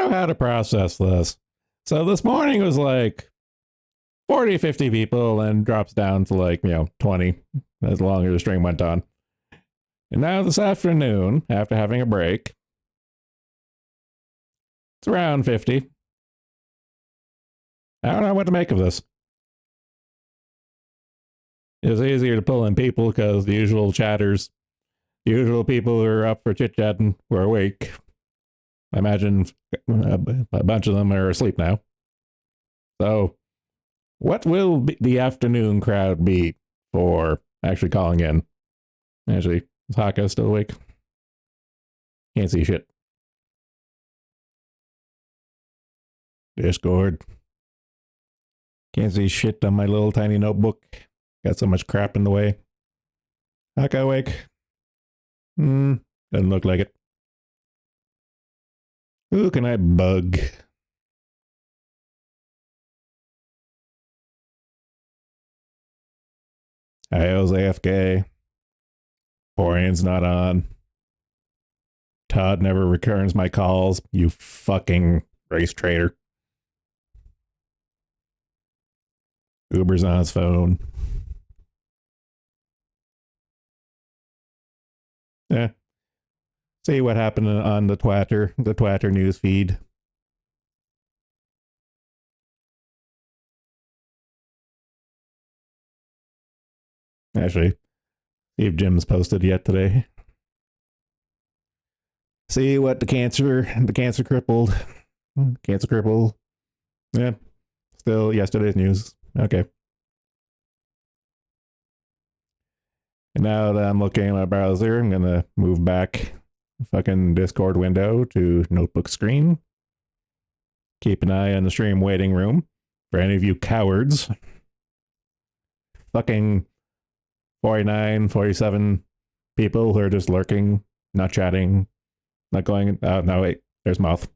know how to process this. So this morning was like 40, 50 people and drops down to like, 20 as long as the stream went on. And now this afternoon, after having a break, it's around 50. I don't know what to make of this. It's easier to pull in people because the usual chatters, the usual people who are up for chit-chatting were awake. I imagine a bunch of them are asleep now. So, what will the afternoon crowd be for actually calling in? Actually, is Haka still awake? Can't see shit. Discord. Can't see shit on my little tiny notebook. Got so much crap in the way. Haka awake? Doesn't look like it. Who can I bug? Io's AFK. Orian's not on. Todd never returns my calls, you fucking race traitor. Uber's on his phone. Yeah. See what happened on the Twitter news feed. Actually, see if Jim's posted yet today. See what the cancer crippled. Yeah, still yesterday's news. Okay. And now that I'm looking at my browser, I'm gonna move back fucking Discord window to notebook screen. Keep an eye on the stream waiting room for any of you cowards. Fucking 49, 47 people who are just lurking, not chatting, not going. Oh, no, wait. There's Moth.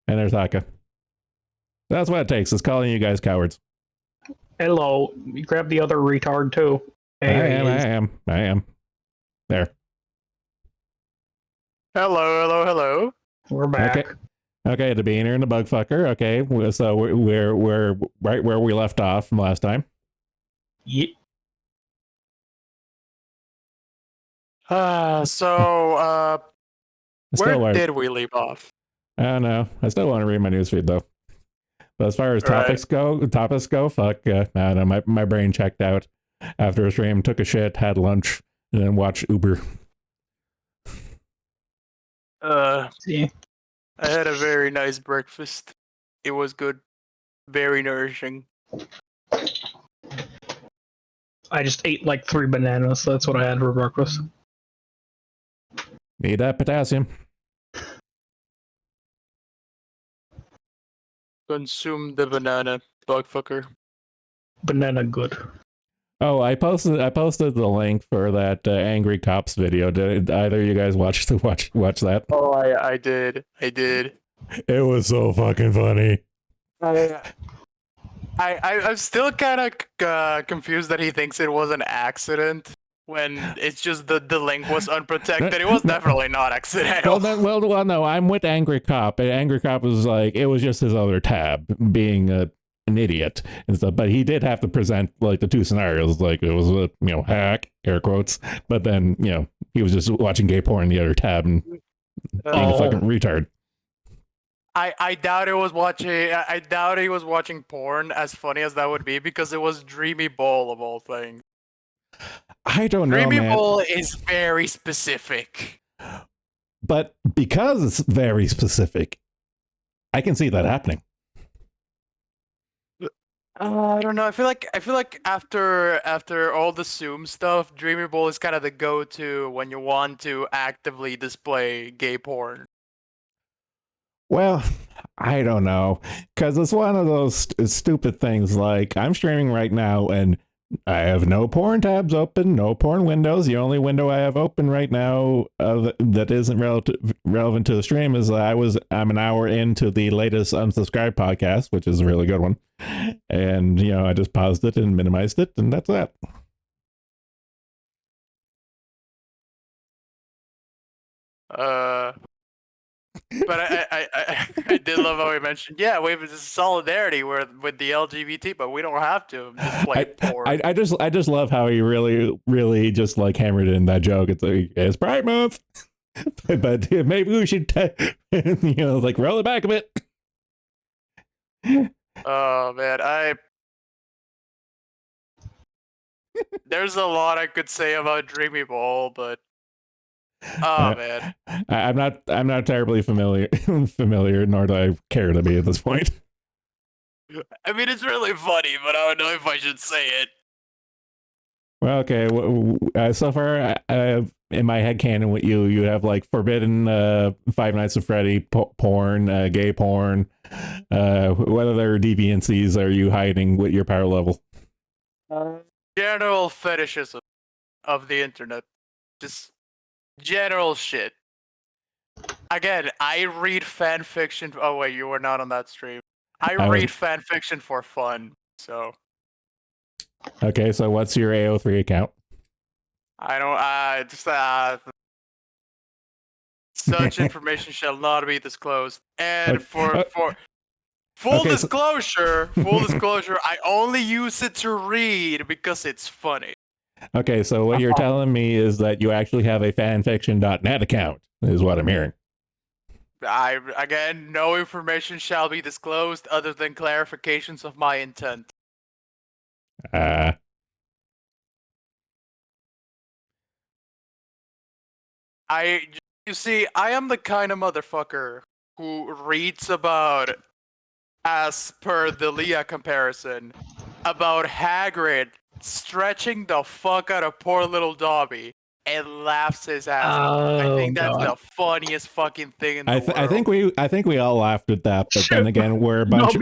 And there's Haka. That's what it takes, is calling you guys cowards. Hello. You grab the other retard, too. I am. There. Hello. We're back. Okay, the beaner and the bug fucker. Okay, so we're right where we left off from last time. Yeah. Where did we leave off? I don't know. I still want to read my newsfeed though. But as far as topics go, fuck. I don't know. My brain checked out after a stream, took a shit, had lunch, and then watched Uber. See. I had a very nice breakfast. It was good. Very nourishing. I just ate like 3 bananas. So that's what I had for breakfast. Need that potassium. Consume the banana, bugfucker. Banana good. Oh, I posted the link for that Angry Cops video. Did either of you guys watch that? Oh, I did. It was so fucking funny. I'm still kind of confused that he thinks it was an accident when it's just the link was unprotected. It was definitely not accidental. Well, no, I'm with Angry Cop. Angry Cop was like, it was just his other tab, being an idiot and stuff. But he did have to present like the two scenarios, like it was a hack, air quotes. But then he was just watching gay porn in the other tab and being a fucking retard. I doubt it was watching. I doubt he was watching porn. As funny as that would be, because it was Dreamy Ball of all things. I don't know, Dreamy man. Ball is very specific. But because it's very specific, I can see that happening. I don't know. I feel like after all the Zoom stuff, Dreamy Ball is kind of the go-to when you want to actively display gay porn. Well, I don't know, because it's one of those stupid things. Like, I'm streaming right now, and I have no porn tabs open, no porn windows. The only window I have open right now that isn't relevant to the stream is I'm an hour into the latest Unsubscribed podcast, which is a really good one. And, I just paused it and minimized it, and that's that. But I did love how he mentioned, yeah, we have this solidarity with the LGBT, but we don't have to display porn. I just love how he really just like hammered in that joke. It's like it's Pride Month, but maybe we should like roll it back a bit. Oh man, there's a lot I could say about Dreamy Ball, but man, I'm not terribly familiar, nor do I care to be at this point. I mean it's really funny, but I don't know if I should say it. Well, okay. So far, in my head canon with you have like forbidden Five Nights at Freddy porn, gay porn. What other deviancies are you hiding with your power level? General fetishism of the internet, just general shit. Again, I read fan fiction. Oh wait, you were not on that stream. I read fan fiction for fun, so. Okay, so what's your AO3 account? I don't. Such information shall not be disclosed. And for full disclosure, I only use it to read because it's funny. Okay, so what you're telling me is that you actually have a fanfiction.net account, is what I'm hearing. Again, no information shall be disclosed other than clarifications of my intent. You see, I am the kind of motherfucker who reads about, as per the Leah comparison, about Hagrid stretching the fuck out of poor little Dobby and laughs his ass off. I think that's the funniest fucking thing in the world. I think we all laughed at that, but then again, we're a bunch of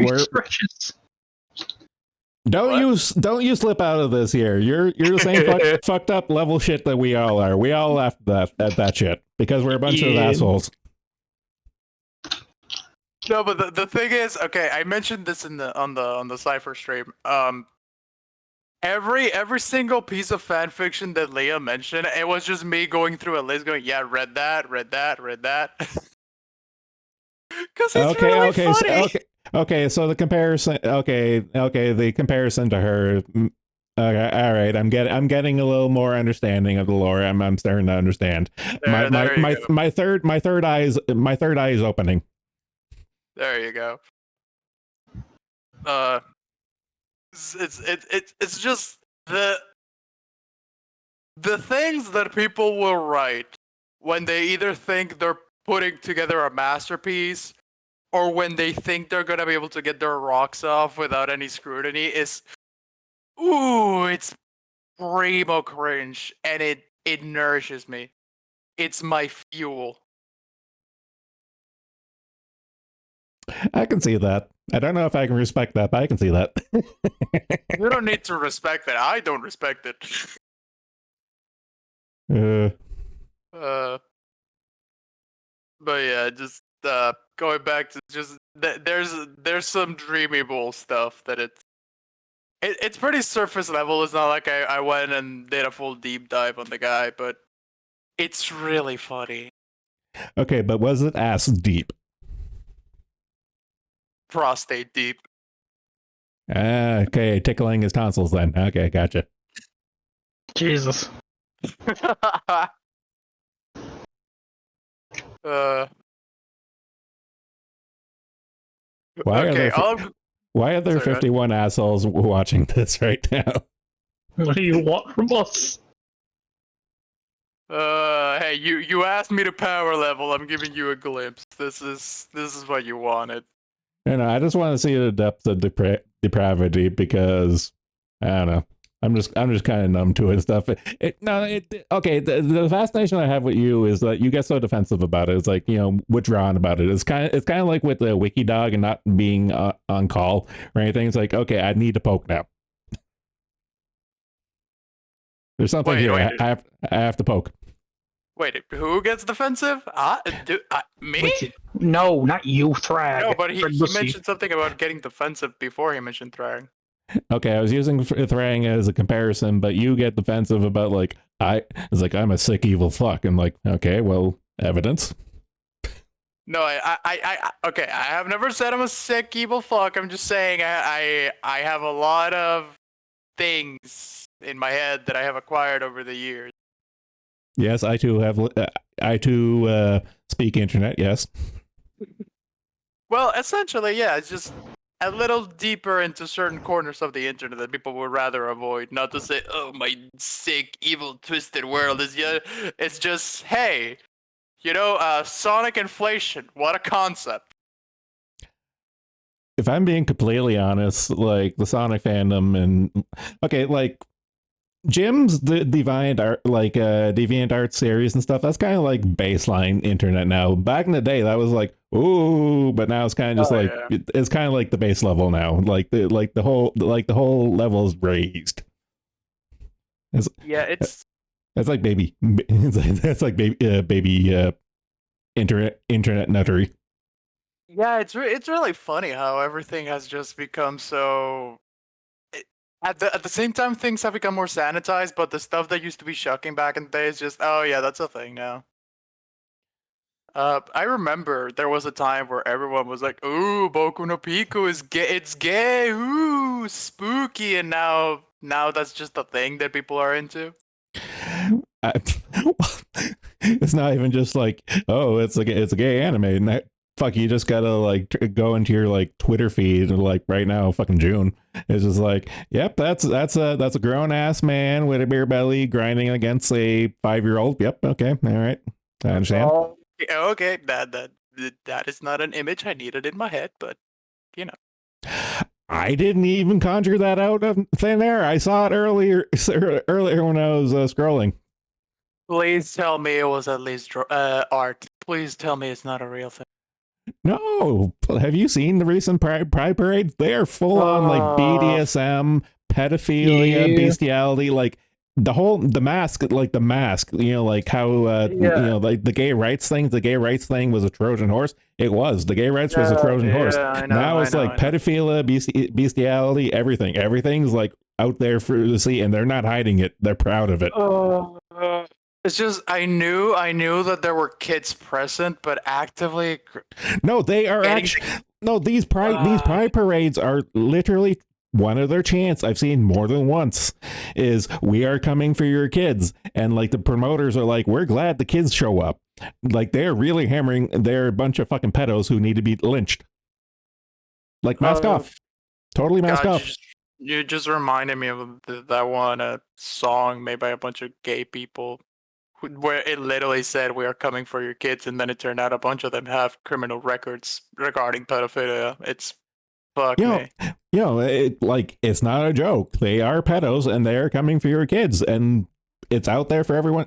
Don't you slip out of this here. You're the same fucked up level shit that we all are. We all laughed at that shit because we're a bunch of assholes. No, but the thing is, okay, I mentioned this on the Cypher stream. Every single piece of fan fiction that Leah mentioned, it was just me going through a list, going, yeah, read that. Because it's really funny. Okay, so the comparison. Okay, the comparison to her. Okay, all right. I'm getting a little more understanding of the lore. I'm starting to understand. My third eye is opening. There you go. It's just the things that people will write when they either think they're putting together a masterpiece or when they think they're gonna be able to get their rocks off without any scrutiny is, it's primo cringe, and it nourishes me. It's my fuel. I can see that. I don't know if I can respect that, but I can see that. You don't need to respect that. I don't respect it. But yeah, just going back to just there's some dreamable stuff that it's pretty surface level. It's not like I went and did a full deep dive on the guy, but it's really funny. Okay, but was it ass deep? Prostate deep. Okay, tickling his tonsils then. Okay, gotcha. Jesus. Why are there 51 assholes watching this right now? What do you want from us? Hey, you asked me to power level. I'm giving you a glimpse. This is what you wanted. I just want to see the depth of depravity because I don't know. I'm just kind of numb to it and stuff. Okay. The fascination I have with you is that you get so defensive about it. It's like, withdrawn about it. It's kind of like with the wiki dog and not being on call or anything. It's like, okay, I need to poke now. There's something here. I have to poke. Wait, who gets defensive? Me? Wait, no, not you, Thrag. No, but he mentioned something about getting defensive before he mentioned Thrag. Okay, I was using Thrang as a comparison, but you get defensive about I'm a sick evil fuck. I'm like, okay, well, evidence. No, okay. I have never said I'm a sick, evil fuck. I'm just saying I have a lot of things in my head that I have acquired over the years. Yes, I too have. I too speak internet. Yes. Well, essentially, yeah. It's just a little deeper into certain corners of the internet that people would rather avoid. Not to say, oh, my sick, evil, twisted world is yeah. It's just, hey, sonic inflation. What a concept. If I'm being completely honest, like the Sonic fandom and okay, like Jim's the Deviant Art, like Deviant Art series and stuff. That's kind of like baseline internet now. Back in the day, that was like ooh, but now it's kind of just Oh, like yeah. it's kind of like the base level now. Like the whole level is raised. It's Yeah, it's it's like baby. It's like baby internet nuttery. yeah, it's really funny how everything has just become so. At the same time, things have become more sanitized, but the stuff that used to be shocking back in the day is just, oh yeah, that's a thing now. I remember there was a time where everyone was like, "Ooh, Boku no Pico is gay. It's gay. Ooh, spooky." And now that's just a thing that people are into. I, it's not even just like oh it's a gay anime and that fuck you just gotta like go into your like Twitter feed and like right now fucking June it's just like yep that's a grown ass man with a beer belly grinding against a 5-year-old. Yep, okay, all right, I understand. Oh, okay, that is not an image I needed in my head, but you know. I didn't even conjure that out of thin air. I saw it earlier when I was scrolling. Please tell me it was at least art. Please tell me it's not a real thing. No, have you seen the recent Pride parades? They are full on like Oh, BDSM, pedophilia, Yeah. bestiality, like the mask, like the mask. Like how yeah, like the gay rights thing. The gay rights thing was a Trojan horse. It was the gay rights was a Trojan horse. yeah. I know, Now I it's know, like I know. pedophilia, bestiality, everything. Everything's like out there for to see, and they're not hiding it. They're proud of it. Oh, it's just I knew that there were kids present, but actively No, they are getting actually no. These uh, pride parades are literally one of their chants I've seen more than once is we are coming for your kids, and like the promoters are like we're glad the kids show up. Like they're really hammering they're a bunch of fucking pedos who need to be lynched. Like mask oh off, totally mask God, off. you just reminded me of that one song made by a bunch of gay people where it literally said we are coming for your kids, and then it turned out a bunch of them have criminal records regarding pedophilia. It's fuck You know, me. it's not a joke. They are pedos and they are coming for your kids, and it's out there for everyone.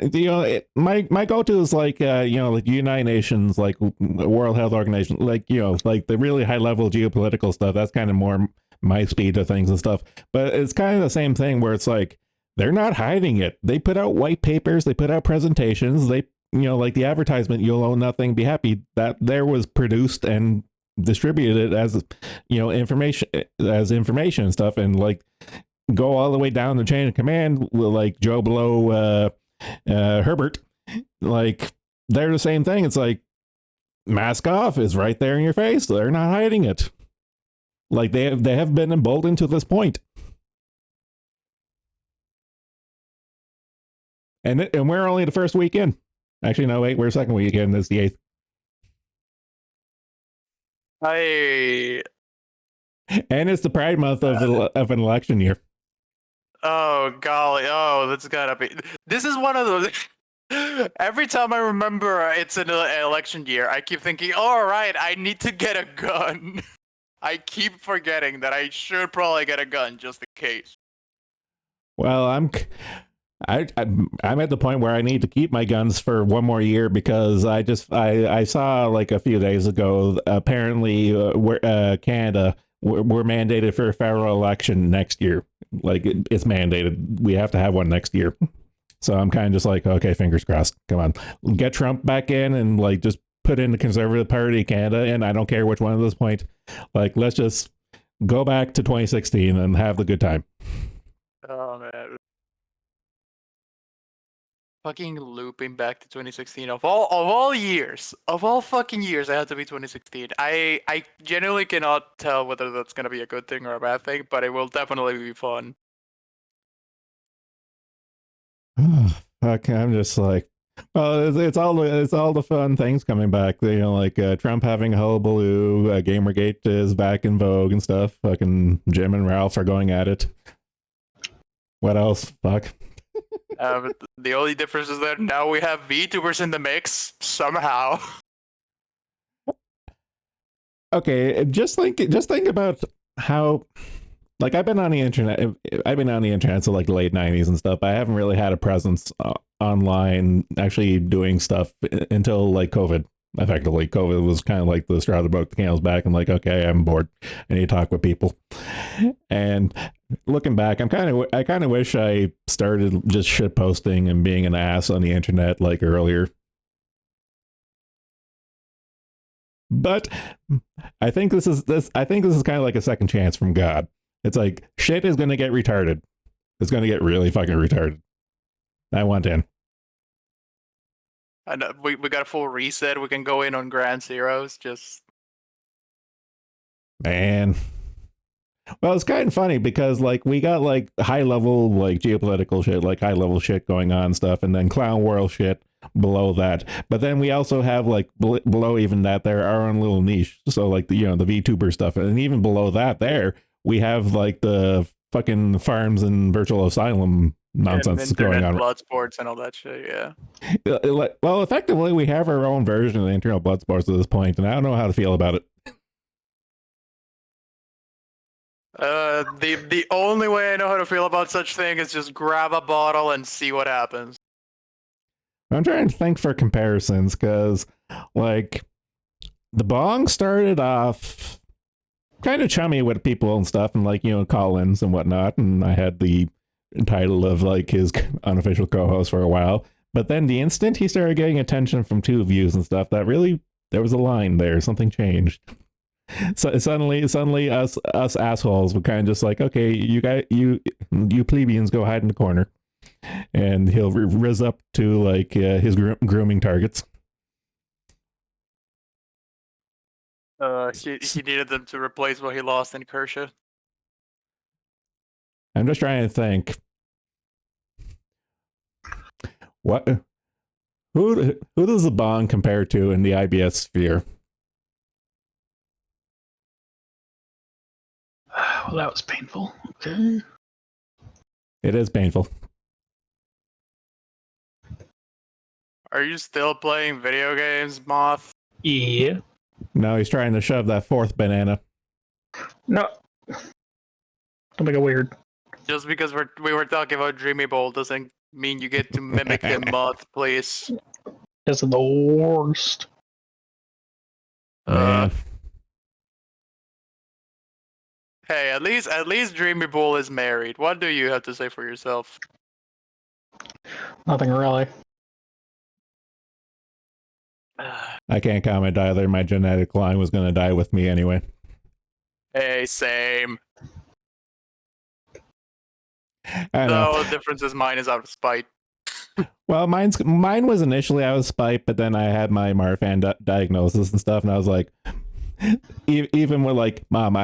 My go to is like like United Nations, like World Health Organization, like like the really high level geopolitical stuff. That's kind of more my speed of things and stuff. But it's kind of the same thing where it's like they're not hiding it. They put out white papers, they put out presentations, they like the advertisement, you'll own nothing, be happy, that there was produced and distributed as information and stuff, and like go all the way down the chain of command like Joe Blow, Herbert, like they're the same thing. It's like mask off is right there in your face. They're not hiding it. Like they have been emboldened to this point. And we're only the first weekend. Actually, no, wait, we're second weekend. It's the 8th. I And it's the Pride Month of an election year. Oh golly! Oh, that's gotta be. This is one of those. Every time I remember it's an election year, I keep thinking, "All right, I need to get a gun." I keep forgetting that I should probably get a gun just in case. Well, I'm at the point where I need to keep my guns for one more year because I saw like a few days ago apparently Canada we're mandated for a federal election next year. Like it's mandated. We have to have one next year. So I'm kind of just like, okay, fingers crossed. Come on, get Trump back in and like just put in the Conservative Party of Canada, and I don't care which one at this point. Like let's just go back to 2016 and have the good time. Oh man. Fucking looping back to 2016 of all fucking years, I had to be 2016. I genuinely cannot tell whether that's gonna be a good thing or a bad thing, but it will definitely be fun. Okay, I'm just like, well, it's all the fun things coming back. You know, like Trump having a hullabaloo, Gamergate is back in vogue and stuff. Fucking Jim and Ralph are going at it. What else? Fuck. But the only difference is that now we have VTubers in the mix somehow. Okay, just think about how, like, I've been on the internet. I've been on the internet since like the late '90s and stuff. I haven't really had a presence online, actually doing stuff until like COVID. Effectively, COVID was kind of like the straw that broke the camel's back. I'm like, okay, I'm bored. I need to talk with people. And looking back, I kind of wish I started just shit posting and being an ass on the internet like earlier. But I think this is kind of like a second chance from God. It's like shit is going to get retarded. It's going to get really fucking retarded. I want in. And we got a full reset. We can go in on Ground Zeroes. Just Man. Well, it's kind of funny because like we got like high level like geopolitical shit, like high level shit going on stuff, and then clown world shit below that. But then we also have like below even that there our own little niche. So like the the VTuber stuff, and even below that there we have like the fucking farms and virtual asylum nonsense going on. Blood sports and all that shit. Yeah. Well, effectively we have our own version of the internal blood sports at this point, and I don't know how to feel about it. The only way I know how to feel about such thing is just grab a bottle and see what happens. I'm trying to think for comparisons because, like, the Bong started off kind of chummy with people and stuff, and like call-ins and whatnot, and I had the title of like his unofficial co-host for a while. But then the instant he started getting attention from two views and stuff, that really there was a line there, something changed. So suddenly us assholes were kind of just like, okay, you plebeians go hide in the corner, and he'll rizz up to like his grooming targets. He needed them to replace what he lost in Kershaw. I'm just trying to think. What? Who does the Bong compare to in the IBS sphere? Well, that was painful. Okay. It is painful. Are you still playing video games, Moth? Yeah. No, he's trying to shove that fourth banana. No. Don't make it weird. Just because we were talking about Dreamy Bowl doesn't mean you get to mimic him, Moth, please. This is the worst. Man. Hey, at least Dreamy Bull is married. What do you have to say for yourself? Nothing really. I can't comment either. My genetic line was going to die with me anyway. Hey, same. I know. The difference is mine is out of spite. Well, mine was initially out of spite, but then I had my Marfan diagnosis and stuff, and I was like, even with like, Mom,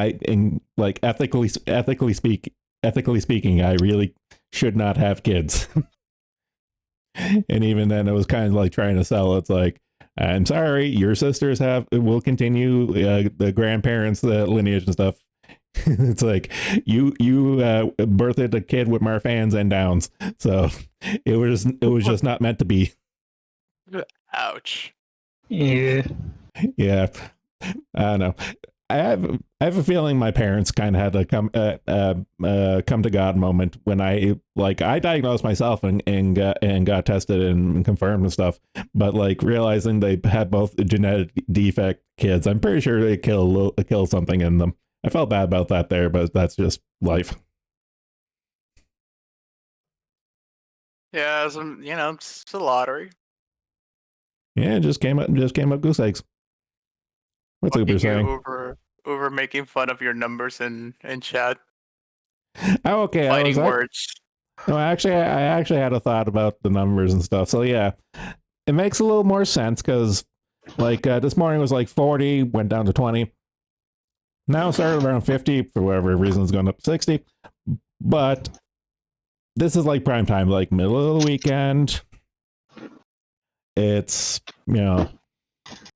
like ethically speaking, I really should not have kids. And even then, it was kind of like trying to sell. It's like, I'm sorry, your sisters will continue the grandparents' lineage and stuff. It's like you birthed a kid with Marfans and Downs, so it was just not meant to be. Ouch. Yeah. I don't know. I have a feeling my parents kind of had a come to God moment when I diagnosed myself and got tested and confirmed and stuff, but like realizing they had both genetic defect kids, I'm pretty sure they kill something in them. I felt bad about that there, but that's just life. Yeah, it's a lottery. Yeah, it just came up goose eggs. What's Uber saying? Over making fun of your numbers in chat. Oh, okay. Fighting words. No, I actually had a thought about the numbers and stuff. So yeah, it makes a little more sense because like this morning was like 40, went down to 20. Now it started around 50 for whatever reason it's going up to 60. But this is like prime time, like middle of the weekend. It's,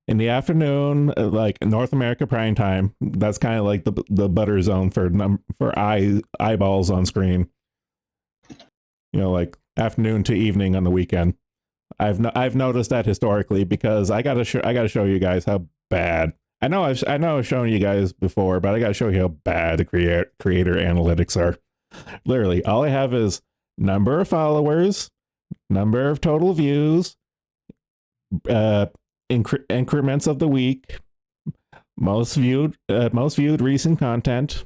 in the afternoon, like North America prime time. That's kind of like the butter zone for eyeballs on screen. Like afternoon to evening on the weekend. I've noticed that historically because I gotta show you guys how bad. I know I've shown you guys before, but I gotta show you how bad the creator analytics are. Literally, all I have is number of followers, number of total views, increments of the week, most viewed recent content,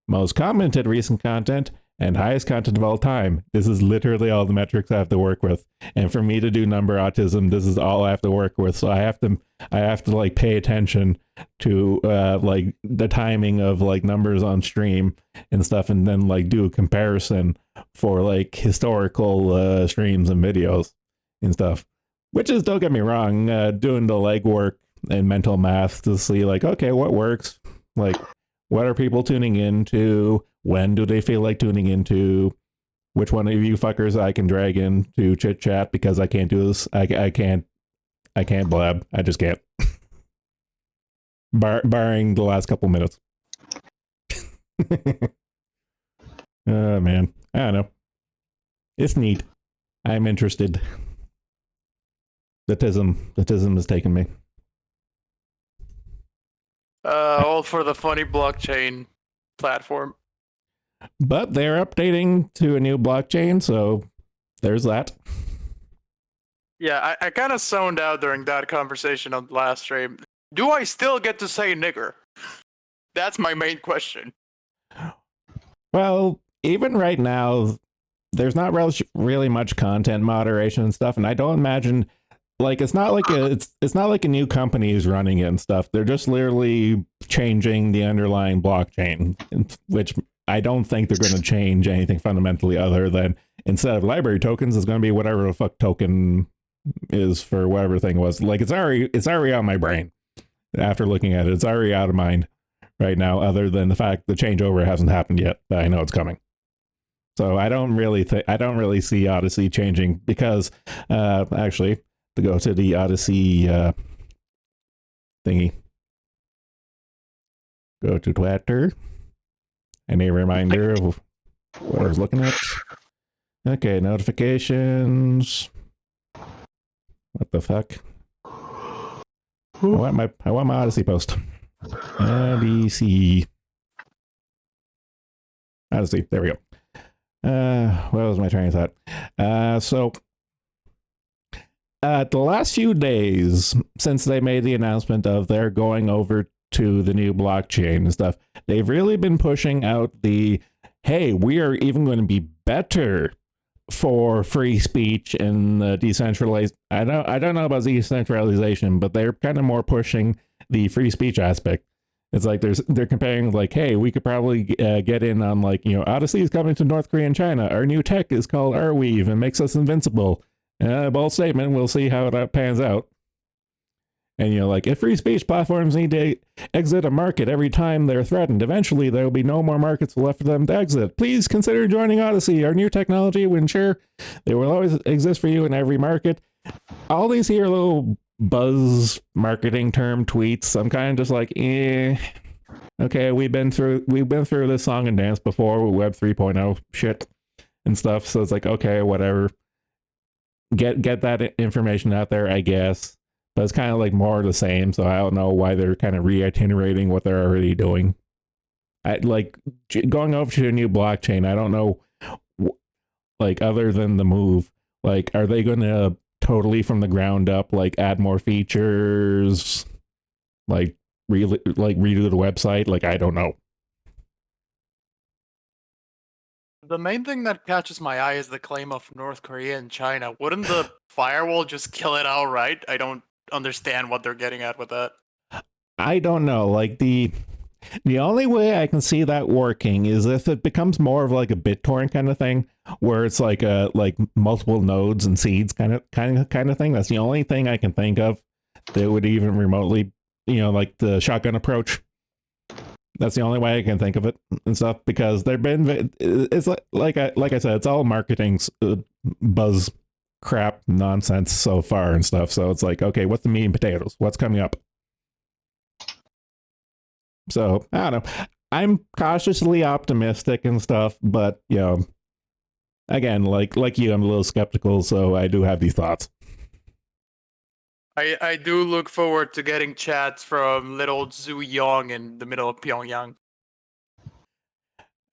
most commented recent content, and highest content of all time. This is literally all the metrics I have to work with. And for me to do number autism, this is all I have to work with. So I have to like pay attention to like the timing of like numbers on stream and stuff, and then like do a comparison for like historical streams and videos and stuff. Which is, don't get me wrong, doing the legwork and mental math to see like, okay, what works? Like, what are people tuning into? When do they feel like tuning into? Which one of you fuckers I can drag into chit chat because I can't do this? I can't blab. I just can't. Barring the last couple minutes. Oh man, I don't know. It's neat. I'm interested. The tism has taken me. All for the funny blockchain platform. But they're updating to a new blockchain, so there's that. Yeah, I kind of zoned out during that conversation on the last stream. Do I still get to say nigger? That's my main question. Well, even right now, there's not really much content moderation and stuff, and I don't imagine like it's not like a new company is running it and stuff. They're just literally changing the underlying blockchain, which I don't think they're going to change anything fundamentally other than instead of library tokens, it's going to be whatever the fuck token is for whatever thing was. Like it's already on my brain after looking at it. It's already out of mind right now, other than the fact the changeover hasn't happened yet, but I know it's coming. So I don't really see Odyssey changing because actually to go to the Odyssey thingy, go to Twitter. Any reminder of what I was looking at? Okay, notifications. What the fuck? I want my Odyssey post. Odyssey. There we go. What was my train of thought? So the last few days since they made the announcement of they're going over to the new blockchain and stuff, they've really been pushing out the, hey, we are even going to be better for free speech and decentralized. I don't know about decentralization, but they're kind of more pushing the free speech aspect. It's like they're comparing like, hey, we could probably get in on like, Odyssey is coming to North Korea and China. Our new tech is called Arweave and makes us invincible. Bold statement. We'll see how that pans out. And like, if free speech platforms need to exit a market every time they're threatened, eventually there will be no more markets left for them to exit. Please consider joining Odyssey. Our new technology will ensure they will always exist for you in every market. All these here little buzz marketing term tweets, I'm kind of just like, okay, we've been through this song and dance before with Web 3.0 shit and stuff. So it's like, okay, whatever. Get that information out there, I guess. But it's kind of like more of the same, so I don't know why they're kind of reiterating what they're already doing. Like going over to a new blockchain, I don't know, like other than the move, like are they going to totally from the ground up, like add more features, like redo the website? Like I don't know. The main thing that catches my eye is the claim of North Korea and China. Wouldn't the firewall just kill it outright? I don't understand what they're getting at with that. I don't know. Like The only way I can see that working is if it becomes more of like a BitTorrent kind of thing, where it's like multiple nodes and seeds kind of thing. That's the only thing I can think of that would even remotely, like the shotgun approach. That's the only way I can think of it and stuff, because it's like I said, it's all marketing buzz crap nonsense so far and stuff. So it's like, okay, what's the meat and potatoes? What's coming up? So I don't know. I'm cautiously optimistic and stuff, but again, like you, I'm a little skeptical. So I do have these thoughts. I do look forward to getting chats from little Zhu Yong in the middle of Pyongyang.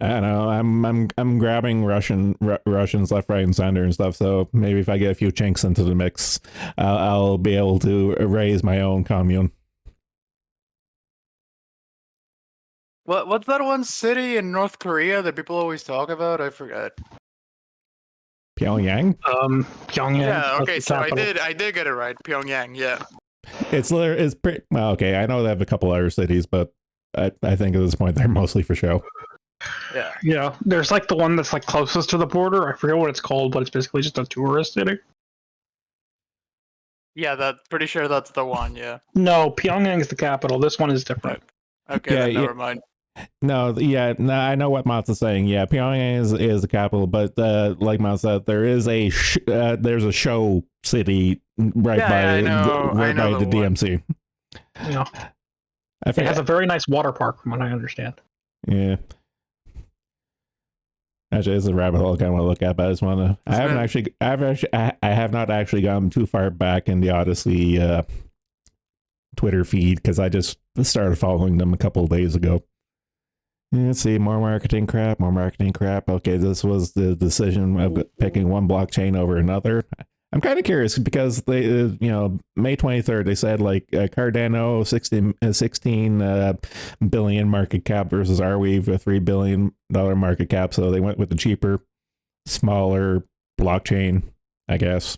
I don't know. I'm grabbing Russians left, right, and center and stuff. So maybe if I get a few chinks into the mix, I'll be able to raise my own commune. What's that one city in North Korea that people always talk about? I forgot. Pyongyang. Pyongyang. Yeah. Okay. That's the So capital. I did get it right. Pyongyang. Yeah. It's pretty well, okay. I know they have a couple other cities, but I think at this point they're mostly for show. Yeah. Yeah, there's like the one that's like closest to the border. I forget what it's called, but it's basically just a tourist city. Yeah. That's pretty sure that's the one. Yeah. No, Pyongyang is the capital. This one is different. Okay. Yeah, then never mind. No, yeah, no, I know what Mott's saying. Yeah, Pyongyang is the capital, but like Mott said, there is there's a show city right by the DMC. Yeah, it has a very nice water park, from what I understand. Yeah. Actually, it's a rabbit hole I kind of want to look at, but I just want to. I have not actually gone too far back in the Odyssey Twitter feed, because I just started following them a couple of days ago. Let's see, more marketing crap. Okay, this was the decision of picking one blockchain over another. I'm kind of curious because they, May 23rd, they said like Cardano 16 billion market cap versus Arweave a $3 billion market cap. So they went with the cheaper, smaller blockchain, I guess,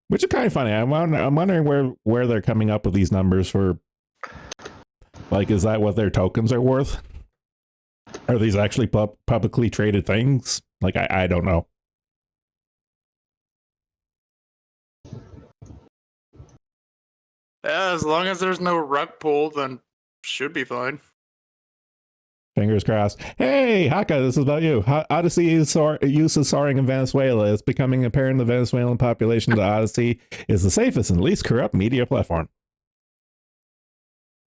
which is kind of funny. I'm wondering where they're coming up with these numbers for. Like, is that what their tokens are worth? Are these actually publicly traded things? Like, I don't know. Yeah, as long as there's no rug pull, then should be fine. Fingers crossed. Hey, Haka, this is about you. Odyssey use is soaring in Venezuela. It's becoming apparent the Venezuelan population that Odyssey is the safest and least corrupt media platform.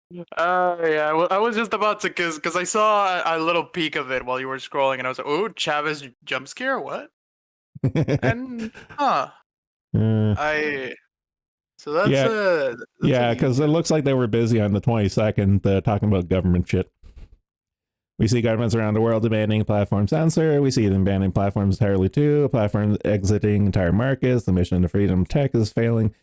Yeah, well, I was just about to, because I saw a little peek of it while you were scrolling, and I was like, oh, Chavez jump scare? What? And, So that's yeah, because it looks like they were busy on the 22nd talking about government shit. We see governments around the world demanding platform censor. We see them banning platforms entirely too. Platforms exiting entire markets. The mission to freedom tech is failing.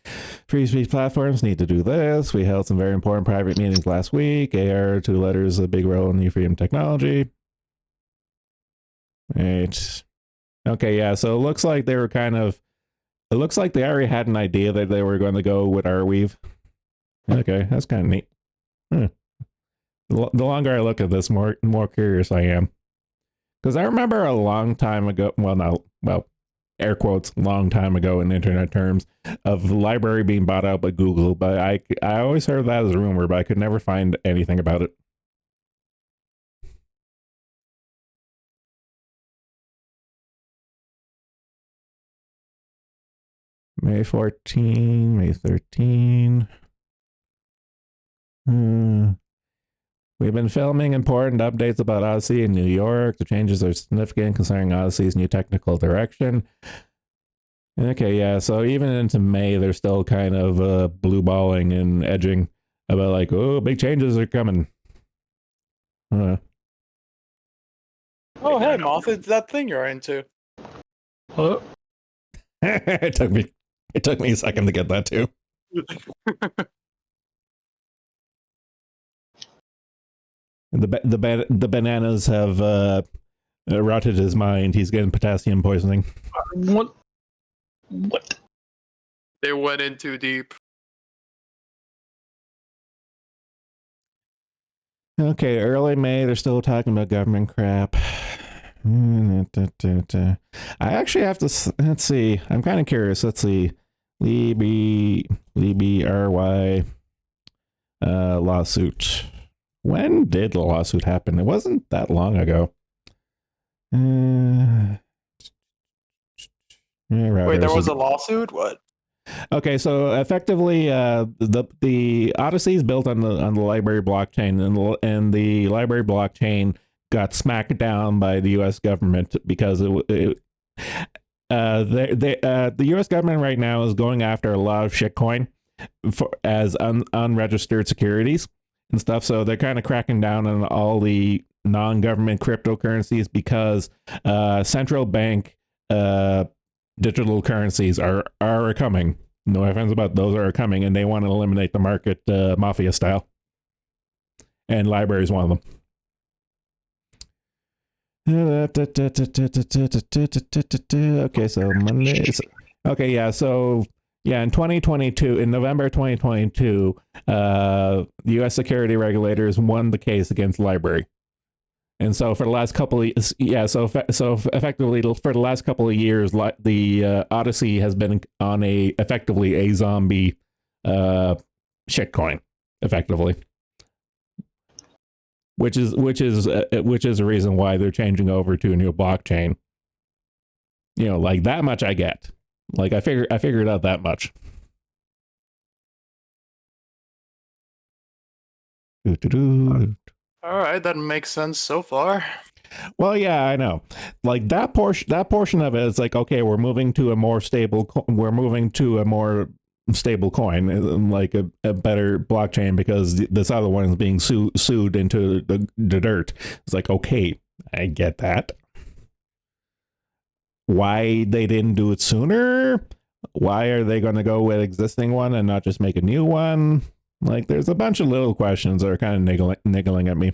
Free speech platforms need to do this. We held some very important private meetings last week. AR, two letters, a big role in new freedom technology. Right. Okay, yeah, so it looks like they were it looks like they already had an idea that they were going to go with Arweave. Okay, that's kind of neat. The longer I look at this, more curious I am. Because I remember a long time ago, air quotes, long time ago in internet terms, of the library being bought out by Google, but I always heard that as a rumor, but I could never find anything about it. May 14, May 13. We've been filming important updates about Odyssey in New York. The changes are significant concerning Odyssey's new technical direction. Okay, yeah, so even into May, they're still kind of blue balling and edging about like, oh, big changes are coming. Oh, hey, Moth, it's that thing you're into. Hello? It took me a second to get that too. The bananas have rotted his mind. He's getting potassium poisoning. What? They went in too deep. Okay, early May, they're still talking about government crap. I actually have to, let's see. I'm kind of curious. Let's see. Libby RY lawsuit. When did the lawsuit happen? It wasn't that long ago. Wait, there was a lawsuit? What? Okay, so effectively, the Odyssey is built on the library blockchain, and the library blockchain got smacked down by the U.S. government because the U.S. government right now is going after a lot of shitcoin as unregistered securities and stuff. So they're kind of cracking down on all the non-government cryptocurrencies because central bank digital currencies are coming. No offense about those are coming, and they want to eliminate the market mafia style. And library is one of them. Okay, so Mondays. Okay, yeah, so yeah, in 2022, in November 2022, the U.S. security regulators won the case against library. And so for the last couple of so effectively for the last couple of years, the Odyssey has been on effectively a zombie shitcoin, effectively, which is a reason why they're changing over to a new blockchain. You know, like that much I get. Like I figured out that much. All right, that makes sense so far. Well, yeah, I know. Like that portion of it is like, okay, we're moving to a more stable coin, like a better blockchain because this other one is being sued into the dirt. It's like, okay, I get that. Why they didn't do it sooner? Why are they going to go with existing one and not just make a new one? Like, there's a bunch of little questions that are kind of niggling at me.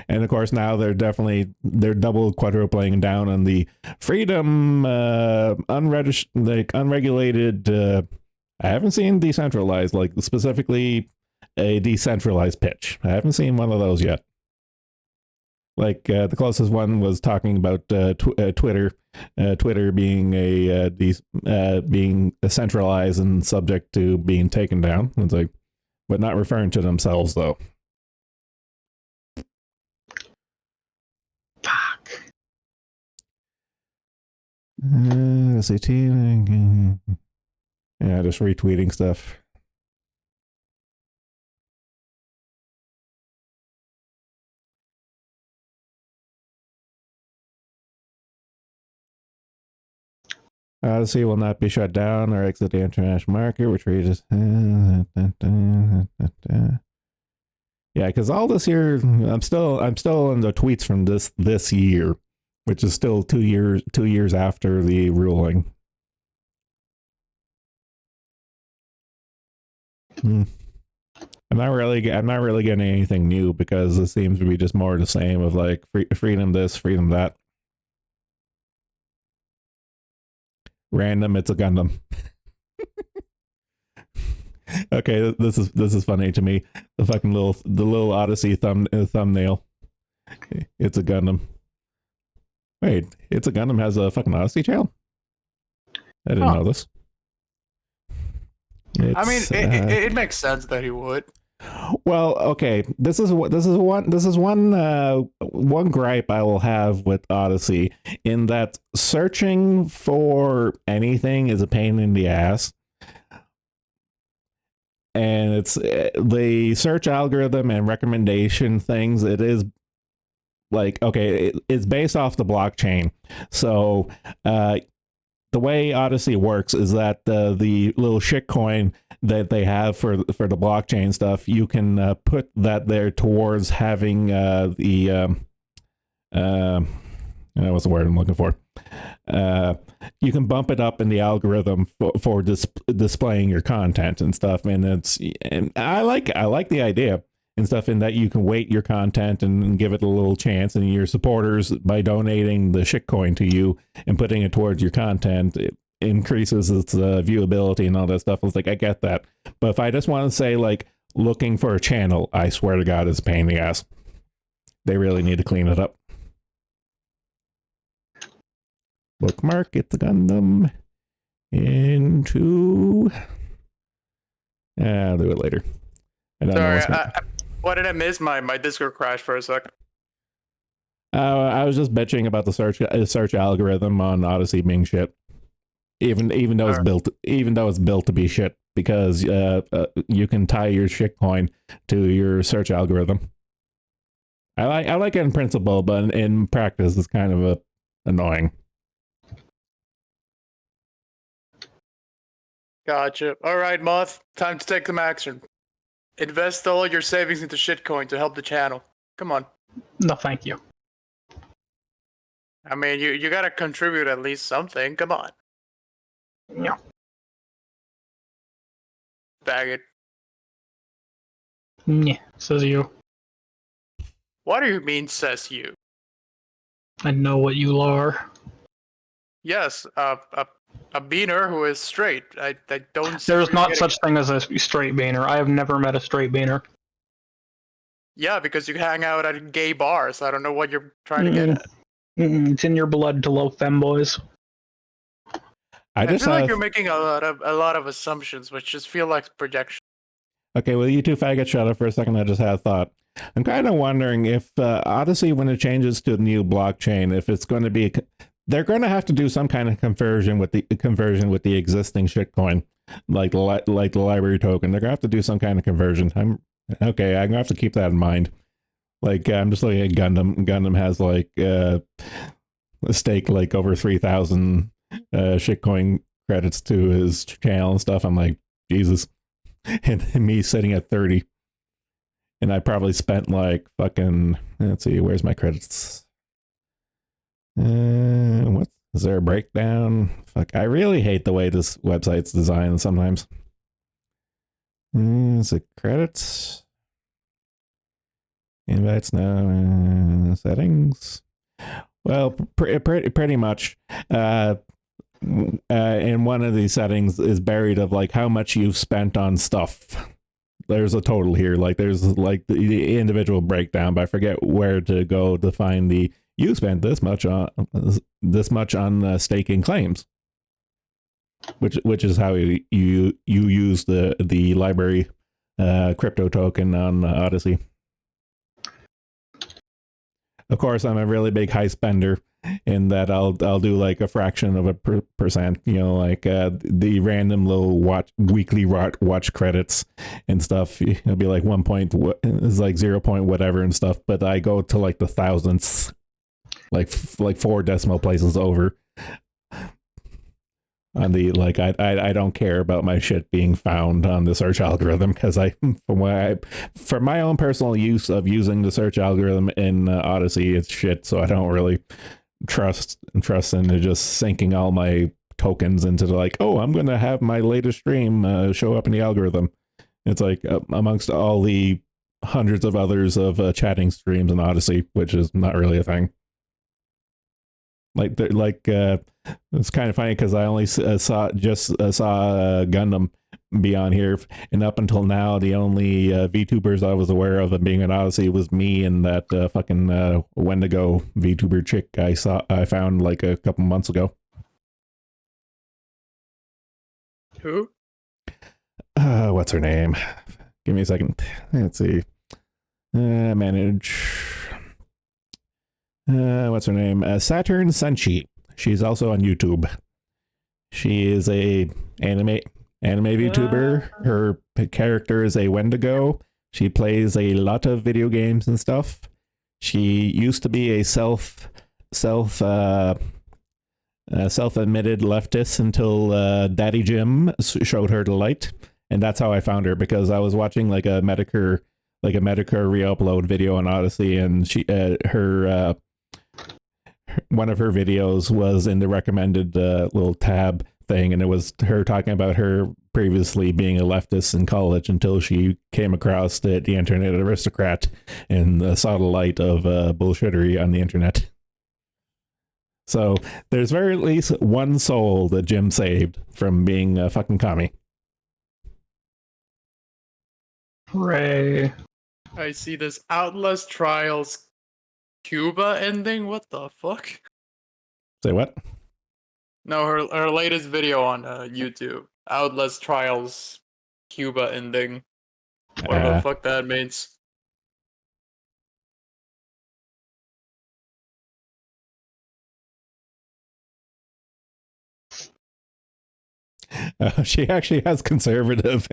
And of course, now they're double quadrupling down on the freedom, unregulated. I haven't seen decentralized, like specifically a decentralized pitch. I haven't seen one of those yet. Like the closest one was talking about Twitter, Twitter being being centralized and subject to being taken down. It's like, but not referring to themselves though. Fuck. SAT. Yeah, just retweeting stuff. Odyssey will not be shut down or exit the international market, which reads. Yeah, because all this year, I'm still in the tweets from this year, which is still 2 years after the ruling. I'm not really getting anything new because it seems to be just more of the same of like freedom this, freedom that. Random, it's a Gundam. Okay, this is funny to me. The little Odyssey thumbnail. It's a Gundam. Wait, It's a Gundam has a fucking Odyssey channel? I didn't know this. I mean, it makes sense that he would. Well, okay. This is one gripe I will have with Odyssey, in that searching for anything is a pain in the ass. And it's the search algorithm and recommendation things. It is like, okay, it's based off the blockchain. So the way Odyssey works is that the little shitcoin that they have for the blockchain stuff, you can put that there towards having what's the word I'm looking for? You can bump it up in the algorithm for displaying your content and stuff. And I like the idea and stuff, in that you can weight your content and give it a little chance, and your supporters, by donating the shitcoin to you and putting it towards your content, it increases its viewability and all that stuff. It's like, I get that. But if I just want to say, like, looking for a channel, I swear to God, is a pain in the ass. They really need to clean it up. Bookmark, get the Gundam into... I'll do it later. I don't know Sorry, what did I miss? My Discord crashed for a sec. I was just bitching about the search algorithm on Odyssey being shit. Even though it's built to be shit, because you can tie your shitcoin to your search algorithm. I like it in principle, but in practice, it's kind of annoying. Gotcha. All right, Moth. Time to take some action. Invest all your savings into shitcoin to help the channel. Come on. No, thank you. I mean, you gotta contribute at least something. Come on. Yeah. Bag it. Yeah, says you. What do you mean, says you? I know what you are. Yes, a beaner who is straight. I don't see There's where not you're such thing as a straight beaner. I have never met a straight beaner. Yeah, because you hang out at gay bars. I don't know what you're trying to get at. It's in your blood to love femboys. I I feel like you're making a lot of assumptions, which just feel like projection. Okay, well, you two faggots, shut up for a second. I just had a thought. I'm kind of wondering if Odyssey, when it changes to a new blockchain, if it's going to be, they're going to have to do some kind of conversion with the existing shitcoin, like the library token. They're going to have to do some kind of conversion. I'm going to have to keep that in mind. Like, I'm just looking at Gundam. Gundam has like a stake like over 3,000 shitcoin credits to his channel and stuff. I'm like, Jesus. And me sitting at 30. And I probably spent like fucking, let's see, where's my credits? What is there a breakdown? Fuck, I really hate the way this website's designed sometimes. Is it credits? Invites now, settings. Well, pretty much. And one of these settings is buried of like how much you've spent on stuff. There's a total here, like there's like the individual breakdown, but I forget where to go to find the you spent this much on staking claims, which is how you use the library crypto token on Odyssey. Of course, I'm a really big high spender in that I'll do like a fraction of a percent, you know, like the random little weekly watch credits and stuff. It'll be like 1 point, is like 0 point whatever and stuff, but I go to like the thousandths, like 4 decimal places over. On the like, I don't care about my shit being found on the search algorithm, because for my own personal use of using the search algorithm in Odyssey, it's shit. So I don't really trust into just sinking all my tokens into like, oh, I'm gonna have my latest stream show up in the algorithm. It's like amongst all the hundreds of others of chatting streams in Odyssey, which is not really a thing. It's kind of funny because I only saw Gundam be on here, and up until now, the only VTubers I was aware of being an Odyssey was me and that fucking Wendigo VTuber chick I found like a couple months ago. Who? What's her name? Give me a second. Let's see. Manage. What's her name? Saturn Senshi. She's also on YouTube. She is a anime VTuber. Her character is a Wendigo. She plays a lot of video games and stuff. She used to be a self-admitted leftist until Daddy Jim showed her the light, and that's how I found her, because I was watching like a Medicare re-upload video on Odyssey, and she one of her videos was in the recommended little tab thing, and it was her talking about her previously being a leftist in college until she came across the internet aristocrat and saw the light of bullshittery on the internet. So there's very at least one soul that Jim saved from being a fucking commie. Ray. I see this Outlast Trials Cuba ending. What the fuck? Say what? No, her latest video on YouTube. Outlast Trials Cuba ending. Whatever the fuck that means. She actually has conservative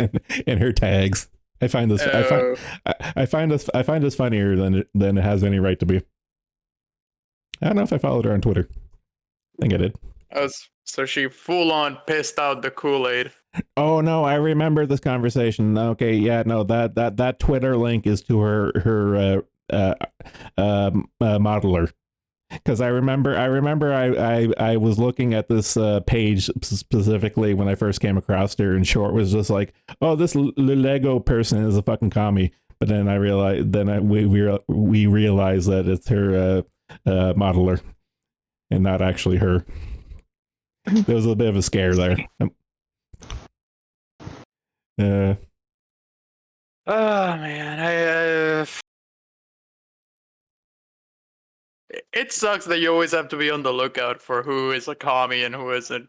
in her tags. I find this. I find this funnier than it has any right to be. I don't know if I followed her on Twitter. I think I did. So she full on pissed out the Kool-Aid. Oh no, I remember this conversation. Okay, yeah, no, that Twitter link is to her modeler. Because I remember I was looking at this page specifically when I first came across her, and Short was just like, "Oh, this Lego person is a fucking commie." But then I realized, we realized that it's her modeler, and not actually her. There was a bit of a scare there. Oh man, it sucks that you always have to be on the lookout for who is a commie and who isn't.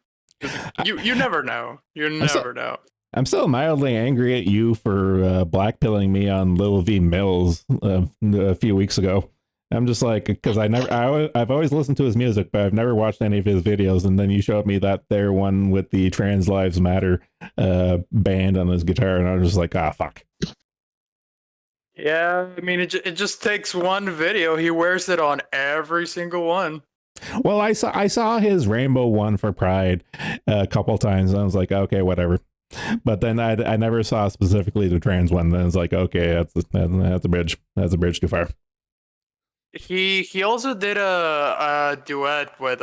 You never know. You never know. I'm still mildly angry at you for blackpilling me on Lil V Mills a few weeks ago. I'm just like, because I've always listened to his music, but I've never watched any of his videos. And then you showed me that there one with the Trans Lives Matter band on his guitar, and I was just like, fuck. Yeah, I mean, it just takes one video. He wears it on every single one. Well, I saw his rainbow one for Pride a couple times, and I was like, okay, whatever. But then I never saw specifically the trans one. Then it's like, okay, that's a bridge. That's a bridge too far. He also did a duet with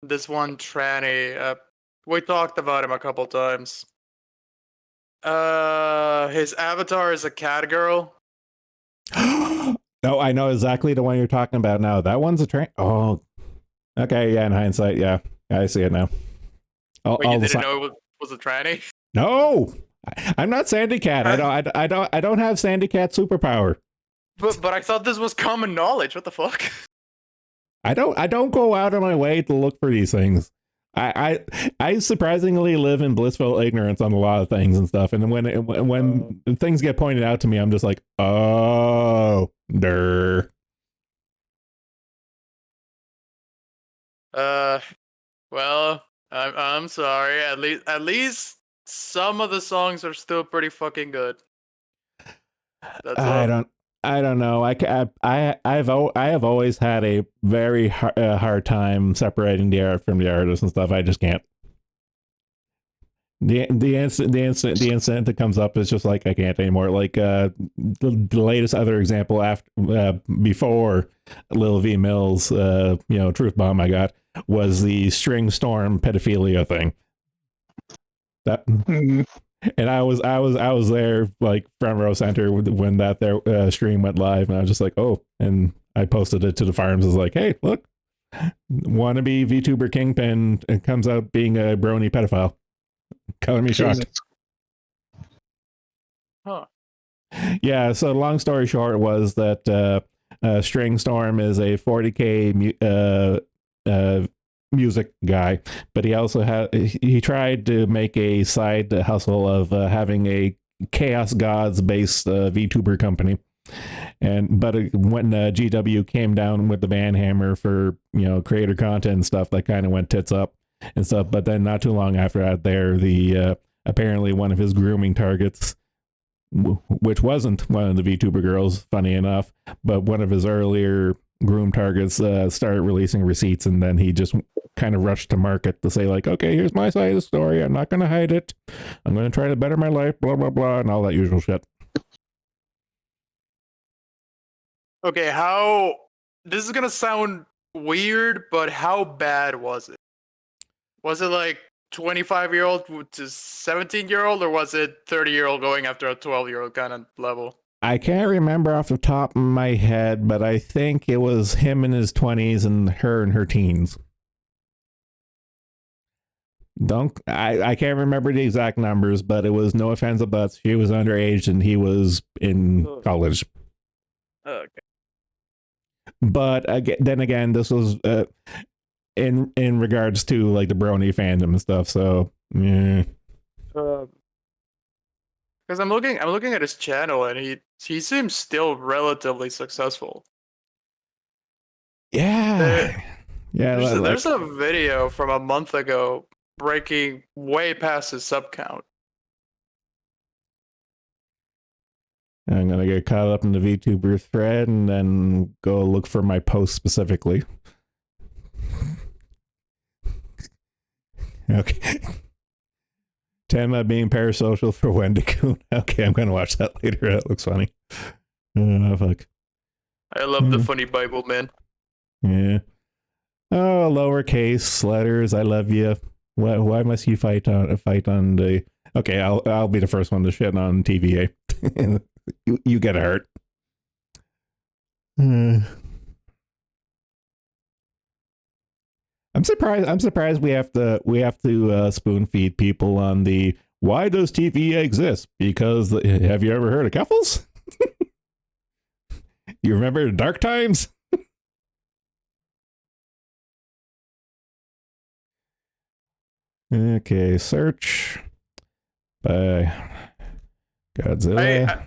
this one tranny. We talked about him a couple times. His avatar is a cat girl. No, I know exactly the one you're talking about now. That one's a train. Oh, okay. Yeah, in hindsight, yeah, I see it now. Wait, you didn't know it was a tranny? No, I'm not Sandy Cat. I don't have Sandy Cat superpower. But I thought this was common knowledge. What the fuck? I don't go out of my way to look for these things. I surprisingly live in blissful ignorance on a lot of things and stuff. And when things get pointed out to me, I'm just like, oh, der. Well, I'm sorry. At least some of the songs are still pretty fucking good. That's I don't know. I have always had a very hard time separating the art from the artist and stuff. I just can't. The instant that comes up is just like I can't anymore. Like the latest other example after before Lil V Mills truth bomb I got was the String Storm pedophilia thing. That. And I was there like front row center when that stream went live, and I was just like, oh, and I posted it to the farms. I was like, hey, look, wannabe VTuber Kingpin comes out being a brony pedophile. Color me shocked. Huh. Yeah. So long story short was that String Storm is a 40K music guy, but he tried to make a side hustle of having a Chaos Gods based VTuber company, but when GW came down with the ban hammer for creator content and stuff, that kind of went tits up and stuff. But then not too long after that, apparently one of his grooming targets, which wasn't one of the VTuber girls, funny enough, but one of his earlier groom targets started releasing receipts, and then he just kind of rushed to market to say like, okay, here's my side of the story, I'm not going to hide it, I'm going to try to better my life, blah blah blah, and all that usual shit. Okay, this is gonna sound weird, but how bad was it? Was it like 25-year-old to 17-year-old, or was it 30-year-old going after a 12-year-old kind of level? I can't remember off the top of my head, but I think it was him in his 20s and her in her teens. I can't remember the exact numbers, but it was no offensive buts. She was underage and he was in college. Okay. But then again, this was in regards to like the brony fandom and stuff. So yeah. Because I'm looking at his channel and he seems still relatively successful. Yeah. There's a video from a month ago breaking way past his sub count. I'm gonna get caught up in the VTuber thread and then go look for my post specifically. Okay. Tema being parasocial for Wendigoon. Okay, I'm gonna watch that later. That looks funny. Oh fuck. I love the funny Bible, man. Yeah. Oh, lowercase letters. I love you. Why must you fight on the? Okay, I'll be the first one to shit on TVA. you get hurt. I'm surprised we have to spoon feed people on the why does TVA exist? Because have you ever heard of Keffels? You remember dark times? Okay, search by Godzilla.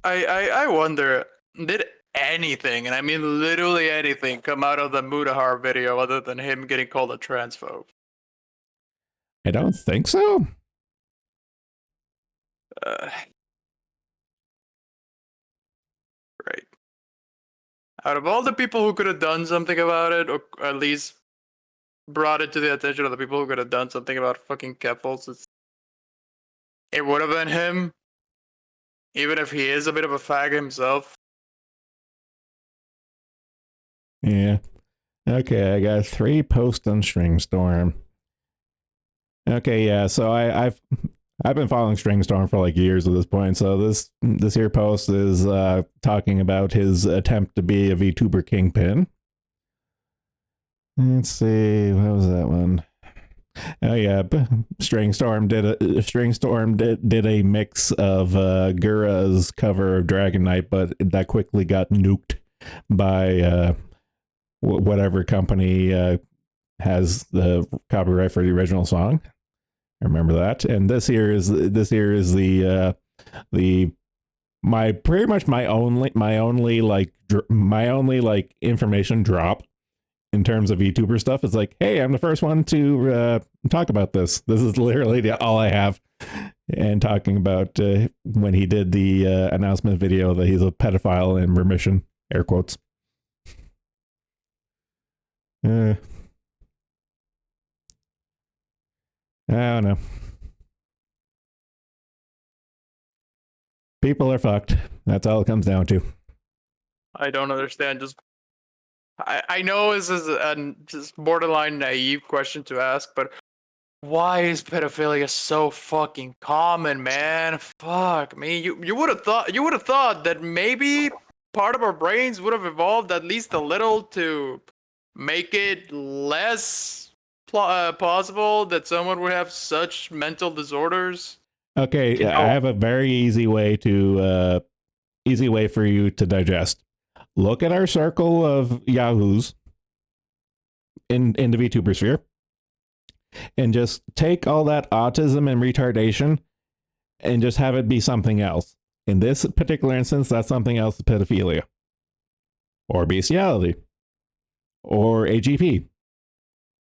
I wonder, did anything, and I mean literally anything, come out of the Mudahar video other than him getting called a transphobe? I don't think so. Right. Out of all the people who could have done something about it, or at least brought it to the attention of the people who could have done something about fucking Keffels, it would have been him. Even if he is a bit of a fag himself. Yeah. Okay, I got 3 posts on StringStorm. Okay, yeah. So I've been following StringStorm for like years at this point. So this here post is talking about his attempt to be a VTuber kingpin. Let's see, what was that one? Oh yeah, StringStorm did a mix of Gura's cover of Dragon Knight, but that quickly got nuked by whatever company has the copyright for the original song. I remember that. And this here is the my pretty much my only information drop in terms of VTuber stuff. It's like, hey, I'm the first one to talk about this. This is literally all I have. And talking about when he did the announcement video that he's a pedophile in remission, air quotes. I don't know. People are fucked. That's all it comes down to. I don't understand. I know this is a just borderline naive question to ask, but why is pedophilia so fucking common, man? Fuck me. You would have thought that maybe part of our brains would have evolved at least a little to make it less possible that someone would have such mental disorders. Okay, I have a very easy way for you to digest. Look at our circle of yahoos in the VTuber sphere, and just take all that autism and retardation, and just have it be something else. In this particular instance, that something else is pedophilia, or bestiality, or AGP.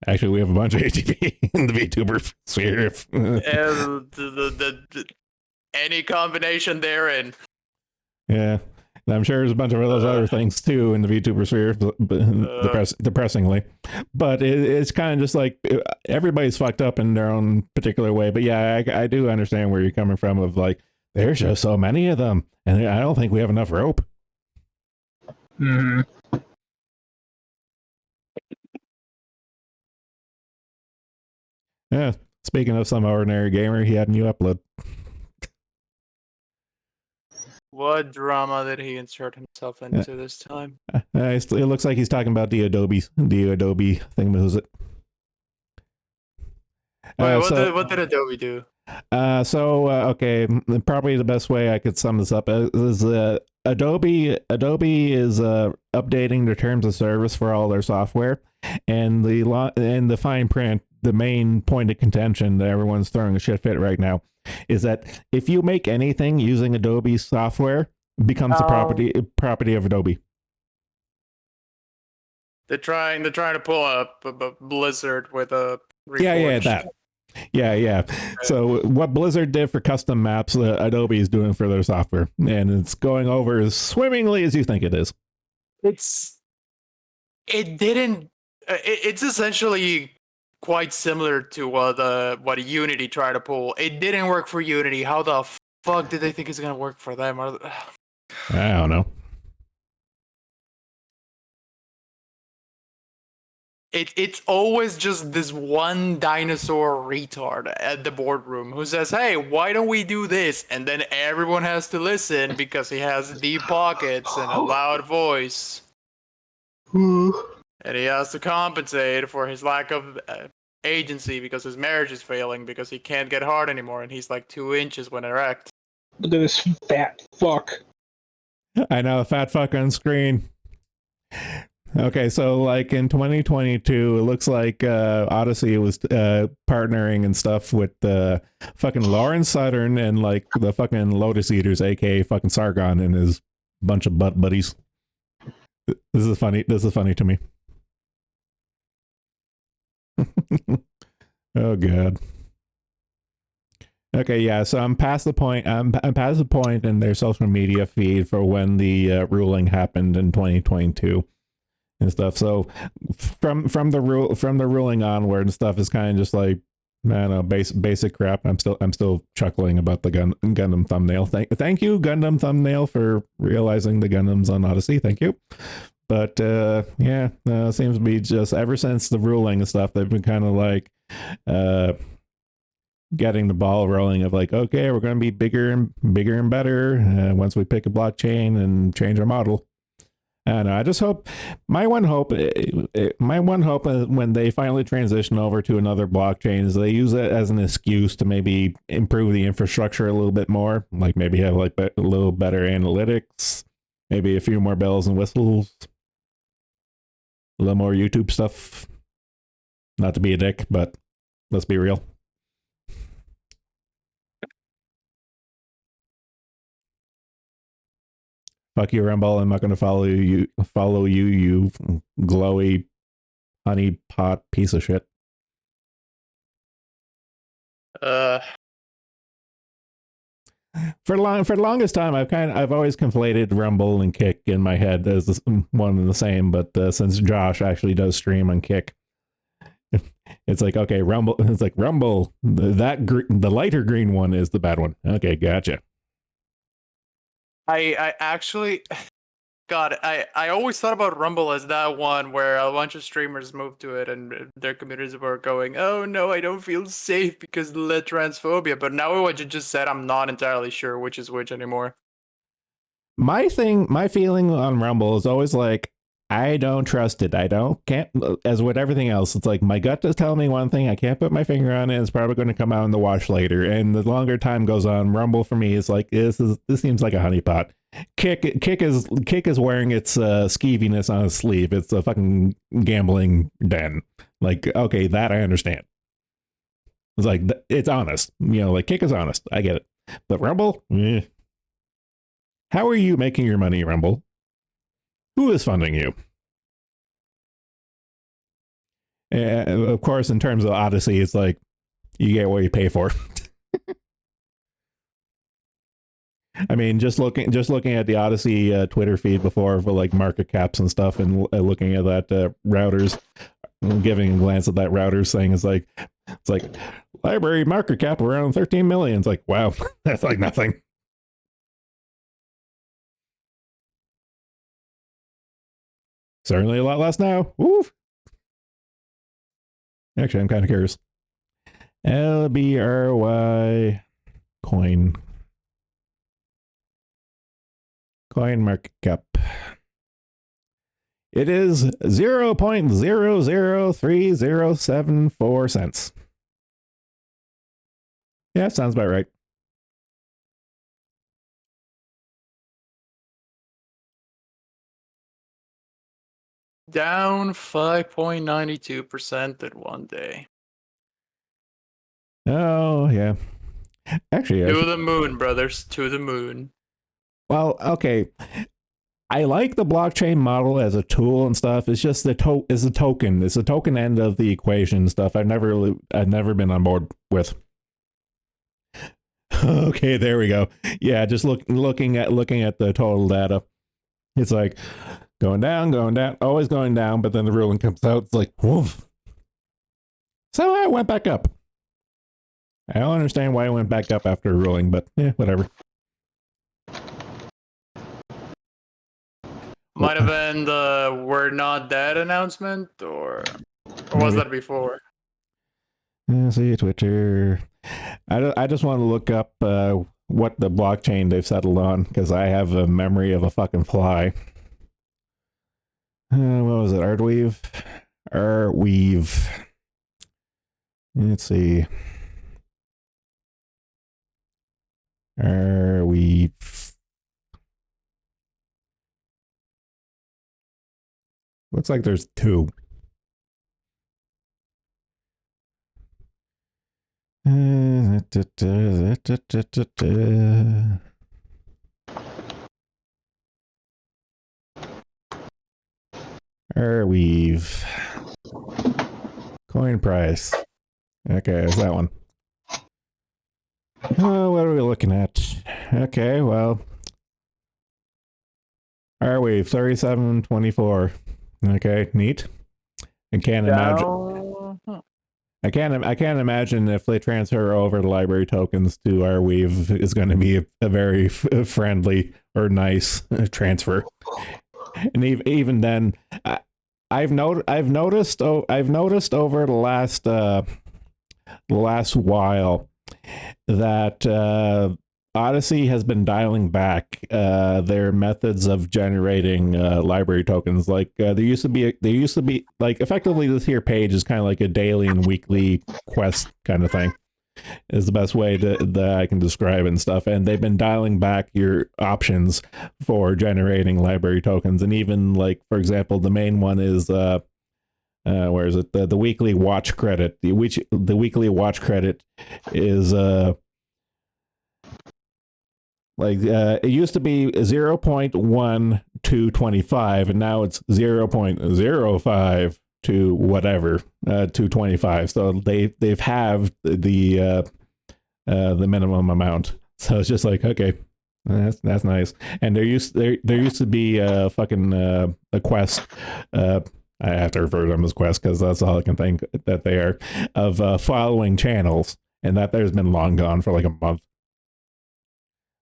Actually, we have a bunch of AGP in the VTuber sphere. Any combination therein. Yeah. I'm sure there's a bunch of those other things too in the VTuber sphere, depressingly. But it's kind of just like everybody's fucked up in their own particular way. But yeah, I do understand where you're coming from of like, there's just so many of them. And I don't think we have enough rope. Mm-hmm. Yeah. Speaking of some ordinary gamer, he had a new upload. What drama did he insert himself into this time? It looks like he's talking about the Adobe thing. Was it? Wait, So what did Adobe do? Okay, probably the best way I could sum this up is Adobe is updating their terms of service for all their software, and the fine print, the main point of contention that everyone's throwing a shit fit right now, is that if you make anything using Adobe software, it becomes a property of Adobe. They're trying to pull up a Blizzard with a Yeah, reforged. that. Yeah. So what Blizzard did for custom maps, Adobe is doing for their software, and it's going over as swimmingly as you think it is. It didn't. It's essentially quite similar to what Unity tried to pull. It didn't work for Unity. How the fuck did they think it's gonna work for them? I don't know. It's always just this one dinosaur retard at the boardroom who says, "Hey, why don't we do this?" And then everyone has to listen because he has deep pockets and a loud voice. And he has to compensate for his lack of agency because his marriage is failing because he can't get hard anymore and he's like 2 inches when erect. Look at this fat fuck. I know, a fat fuck on screen. Okay, so like in 2022, it looks like Odyssey was partnering and stuff with fucking Lawrence Suttern and like the fucking Lotus Eaters, aka fucking Sargon and his bunch of butt buddies. This is funny. This is funny to me. Oh god. Okay, yeah. So I'm past the point. I'm past the point in their social media feed for when the ruling happened in 2022 and stuff. So from the ruling onward and stuff is kind of just like, I don't know, basic crap. I'm still chuckling about the Gundam thumbnail. Thank you, Gundam thumbnail, for realizing the Gundams on Odyssey. Thank you. But yeah, seems to be just ever since the ruling and stuff, they've been kind of like getting the ball rolling of like, okay, we're going to be bigger and better once we pick a blockchain and change our model. And I just hope my one hope when they finally transition over to another blockchain is they use it as an excuse to maybe improve the infrastructure a little bit more, like maybe have like a little better analytics, maybe a few more bells and whistles, a little more YouTube stuff. Not to be a dick, but let's be real. Fuck you, Rumble. I'm not going to follow you, you glowy honey pot piece of shit. For the longest time, I've always conflated Rumble and Kick in my head as one and the same. But since Josh actually does stream on Kick, it's like, okay, Rumble. It's like Rumble. The lighter green one is the bad one. Okay, gotcha. I actually, God, I always thought about Rumble as that one where a bunch of streamers moved to it and their communities were going, oh no, I don't feel safe because of the transphobia. But now what you just said, I'm not entirely sure which is which anymore. My feeling on Rumble is always like, I don't trust it. Can't, as with everything else, it's like my gut is telling me one thing, I can't put my finger on it, it's probably going to come out in the wash later. And the longer time goes on, Rumble for me is like, this seems like a honeypot. Kick is wearing its skeeviness on his sleeve. It's a fucking gambling den. Like, okay, that I understand. It's like, it's honest. You know, like Kick is honest. I get it. But Rumble, How are you making your money, Rumble? Who is funding you? Of course, in terms of Odyssey, it's like you get what you pay for. I mean, just looking at the Odyssey Twitter feed before for like market caps and stuff, and looking at that routers, giving a glance at that routers thing, it's like library market cap around 13 million. It's like, wow, that's like nothing. Certainly a lot less now. Woo. Actually, I'm kind of curious. LBRY coin market cap. It is 0.003074 cents. Yeah, sounds about right. Down 5.92% in one day. Oh, yeah. Actually, To the moon, brothers. To the moon. well, okay. I like the blockchain model as a tool and stuff. It's just the token. It's the token end of the equation and stuff. I've never been on board with. Okay, there we go. Yeah, just looking at the total data. It's like going down, always going down, but then the ruling comes out. It's like, woof. So I went back up. I don't understand why it went back up after a ruling, but yeah, whatever. Might have been the "we're not dead" announcement, or was that before? See Twitter. I just want to look up what the blockchain they've settled on because I have a memory of a fucking fly. What was it? Artweave. Let's see. Artweave. Looks like there's two. Artweave. Coin price. Okay, it's that one. Oh, what are we looking at? Okay, well. Artweave 37.24. Okay, neat. I can't imagine. I can't imagine if they transfer over the library tokens to Arweave is going to be a very friendly or nice transfer. And even then, I've noticed over the last while that Odyssey has been dialing back their methods of generating library tokens. Like there used to be like effectively this here page is kind of like a daily and weekly quest kind of thing. Is the best way that I can describe it and stuff. And they've been dialing back your options for generating library tokens. And even like, for example, the main one is where is it? The weekly watch credit. The weekly watch credit is it used to be 0.1 to 25, and now it's 0.05 to whatever to 25. So they've halved the minimum amount. So it's just like, okay, that's nice. And there used to be a quest. I have to refer to them as quests because that's all I can think that they are of following channels, and that there's been long gone for like a month.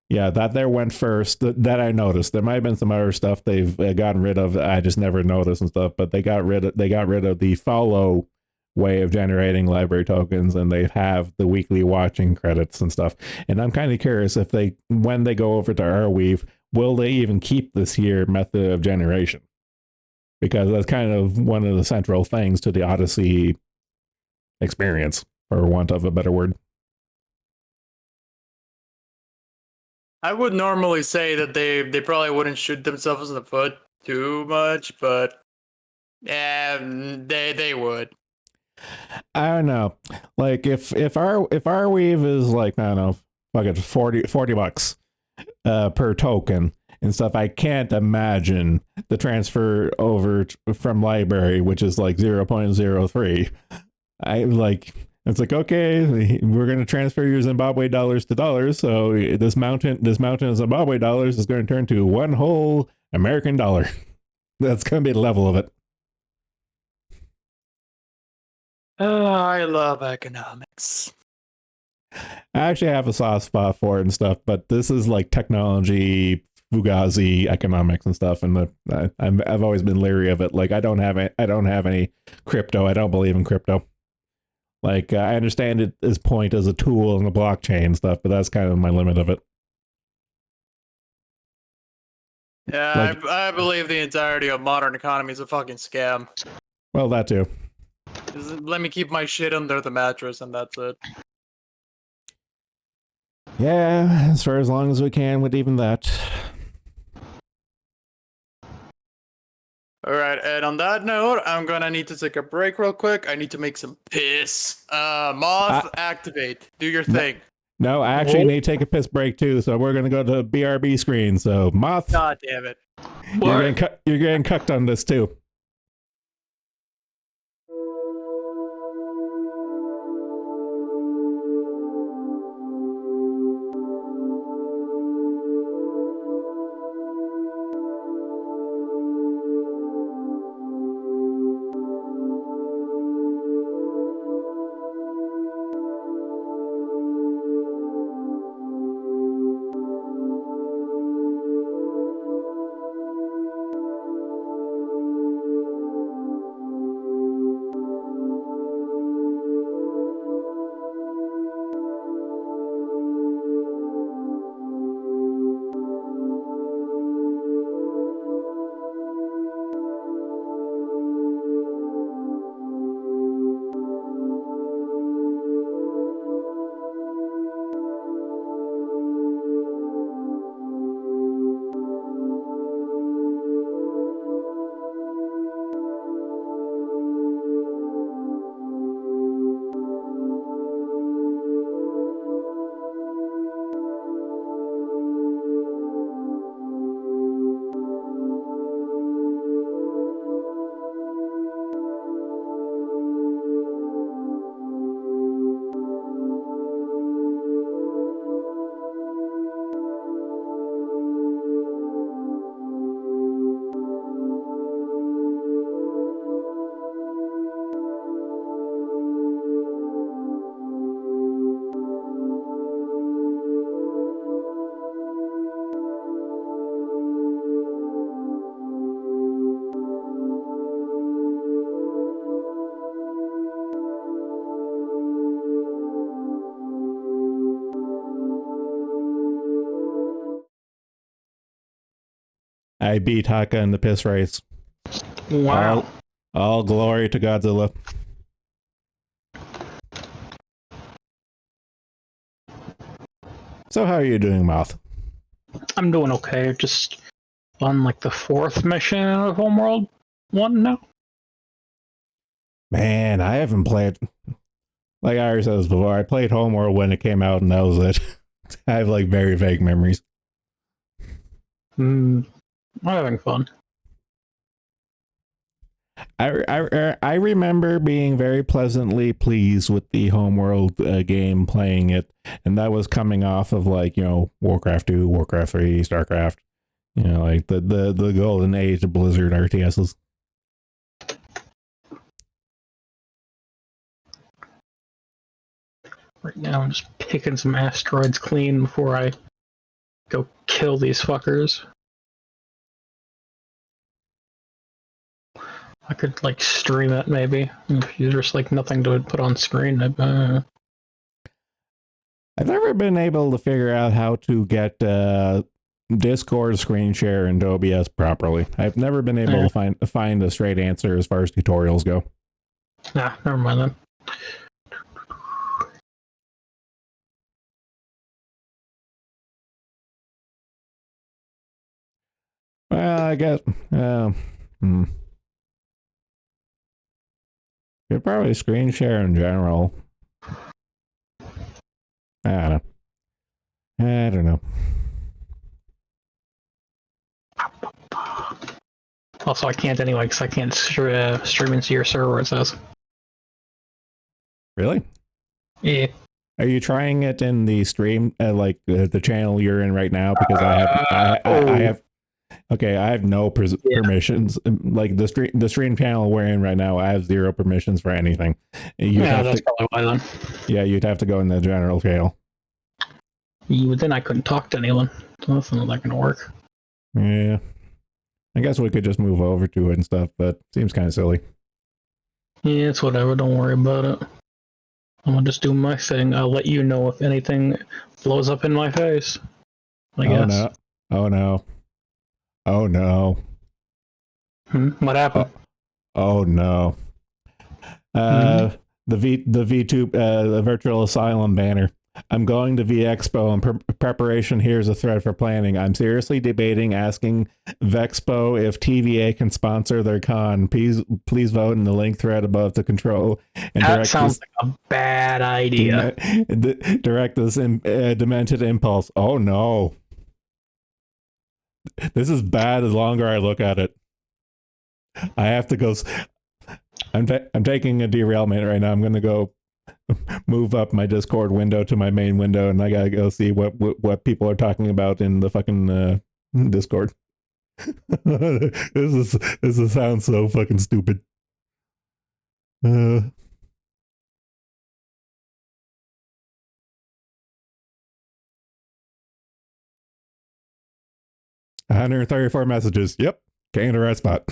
Yeah, that there went first. That I noticed. There might have been some other stuff they've gotten rid of. I just never noticed and stuff. But they got rid of the follow way of generating library tokens, and they have the weekly watching credits and stuff. And I'm kind of curious if when they go over to Arweave, will they even keep this here method of generation? Because that's kind of one of the central things to the Odyssey experience, for want of a better word. I would normally say that they probably wouldn't shoot themselves in the foot too much, but yeah, they would. I don't know. Like if Arweave is like, I don't know, fuck it, 40 bucks per token and stuff, I can't imagine the transfer over from library, which is like 0.03. It's like, okay, we're going to transfer your Zimbabwe dollars to dollars. So this mountain of Zimbabwe dollars is going to turn to one whole American dollar. That's going to be the level of it. Oh, I love economics. I actually have a soft spot for it and stuff, but this is like technology, Fugazi economics and stuff, and I've always been leery of it. Like I don't have any crypto. I don't believe in crypto. Like I understand its point as a tool in the blockchain and stuff, but that's kind of my limit of it. Yeah, I believe the entirety of modern economy is a fucking scam. Well, that too. Let me keep my shit under the mattress, and that's it. Yeah, as far as long as we can with even that. All right, and on that note, I'm gonna need to take a break real quick. I need to make some piss. Moth, activate. Do your thing. No, I actually need to take a piss break too, so we're gonna go to the BRB screen. So Moth, God damn it. you're getting cucked on this too. I beat Haka in the piss race. Wow. All glory to Godzilla. So how are you doing, Mouth? I'm doing okay. Just on like the 4th mission of Homeworld 1 now. Man, I haven't played. Like I already said this before, I played Homeworld when it came out, and that was it. I have like very vague memories. I'm having fun. I remember being very pleasantly pleased with the Homeworld game, playing it, and that was coming off of like Warcraft 2, Warcraft 3, StarCraft, like the golden age of Blizzard RTSs. Right now, I'm just picking some asteroids clean before I go kill these fuckers. I could like stream it maybe. If you just like nothing to put on screen. I've never been able to figure out how to get Discord screen share into OBS properly. I've never been able to find a straight answer as far as tutorials go. Nah, never mind then. Well, I guess. Could probably screen share in general. I don't know. Also, I can't anyway because I can't stream into your server. It says. Really? Yeah. Are you trying it in the stream, like the channel you're in right now? Because I have. Okay, I have no permissions. Like the stream channel we're in right now, I have 0 permissions for anything. That's probably why then. Yeah, you'd have to go in the general channel. Then I couldn't talk to anyone. So that's not going to work. Yeah. I guess we could just move over to it and stuff, but seems kind of silly. Yeah, it's whatever. Don't worry about it. I'm going to just do my thing. I'll let you know if anything blows up in my face. I guess. No. Oh no. Oh no. What happened? Oh no. The V2 the virtual asylum banner. I'm going to VExpo in preparation. Here's a thread for planning. I'm seriously debating asking Vexpo if TVA can sponsor their con. Please vote in the link thread above to control and That sounds like a bad idea. direct this demented impulse. Oh no. This is bad the longer I look at it. I have to go. I'm taking a derailment right now. I'm going to go move up my Discord window to my main window, and I gotta go see what people are talking about in the fucking Discord. This sounds so fucking stupid. 134 messages. Yep, came to the right spot.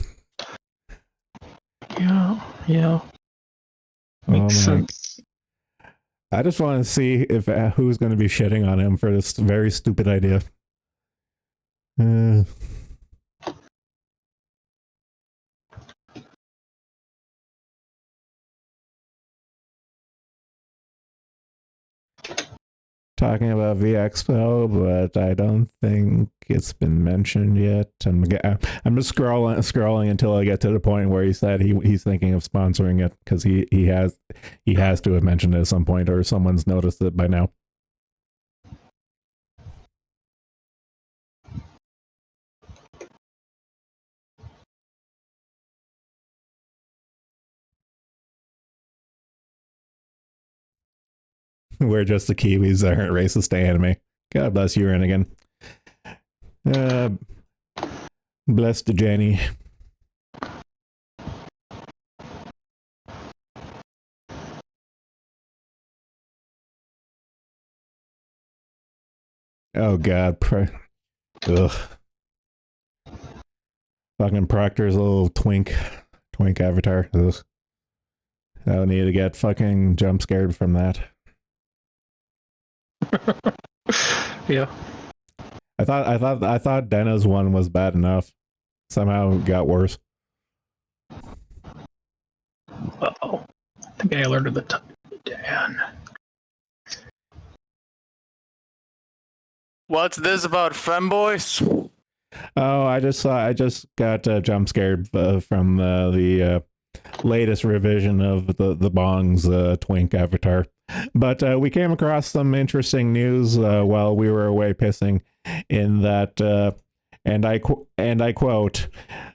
Yeah. Makes sense. I just want to see if who's going to be shitting on him for this very stupid idea. Talking about VExpo, but I don't think it's been mentioned yet. I'm just scrolling until I get to the point where he said he's thinking of sponsoring it, because he has to have mentioned it at some point, or someone's noticed it by now. We're just the Kiwis that aren't racist to anime. God bless you, Rennigan. Bless the Jenny. Oh God, ugh. Fucking Proctor's little twink avatar. Ugh. I don't need to get fucking jump scared from that. Yeah. I thought Denna's one was bad enough. Somehow it got worse. Uh-oh. I think I alerted the Dan. What's this about femboys? Oh, I just got jump scared from the latest revision of the Bong's twink avatar. But we came across some interesting news while we were away pissing, in that, and I quote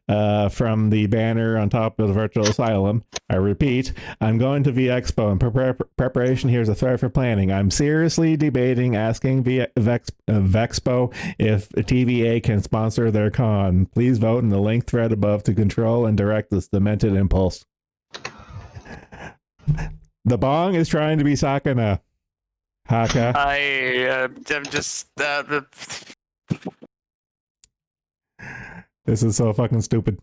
from the banner on top of the virtual asylum. I repeat, I'm going to VExpo in preparation. Here's a thread for planning. I'm seriously debating asking Vexpo if TVA can sponsor their con. Please vote in the link thread above to control and direct this demented impulse. The Bong is trying to be Sakana. Haka. I'm just. This is so fucking stupid.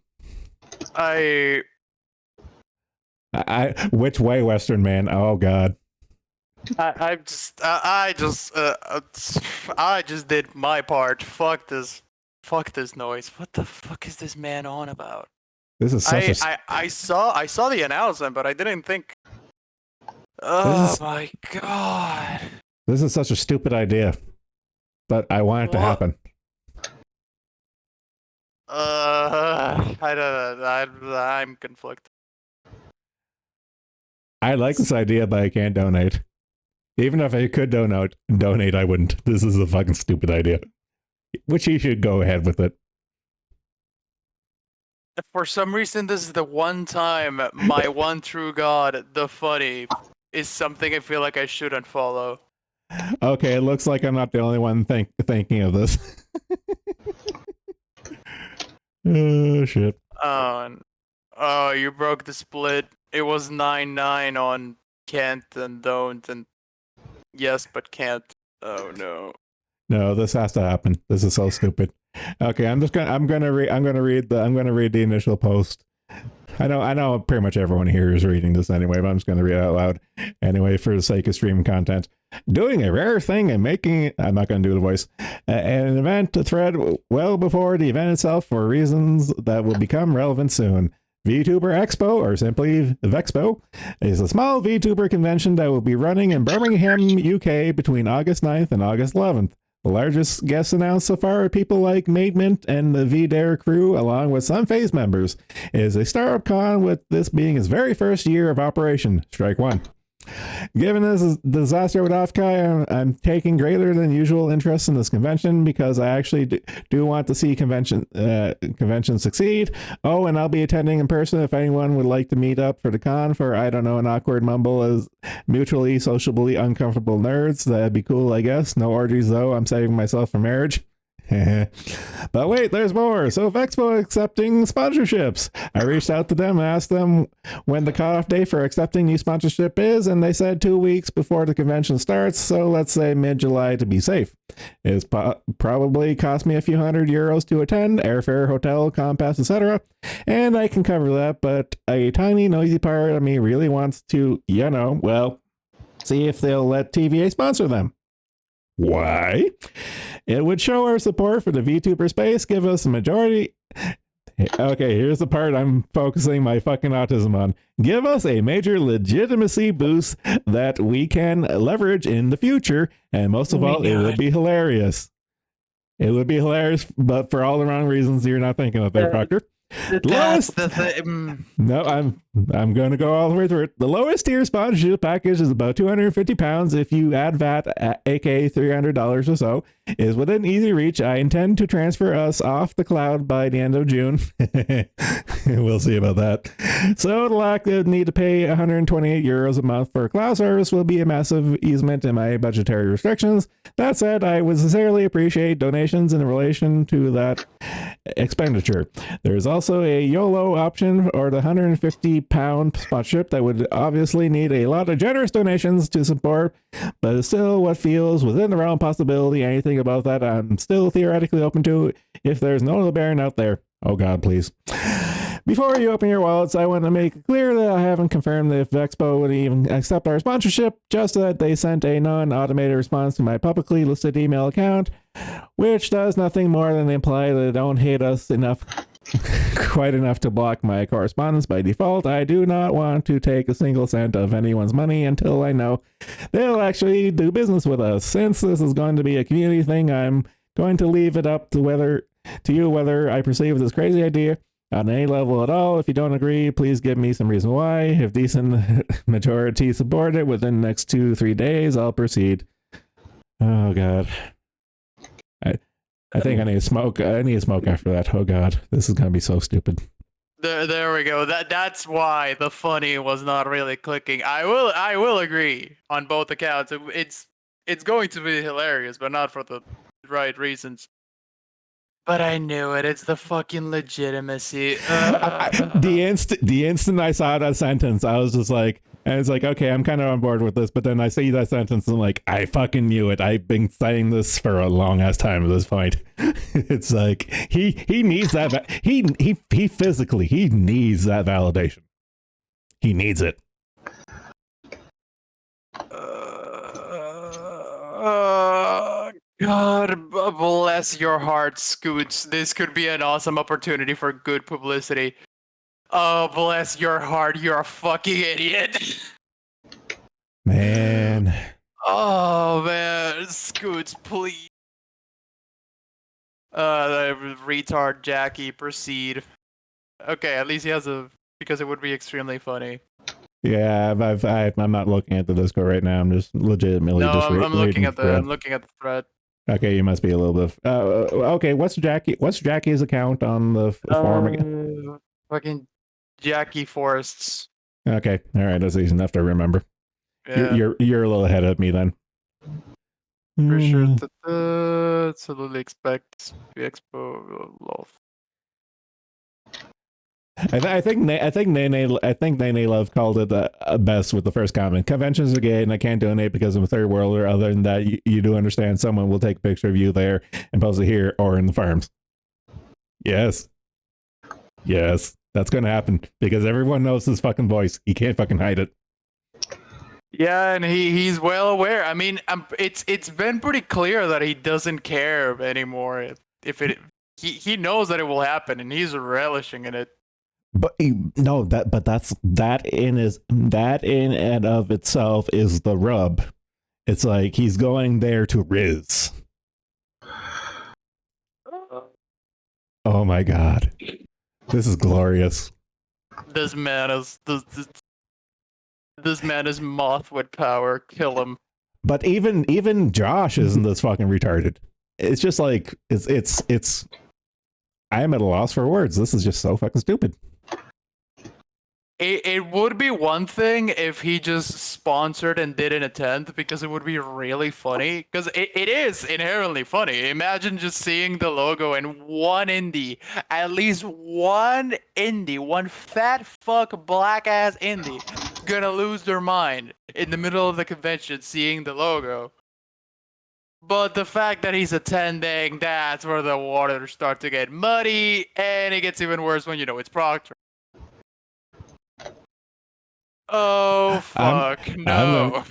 Which way, Western man? Oh God. I just did my part. Fuck this noise. What the fuck is this man on about? This is such I saw the announcement, but I didn't think. Oh my God. This is such a stupid idea, but I want it to happen. I'm conflicted. I like this idea, but I can't donate. Even if I could donate, I wouldn't. This is a fucking stupid idea. Which he should go ahead with it. For some reason, this is the one time my one true god, the funny, is something I feel like I shouldn't follow. Okay, it looks like I'm not the only one thinking of this. Oh, shit. Oh, you broke the split. It was 9-9 on can't and don't and yes but can't. Oh no. No, this has to happen. This is so stupid. Okay, I'm gonna read the initial post. I know pretty much everyone here is reading this anyway, but I'm just gonna read it out loud anyway for the sake of stream content. Doing a rare thing and making it, I'm not going to do the voice, an event thread well before the event itself for reasons that will become relevant soon. VTuber Expo, or simply Vexpo, is a small VTuber convention that will be running in Birmingham, UK between August 9th and August 11th. The largest guests announced so far are people like Made Mint and the VDare crew, along with some phase members. It is a startup con, with this being its very first year of operation. Strike one. Given this disaster with Offkai, I'm taking greater than usual interest in this convention because I actually do want to see convention succeed. Oh, and I'll be attending in person if anyone would like to meet up for the con for, I don't know, an awkward mumble as mutually sociably uncomfortable nerds. That'd be cool, I guess. No orgies, though. I'm saving myself for marriage. But wait, there's more. So Vexpo accepting sponsorships. I reached out to them and asked them when the cutoff date for accepting new sponsorship is, and they said 2 weeks before the convention starts, so let's say mid-July to be safe. It's probably cost me a few €100 to attend, airfare, hotel, compass, etc., and I can cover that, but a tiny noisy part of me really wants to, see if they'll let TVA sponsor them. Why? It would show our support for the VTuber space, give us a majority. Okay, here's the part I'm focusing my fucking autism on. Give us a major legitimacy boost that we can leverage in the future, and most of all, it would be hilarious. It would be hilarious, but for all the wrong reasons you're not thinking of there, Proctor. That's the thing. No, I'm going to go all the way through it. The lowest tier sponsorship package is about £250 if you add VAT, aka $300 or so, is within easy reach. I intend to transfer us off the cloud by the end of June. We'll see about that. So the lack of need to pay €128 a month for cloud service will be a massive easement in my budgetary restrictions. That said, I would sincerely appreciate donations in relation to that expenditure. There's also a YOLO option, or the £150 sponsorship, that would obviously need a lot of generous donations to support, but it's still what feels within the realm possibility. Anything about that I'm still theoretically open to if there's no Baron out there. Oh God, please. Before you open your wallets, I want to make it clear that I haven't confirmed if Vexpo would even accept our sponsorship, just that they sent a non-automated response to my publicly listed email account, which does nothing more than imply that they don't hate us enough, quite enough to block my correspondence by default. I do not want to take a single cent of anyone's money until I know they'll actually do business with us. Since this is going to be a community thing, I'm going to leave it up to you whether I perceive this crazy idea on any level at all. If you don't agree, please give me some reason why. If decent majority support it within the next 2-3 days, I'll proceed. Oh God. I think I need to smoke. I need to smoke after that. Oh God, this is gonna be so stupid. There we go. That's why the funny was not really clicking. I will agree on both accounts. It's going to be hilarious, but not for the right reasons. But I knew it. It's the fucking legitimacy. The instant I saw that sentence, I was just like, and it's like, okay, I'm kind of on board with this. But then I see that sentence and I'm like, I fucking knew it. I've been saying this for a long ass time at this point. It's like he needs that. He physically needs that validation. He needs it. God bless your heart, Scoots. This could be an awesome opportunity for good publicity. Oh, bless your heart. You're a fucking idiot. Man. Oh, man. Scoots, please. The retard Jackie, proceed. Okay, at least he has because it would be extremely funny. Yeah, I'm not looking at the Discord right now. I'm just legitimately I'm looking at the thread. Okay, you must be a little bit. Okay, what's Jackie's account on the forum again? Fucking Jackie Forests. Okay, all right, that's easy enough to remember. Yeah. You're a little ahead of me then. For sure. Absolutely expect the expo love. I think Nene Love called it best with the first comment. Conventions are gay, and I can't donate because I'm a third worlder. Other than that, you do understand someone will take a picture of you there and post it here or in the farms. Yes, that's going to happen because everyone knows his fucking voice. He can't fucking hide it. Yeah, and he's well aware. I mean, it's been pretty clear that he doesn't care anymore. If he knows that it will happen, and he's relishing in it. No, that in and of itself is the rub. It's like he's going there to Riz. Oh my god, this is glorious. This man is this man is moth with power. Kill him. But even Josh isn't this fucking retarded. It's just like it's. I am at a loss for words. This is just so fucking stupid. It would be one thing if he just sponsored and didn't attend, because it would be really funny. Because it is inherently funny. Imagine just seeing the logo and one indie, at least one indie, one fat fuck black ass indie, gonna lose their mind in the middle of the convention seeing the logo. But the fact that he's attending, that's where the waters start to get muddy, and it gets even worse when you know it's Proctor. Oh fuck, no.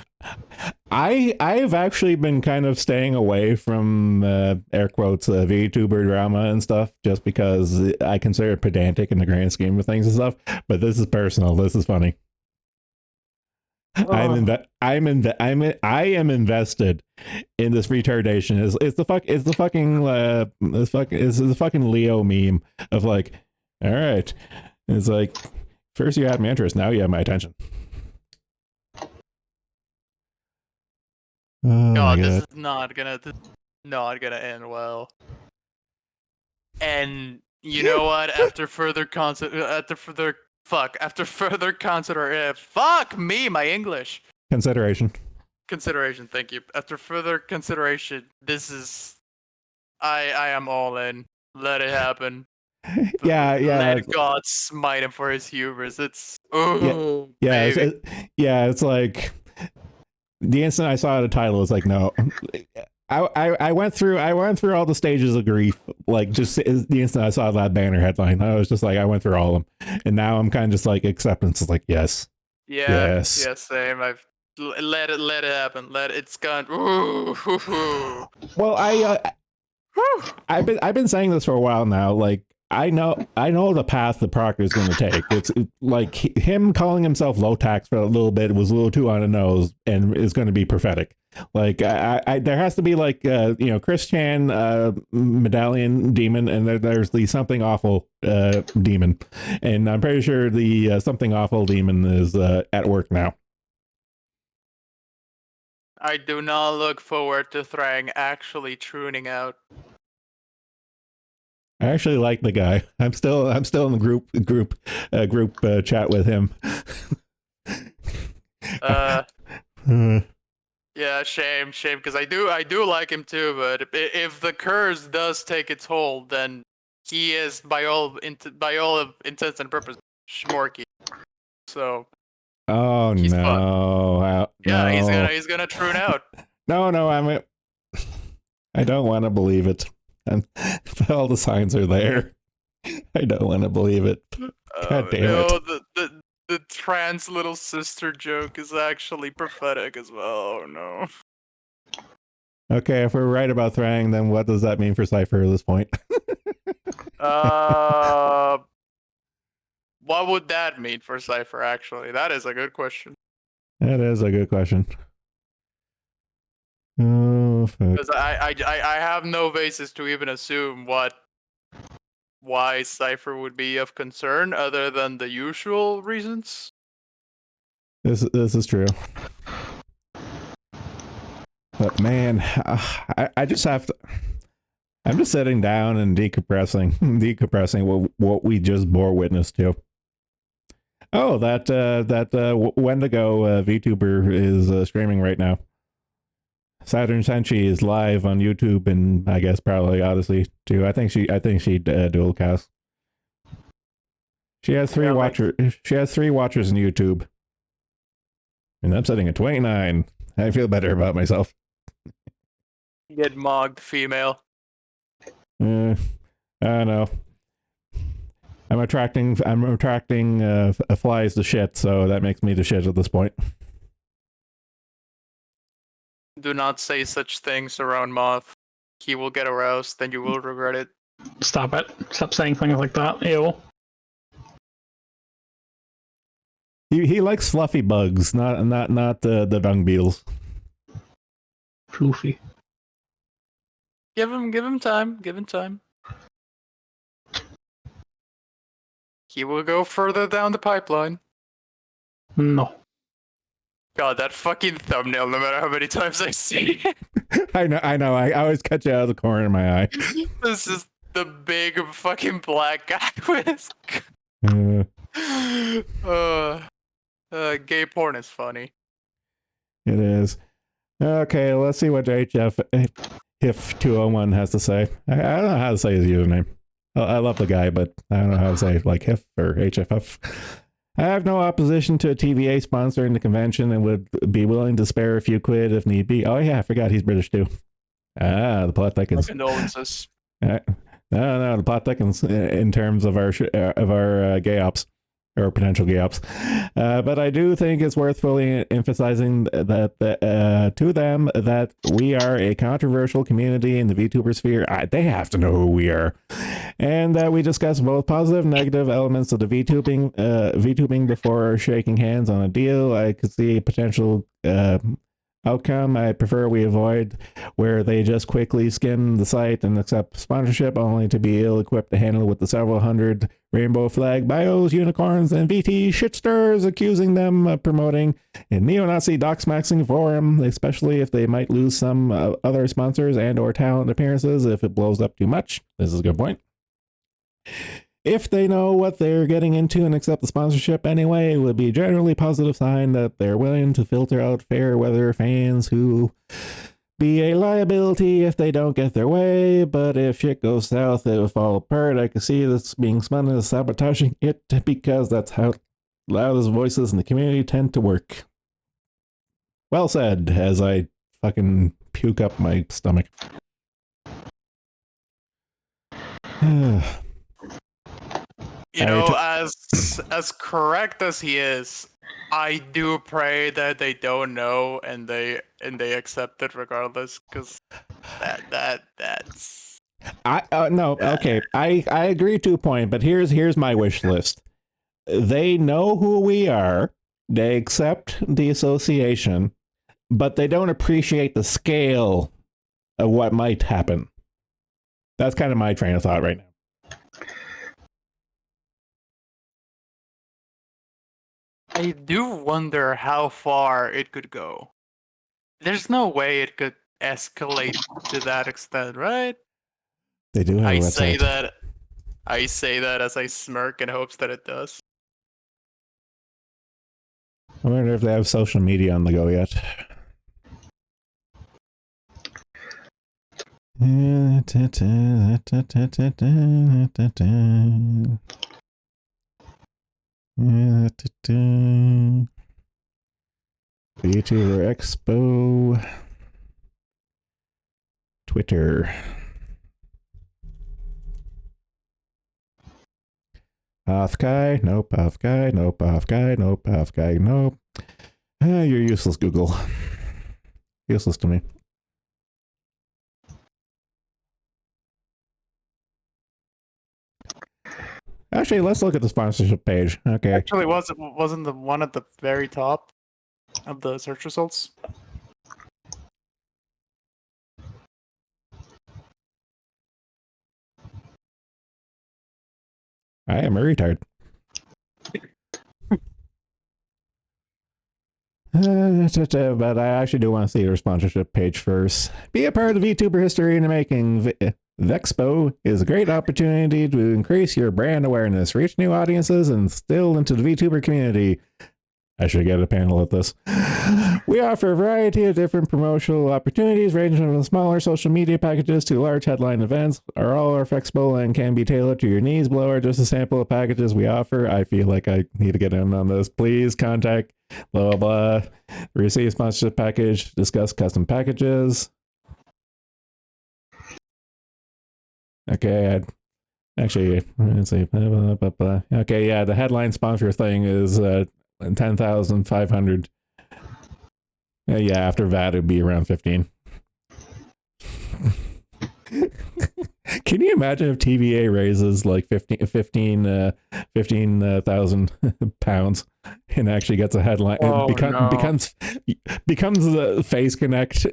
I've actually been kind of staying away from air quotes VTuber drama and stuff, just because I consider it pedantic in the grand scheme of things and stuff. But this is personal. This is funny. I am invested in this retardation. It's the fucking Leo meme of like, all right, it's like, first you had my interest, now you have my attention. Oh No, my this God. is not gonna end well. And you know what? After further fuck me, my English Consideration. thank you. After further consideration, this is I am all in. Let it happen. Yeah. Let God smite him for his hubris. It's Yeah, baby. it's like the instant I saw the title, it's like, no. I went through all the stages of grief, like just the instant I saw that banner headline. I was just like, I went through all of them, and now I'm kind of just like acceptance. It's like, yes, Yeah, same. Let it happen. It's gone. Well, I've been saying this for a while now. Like, I know the path the Proctor is going to take. It's like him calling himself low tax for a little bit was a little too on the nose, and is going to be prophetic. Like, there has to be like Chris Chan medallion demon, and there's the something awful demon, and I'm pretty sure the something awful demon is at work now. I do not look forward to Thrang actually tuning out. I actually like the guy. I'm still in the group chat with him. Yeah, shame, because I do like him too. But if the curse does take its hold, then he is by all intents and purposes Schmorky. So. Oh no! Yeah, no. he's gonna tune out. No, I don't want to believe it. All the signs are there. I don't want to believe it. God damn it! The trans little sister joke is actually prophetic as well. Oh no. Okay, if we're right about Thrang, then what does that mean for Cypher at this point? What would that mean for Cypher? Actually, that is a good question. That is a good question. Oh, fuck. Because I have no basis to even assume why Cypher would be of concern other than the usual reasons. This is true. But man, I just have to. I'm just sitting down and decompressing what we just bore witness to. Oh, that Wendigo VTuber is streaming right now. Saturn Senshi is live on YouTube, and I guess probably Odyssey too. I think she dual cast. She has three watchers. She has 3 watchers on YouTube, and I'm sitting at 29. I feel better about myself. Get mogged, female. I don't know. I'm attracting flies to shit, so that makes me the shit at this point. Do not say such things around Moth. He will get aroused, then you will regret it. Stop it. Stop saying things like that. Ew. He likes fluffy bugs, not the dung beetles. Floofy. Give him time. Give him time. He will go further down the pipeline. No. God, that fucking thumbnail, no matter how many times I see it. I know. I always catch it out of the corner of my eye. This is the big fucking black guy with. Gay porn is funny. It is. Okay, let's see what HF 201 has to say. I don't know how to say his username. I love the guy, but I don't know how to say like HIF or HFF. I have no opposition to a TVA sponsoring the convention and would be willing to spare a few quid if need be. Oh yeah, I forgot he's British too. The plot thickens. Condolences. No, the plot thickens in terms of our gay ops or potential gay ops. But I do think it's worth fully emphasizing that to them that we are a controversial community in the VTuber sphere. They have to know who we are, and that we discuss both positive and negative elements of the VTubing before shaking hands on a deal. I could see a potential outcome. I prefer we avoid where they just quickly skim the site and accept sponsorship only to be ill-equipped to handle with the several hundred rainbow flag bios, unicorns, and VT shitstars accusing them of promoting a neo-Nazi doxmaxing forum, especially if they might lose some other sponsors and or talent appearances if it blows up too much. This is a good point. If they know what they're getting into and accept the sponsorship anyway, it would be a generally positive sign that they're willing to filter out fair weather fans who be a liability if they don't get their way. But if shit goes south, it will fall apart. I can see this being spun as sabotaging it because that's how loudest voices in the community tend to work. Well said, as I fucking puke up my stomach. You know, as correct as he is, I do pray that they don't know and they accept it regardless, because that's. Okay. I agree to a point, but here's my wish list. They know who we are. They accept the association, but they don't appreciate the scale of what might happen. That's kind of my train of thought right now. I do wonder how far it could go. There's no way it could escalate to that extent, right? They do have a website. I say that as I smirk in hopes that it does. I wonder if they have social media on the go yet. VTuber Expo. Twitter. Off guy, nope, off guy, nope, off guy, nope, off guy, nope. You're useless, Google. Useless to me. Actually, let's look at the sponsorship page. Okay. Actually, wasn't the one at the very top of the search results? I am a retard. But I actually do want to see your sponsorship page first. Be a part of VTuber history in the making. Vexpo is a great opportunity to increase your brand awareness, reach new audiences, and still into the VTuber community. I should get a panel at this. We offer a variety of different promotional opportunities, ranging from smaller social media packages to large headline events. All are flexible and can be tailored to your needs. Below are just a sample of packages we offer. I feel like I need to get in on this. Please contact blah, blah, blah. Receive sponsorship package. Discuss custom packages. Okay, actually, let's see. Okay, yeah, the headline sponsor thing is 10,500. Yeah, after VAT, it'd be around 15. Can you imagine if TVA raises like 15,000 pounds and actually gets a headline and Oh, no. becomes the face connect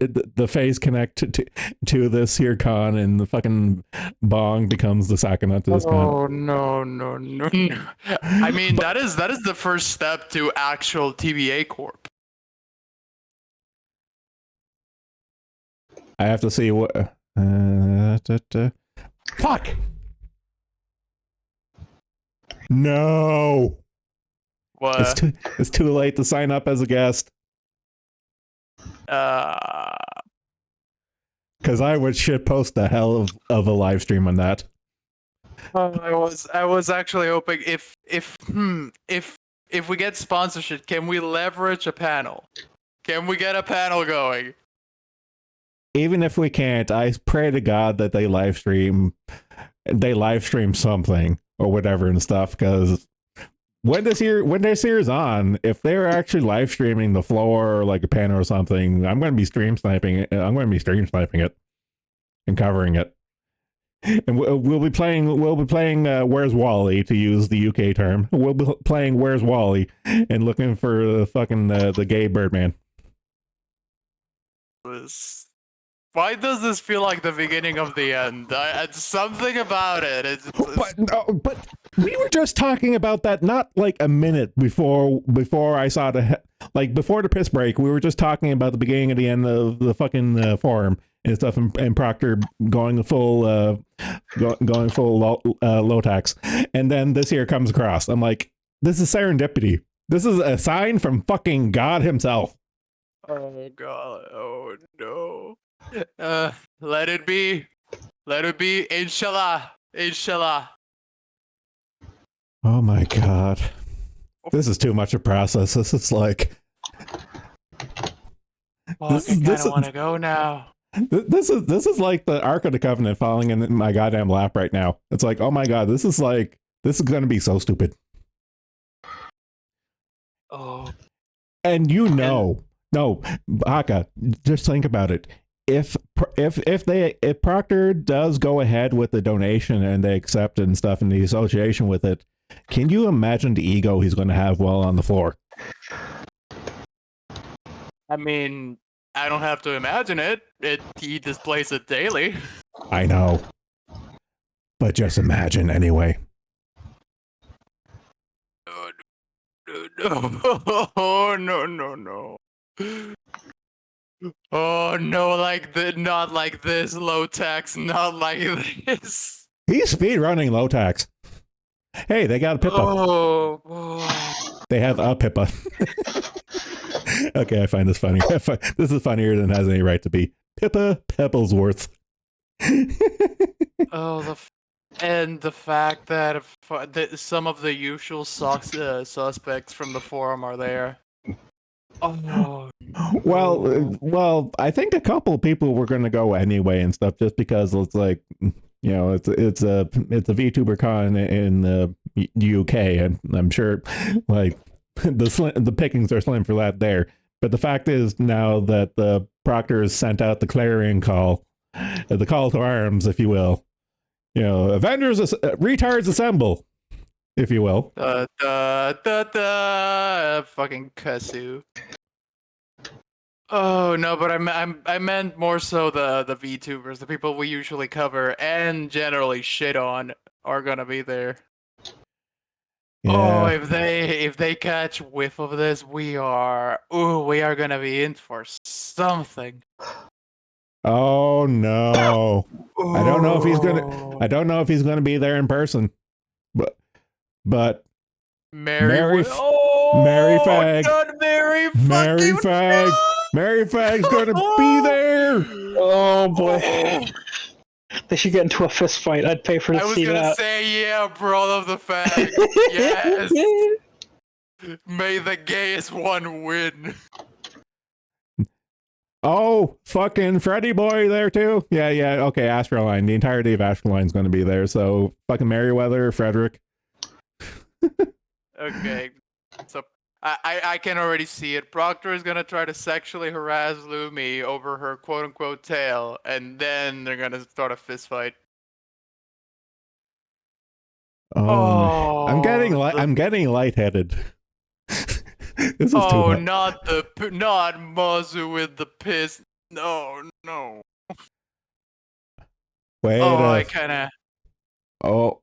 to this here con, and the fucking bong becomes the sacrament to this con. Oh no, no, no, no. I mean, that is the first step to actual TVA Corp. I have to see what. Fuck! No! What? It's too late to sign up as a guest. Uh, Because I would shit post the hell of a live stream on that. I was actually hoping if we get sponsorship, can we leverage a panel? Can we get a panel going? Even if we can't, I pray to God that they live stream something or whatever and stuff. Because when this year's on, if they're actually live streaming the floor or like a panel or something, I'm going to be stream sniping it. I'm going to be stream sniping it and covering it. And we'll be playing Where's Wally, to use the UK term. We'll be playing Where's Wally and looking for the fucking the gay Birdman. Why does this feel like the beginning of the end? It's something about it. But we were just talking about that not like a minute before I saw before the piss break. We were just talking about the beginning and the end of the fucking forum and stuff, and Proctor going full low tax, and then this here comes across. I'm like, this is serendipity. This is a sign from fucking God himself. Oh God! Oh no! Let it be. Inshallah. Oh my God, this is too much to process. This is like, I kind of want to go now. This is like the Ark of the Covenant falling in my goddamn lap right now. It's like, oh my God, this is going to be so stupid. Oh. And no, Haka, just think about it. If Proctor does go ahead with the donation and they accept it and stuff, and the association with it, can you imagine the ego he's going to have while on the floor? I mean, I don't have to imagine it. He displays it daily. I know, but just imagine anyway. Oh no. Oh no, not like this, low tax, not like this. He's speed running low tax. Hey, they got a Pippa. Oh boy. They have a Pippa. Okay, I find this funny. This is funnier than it has any right to be. Pippa Pebblesworth. Oh, the fact that some of the usual suspects from the forum are there. Oh. Well, I think a couple of people were going to go anyway and stuff, just because it's like, it's a VTuber con in the UK, and I'm sure like the pickings are slim for that there. But the fact is, now that the Proctor has sent out the clarion call, the call to arms, if you will, Avengers, retards assemble, if you will. Fucking Kasu. Oh no, but I meant more so the VTubers, the people we usually cover and generally shit on, are gonna be there. Yeah. Oh, if they catch whiff of this, we are gonna be in for something. Oh no. Ooh. I don't know if he's gonna be there in person. But Mary Fag. God, Mary Fag's gonna be there. Oh boy. They should get into a fist fight. I'd pay for to see that. I was gonna say, yeah, Brawl of the Fag. Yes. May the gayest one win. Oh, fucking Freddy Boy there too. Yeah. Okay, Astroline. The entirety of Astroline's going to be there. So fucking Merriweather, Frederick. Okay, so I can already see it. Proctor is gonna try to sexually harass Lumi over her quote unquote tail, and then they're gonna start a fist fight. Oh man, Oh, I'm getting lightheaded. This is too oh, much. not not Mazu with the piss. No, no. Wait Oh, a I kind of. oh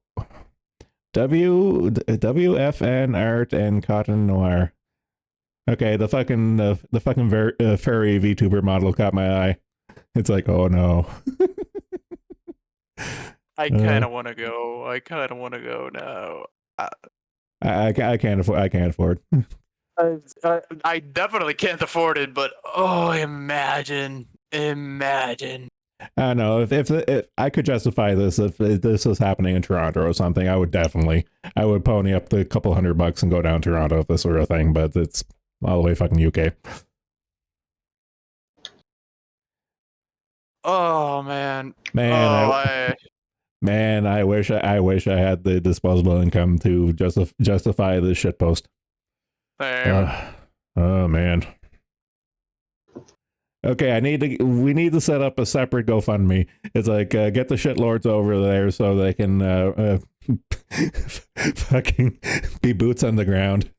WFN art and cotton noir. Okay, the fucking furry VTuber model caught my eye. It's like, oh no. I Uh, kind of want to go. I kind of want to go now. I can't afford. I can't afford. I definitely can't afford it, but oh, imagine. I don't know if I could justify this if this was happening in Toronto or something. I would pony up the couple $100 and go down to Toronto if this were a thing. But it's all the way fucking UK. Oh man. Man, Oh, I wish I had the disposable income to justify this shit post. same. Oh man. Okay, we need to set up a separate GoFundMe. It's like get the shitlords over there so they can fucking be boots on the ground.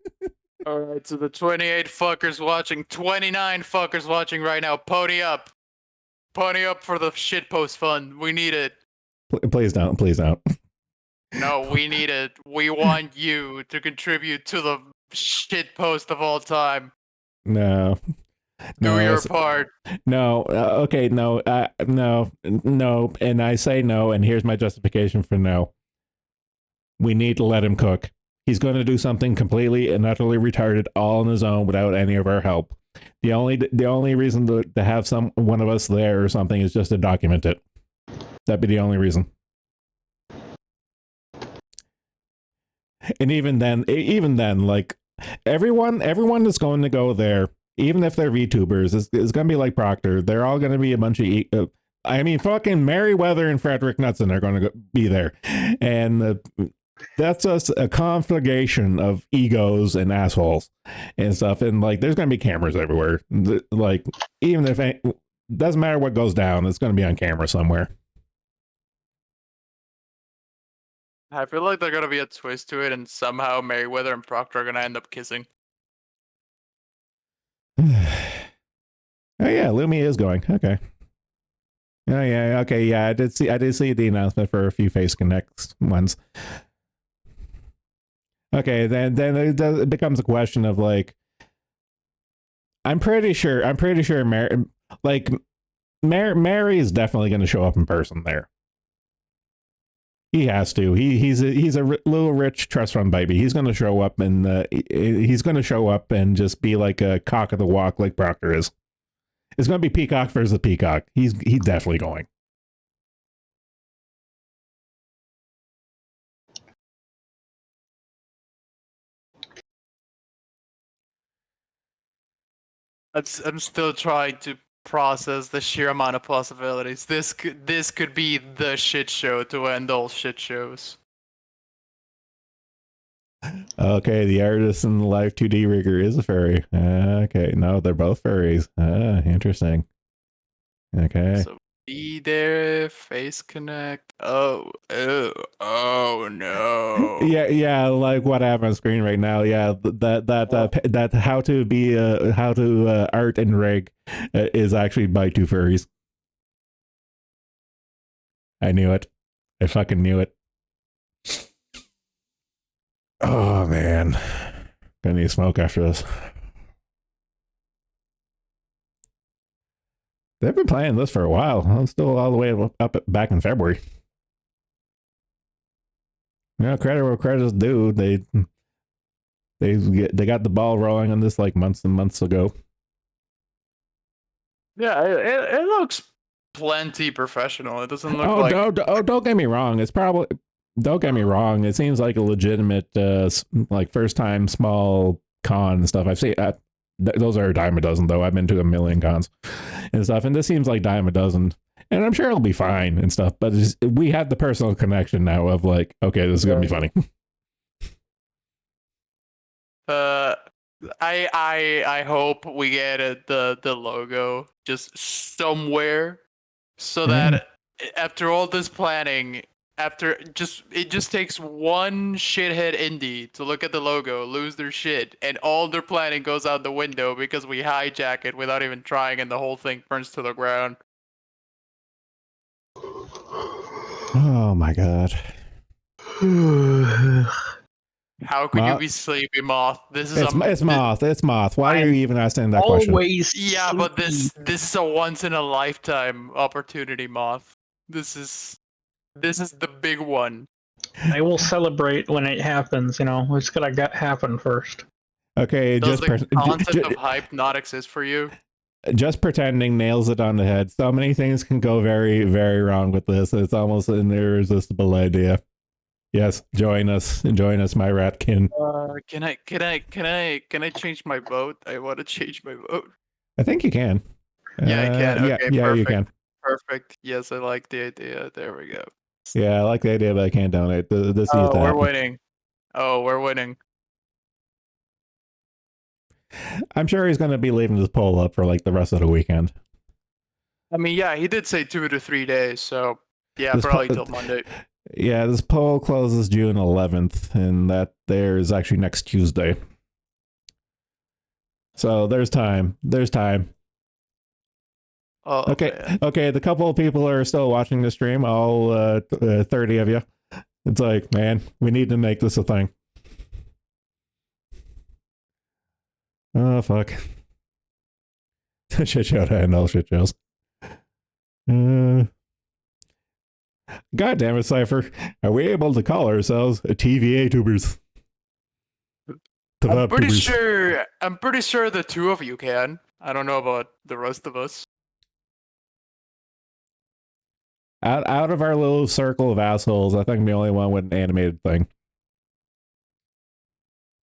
All right, so the 28 fuckers watching, 29 fuckers watching right now, pony up. Pony up for the shitpost fund. We need it. Please don't. Please don't. No, we need it. We want you to contribute to the shitpost of all time. No. Do No. your part. No. Okay. No. No. No. And I say no. And here's my justification for no. We need to let him cook. He's going to do something completely and utterly retarded all on his own without any of our help. The only reason to have one of us there or something is just to document it. That'd be the only reason. And even then, like everyone that's going to go there, even if they're VTubers, is going to be like Proctor. They're all going to be a bunch of I mean, fucking Merriweather and Frederick Knudsen are going to be there, and that's just a conflagration of egos and assholes and stuff. And like, there's going to be cameras everywhere. Like, even if doesn't matter what goes down, it's going to be on camera somewhere. I feel like there's gonna be a twist to it, and somehow Merriweather and Proctor are gonna end up kissing. Oh yeah, Lumi is going. Okay. Oh yeah, okay, yeah. I did see the announcement for a few Face Connects ones. Okay, then it becomes a question of like, I'm pretty sure Mary is definitely going to show up in person there. He has to. He's a little rich trust fund baby. He's going to show up and just be like a cock of the walk like Proctor is. It's going to be Peacock versus Peacock. He's definitely going. I'm still trying to process the sheer amount of possibilities. This could be the shit show to end all shit shows. Okay, the artist in the live 2D rigger is a furry. Okay, no, they're both furries. Interesting. Okay. So be there, face connect. Oh no. Yeah, like what I have on screen right now. Yeah, that how to art and rig is actually by two furries. I knew it. I fucking knew it. Oh man, gonna need smoke after this. They've been playing this for a while. I'm still all the way up back in February. Yeah, credit where credit's due. They got the ball rolling on this like months and months ago. Yeah, it looks plenty professional. It doesn't look Don't get me wrong. It's probably don't get me wrong. It seems like a legitimate like first time small con and stuff. I've seen those are a dime a dozen though. I've been to a million cons and stuff, and this seems like dime a dozen. And I'm sure it'll be fine and stuff. But we have the personal connection now of like, okay, this is gonna be funny. I hope we get the logo just somewhere so that after all this planning after it just takes one shithead indie to look at the logo, lose their shit, and all their planning goes out the window because we hijack it without even trying, and the whole thing burns to the ground. Oh my god. How could you be sleepy, Moth? This is It's Moth. It's Moth. Why are you even asking that question? Always. Yeah, but sleepy. this is a once in a lifetime opportunity, Moth. This is the big one. I will celebrate when it happens. It's gotta happen first. Okay, Does the concept of hype not exist for you? just pretending nails it on the head. So many things can go very, very wrong with this. It's almost an irresistible idea. Yes, join us, my ratkin. Can I change my vote? I want to change my vote. I think you can. Yeah, I can. Okay, yeah, perfect. you can. Perfect. Yes, I like the idea. There we go. Yeah, I like the idea, but I can't donate. This needs to we're happen. winning. Oh, we're winning. I'm sure he's going to be leaving this poll up for like the rest of the weekend. I mean, yeah, he did say 2 to 3 days, so yeah, This probably till Monday. Yeah, this poll closes June 11th, and that there is actually next Tuesday. So there's time. There's time. Oh, okay, man. okay. The couple of people are still watching the stream, all 30 of you. It's like, man, we need to make this a thing. Oh, fuck. Shit show and all shit shows. God damn it, Cypher. Are we able to call ourselves TVA tubers? I'm pretty sure the two of you can. I don't know about the rest of us. Out of our little circle of assholes, I think I'm the only one with an animated thing.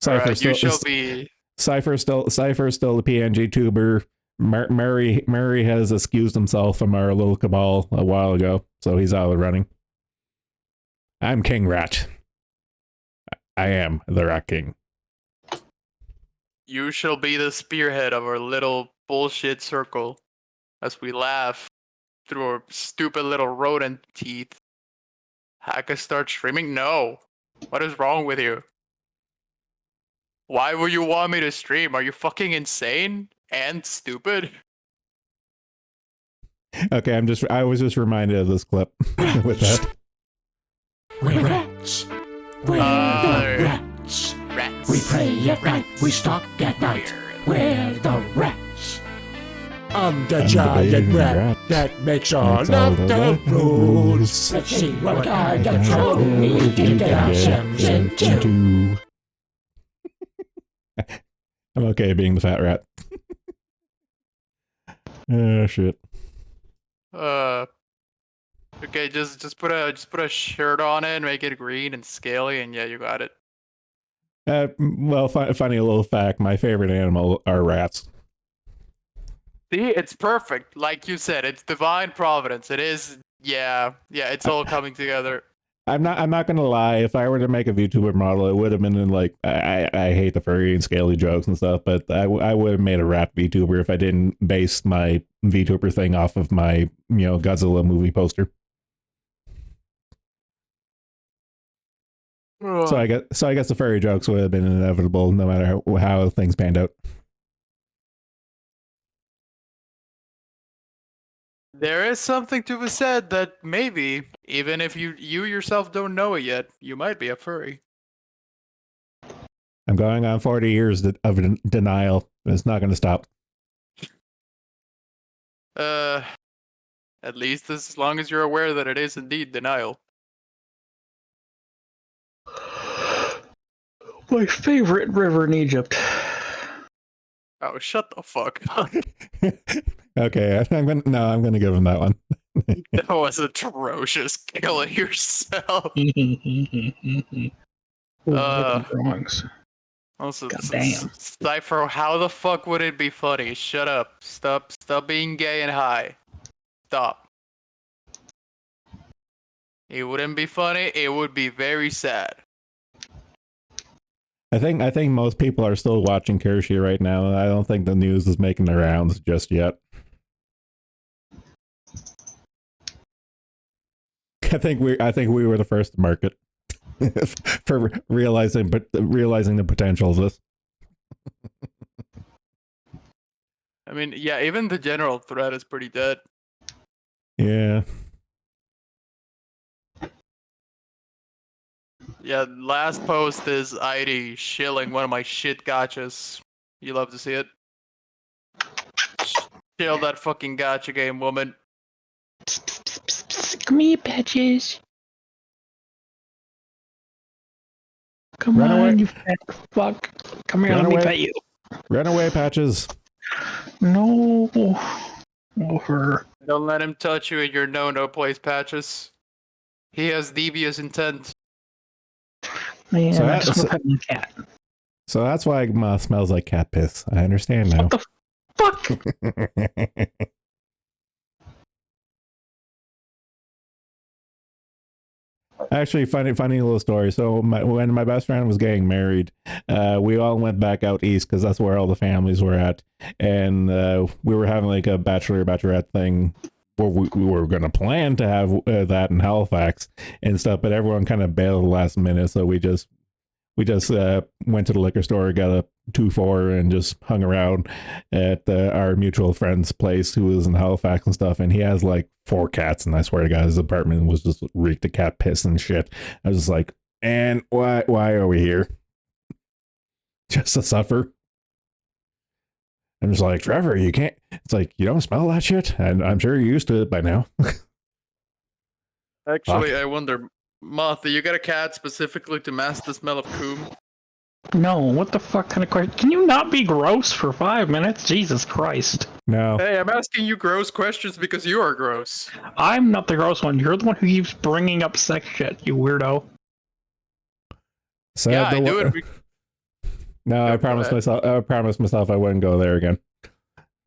Cypher Alright, you shall be. Cypher's still the PNG tuber. Murray has excused himself from our little cabal a while ago, so he's out of the running. I'm King Rat. I am the Rat King. You shall be the spearhead of our little bullshit circle as we laugh through our stupid little rodent teeth. I could start streaming? No. What is wrong with you? Why would you want me to stream? Are you fucking insane and stupid? Okay, I was just reminded of this clip with that. We're rats. We're the rats. Rats. We pray at night. We stalk at night. We're the rats. I'm the giant rat that makes all of the rules. Let's see what kind of trouble we can get ourselves into. I'm okay being the fat rat. Oh shit. Okay, just put a shirt on it, make it green and scaly, and yeah, you got it. Well, funny little fact, my favorite animal are rats. See, it's perfect. Like you said, it's divine providence. It is, yeah, it's all coming together. I'm not gonna lie. If I were to make a VTuber model, it would have been in like I hate the furry and scaly jokes and stuff, but I would have made a rat VTuber if I didn't base my VTuber thing off of my Godzilla movie poster. So I guess the furry jokes would have been inevitable no matter how things panned out. There is something to be said that maybe, even if you yourself don't know it yet, you might be a furry. I'm going on 40 years of denial. It's not going to stop. At least as long as you're aware that it is indeed denial. My favorite river in Egypt. Oh, shut the fuck up. Okay, I'm gonna give him that one. That was atrocious. Killing yourself. Drawings. Also, Goddamn. Cypher, how the fuck would it be funny? Shut up. Stop being gay and high. Stop. It wouldn't be funny. It would be very sad. I think most people are still watching Kershi right now. I don't think the news is making the rounds just yet. I think we were the first to market for realizing the potential of this. I mean, yeah, even the general threat is pretty dead. Yeah. Yeah, last post is ID shilling one of my shit gotchas. You love to see it. Shill that fucking gotcha game, woman. Come here, Patches. Come Run on, away. you fat fuck. Come here, Run let me away. pet you. Run away, Patches. No. Over. Don't let him touch you in your no place, Patches. He has devious intent. Man, So I just want to pet my cat. So that's why Ma smells like cat piss. I understand now. What the fuck? Actually, funny little story. So when my best friend was getting married, we all went back out east because that's where all the families were at, and we were having like a bachelorette thing where we were going to plan to have that in Halifax and stuff, but everyone kind of bailed at the last minute, so we just went to the liquor store, got a 2-4, and just hung around at our mutual friend's place who was in Halifax and stuff. And he has like 4 cats, and I swear to God, his apartment was just reeked of cat piss and shit. I was just like, and why are we here? Just to suffer? I'm just like, Trevor, you can't. It's like, you don't smell that shit, and I'm sure you're used to it by now. Actually, Fuck. I wonder, Martha, you got a cat specifically to mask the smell of coom? No, what the fuck kind of question? Can you not be gross for 5 minutes? Jesus Christ. No. Hey, I'm asking you gross questions because you are gross. I'm not the gross one. You're the one who keeps bringing up sex shit, you weirdo. So Yeah, I do it. No, I promised myself I wouldn't go there again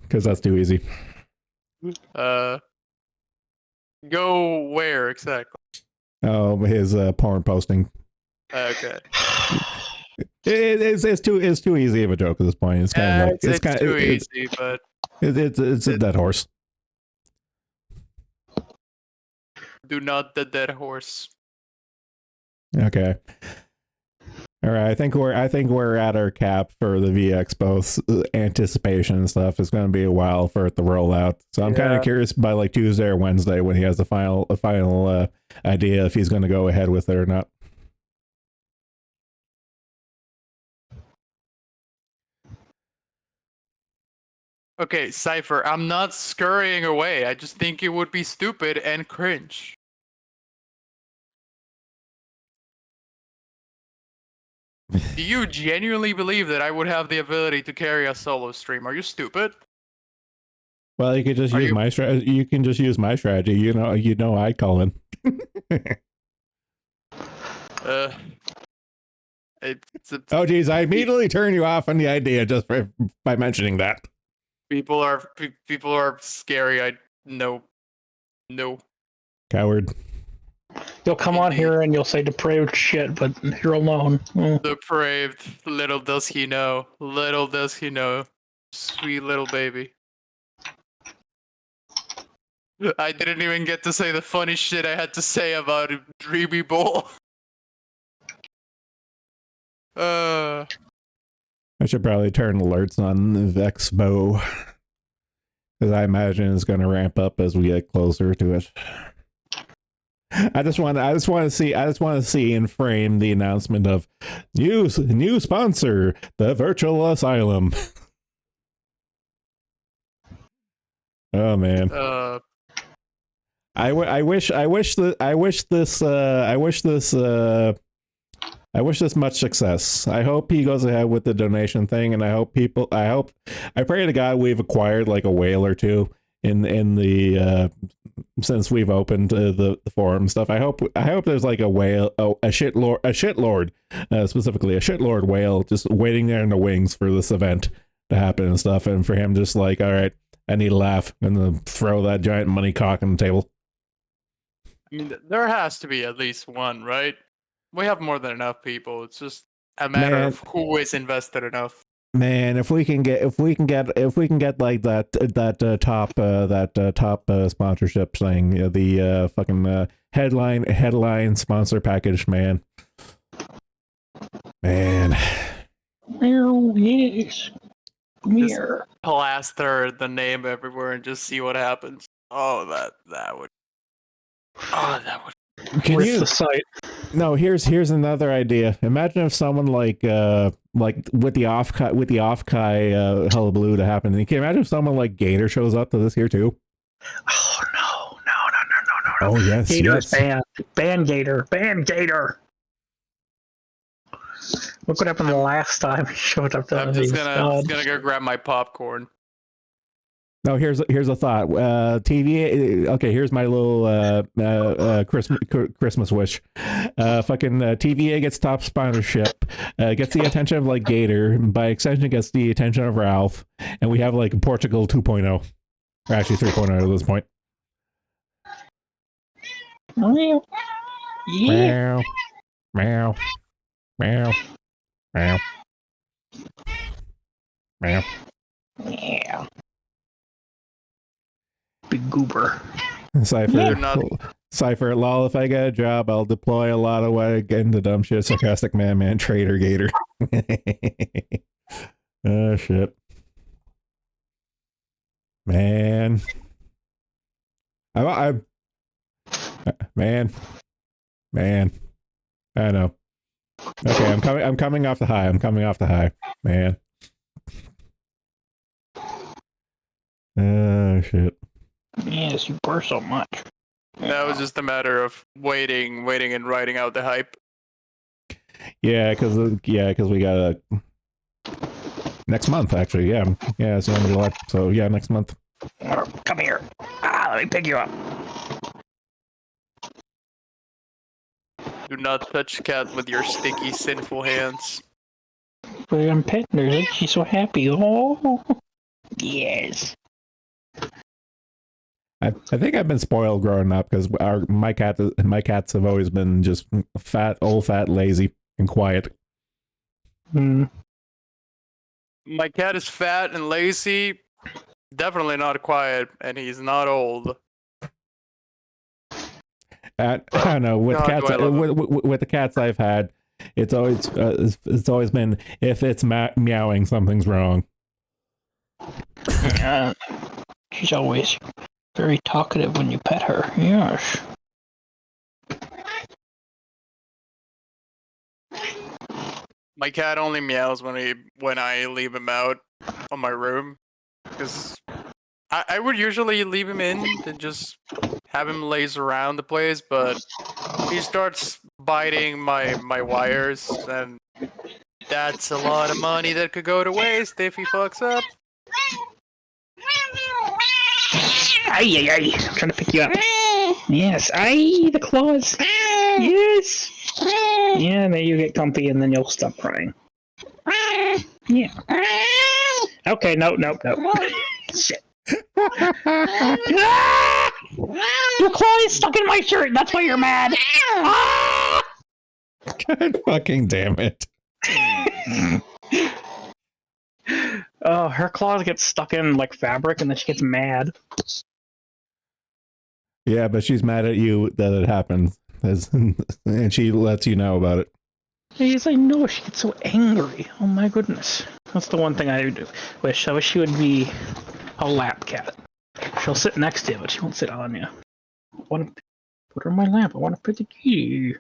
because that's too easy. Go where exactly? Oh, his porn posting. Okay. It's too easy of a joke at this point. It's kind of like it's too easy, but it's a dead horse. Do not the dead horse. Okay. All right, I think we're at our cap for the VXpo anticipation and stuff. It's going to be a while for it to roll out, so I'm kind of curious by like Tuesday or Wednesday when he has a final idea if he's going to go ahead with it or not. Okay, Cypher, I'm not scurrying away. I just think it would be stupid and cringe. Do you genuinely believe that I would have the ability to carry a solo stream? Are you stupid? Well, you could just use my strategy. You can just use my strategy. You know, I call in. Oh, geez, I immediately turn you off on the idea just by mentioning that. People are scary. I no. Coward. Indeed. You'll come on here and you'll say depraved shit, but you're alone. Depraved. Little does he know. Little does he know. Sweet little baby. I didn't even get to say the funny shit I had to say about Dreamy Bowl. I should probably turn alerts on Vexbo, because I imagine it's going to ramp up as we get closer to it. I just want to see in frame the announcement of new sponsor, the Virtual Asylum. Oh man. I wish this much success. I hope he goes ahead with the donation thing, and I pray to God we've acquired like a whale or two in the since we've opened the forum stuff. I hope there's like a whale, a shitlord, specifically a shitlord whale just waiting there in the wings for this event to happen and stuff, and for him just like, all right, I need a laugh, and then throw that giant money cock on the table. I mean, there has to be at least one, right? We have more than enough people. It's just a matter of who is invested enough. Man, if we can get like that top sponsorship thing, the fucking headline sponsor package, man. Man. Oh, yes. Come here. Plaster the name everywhere and just see what happens. Oh, that would. Oh, that would. Can Rip you? the site. No, here's another idea. Imagine if someone like with the off-kai hullabaloo to happen. Can you imagine if someone like Gator shows up to this here too? Oh no. Oh yes, Gator's yes. banned. Ban Gator. Ban Gator. Look what happened the last time he showed up to I'm just gonna go grab my popcorn. No, here's a thought. TVA. Okay, here's my little Christmas wish. Fucking TVA gets top sponsorship, gets the attention of like Gator, by extension gets the attention of Ralph, and we have like Portugal 2.0, or actually 3.0 at this point. Yeah. Meow, meow, meow, meow. Yeah. Big goober. Cypher, lol, if I get a job, I'll deploy a lot of what I get into dumb shit, sarcastic man, traitor, Gator. Oh, shit. Man. Man. I know. Okay, I'm coming off the high. Man. Oh, shit. Yes, you burst so much. That was just a matter of waiting, and writing out the hype. Yeah, because we got next month actually. Yeah, it's the end of July. So yeah, next month. Come here. Let me pick you up. Do not touch cat with your sticky, sinful hands. But I'm petting her. She's so happy. Oh, yes. I think I've been spoiled growing up because my cats have always been just fat, lazy, and quiet. Mm. My cat is fat and lazy. Definitely not quiet, and he's not old. I don't know with God, cats. do I love him. With the cats I've had, it's always been if it's meowing, something's wrong. She's always very talkative when you pet her. Yes. My cat only meows when I leave him out on my room, because I would usually leave him in and just have him laze around the place, but he starts biting my wires, and that's a lot of money that could go to waste if he fucks up. Ay. I'm trying to pick you up. Yes. Ay, the claws. Yes. Yeah, then you get comfy and then you'll stop crying. Yeah. Okay, no. Shit. Your claw is stuck in my shirt. That's why you're mad. God fucking damn it. Oh, her claws get stuck in like fabric and then she gets mad. Yeah, but she's mad at you that it happened, and she lets you know about it. He's like, no, she gets so angry. Oh my goodness. That's the one thing I wish. I wish she would be a lap cat. She'll sit next to you, but she won't sit on you. I want to put her in my lap. I want to put the key.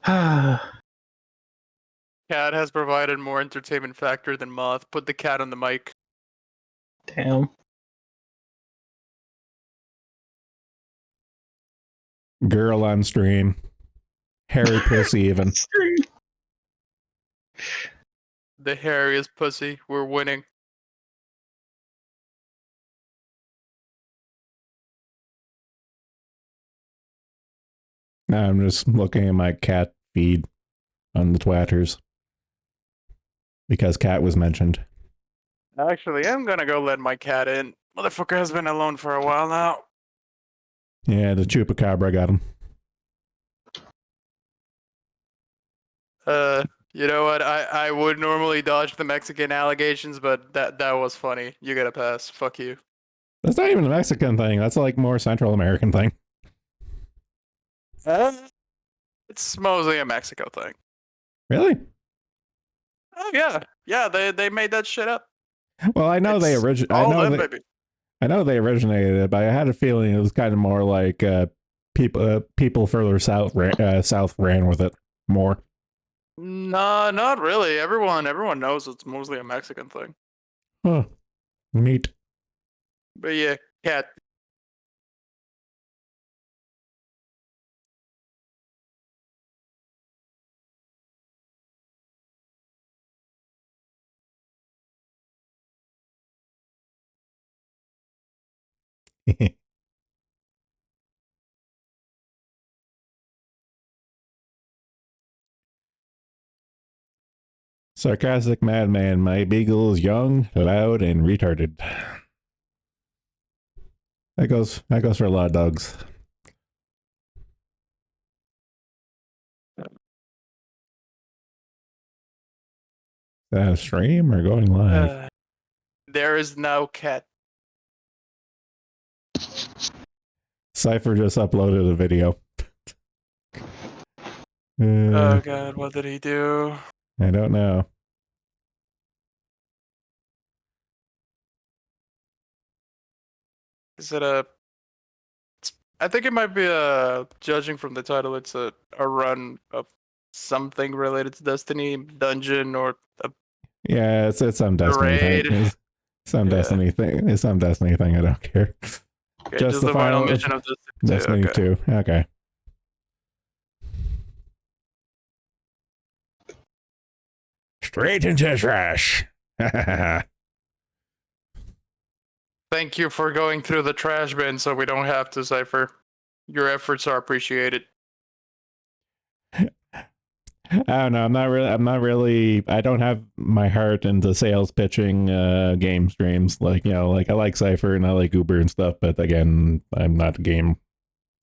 Cat has provided more entertainment factor than Moth. Put the cat on the mic. Damn. Girl on stream. Hairy pussy even. The hairiest pussy. We're winning. Now I'm just looking at my cat feed on the Twatters. Because cat was mentioned. Actually, I'm gonna go let my cat in. Motherfucker has been alone for a while now. Yeah, the chupacabra got him. You know what? I would normally dodge the Mexican allegations, but that was funny. You gotta pass. Fuck you. That's not even a Mexican thing. That's like more Central American thing. It's mostly a Mexico thing. Really? Oh yeah, yeah. They made that shit up. Well, I know they It's I all know them, they baby. I know they originated it, but I had a feeling it was kind of more like people further south ran with it more. No, not really. Everyone knows it's mostly a Mexican thing. Huh. Neat. But yeah, cat. Sarcastic madman, my beagle is young, loud, and retarded. That goes for a lot of dogs. Stream or going live? There is no cat. Cypher just uploaded a video. Oh god, what did he do? I don't know. Is it a? I think it might be a. Judging from the title, it's a run of something related to Destiny, dungeon, or a Yeah, it's some Destiny thing. raid. It's some Yeah. Destiny thing. It's some Destiny thing. I don't care. Okay, Just the final mission of Destiny 2. Destiny Okay. 2. Okay. Straight into trash. Thank you for going through the trash bin, so we don't have to cipher. Your efforts are appreciated. I don't know. I'm not really. I don't have my heart into sales pitching game streams. Like, like I like Cypher and I like Uber and stuff, but again, I'm not a game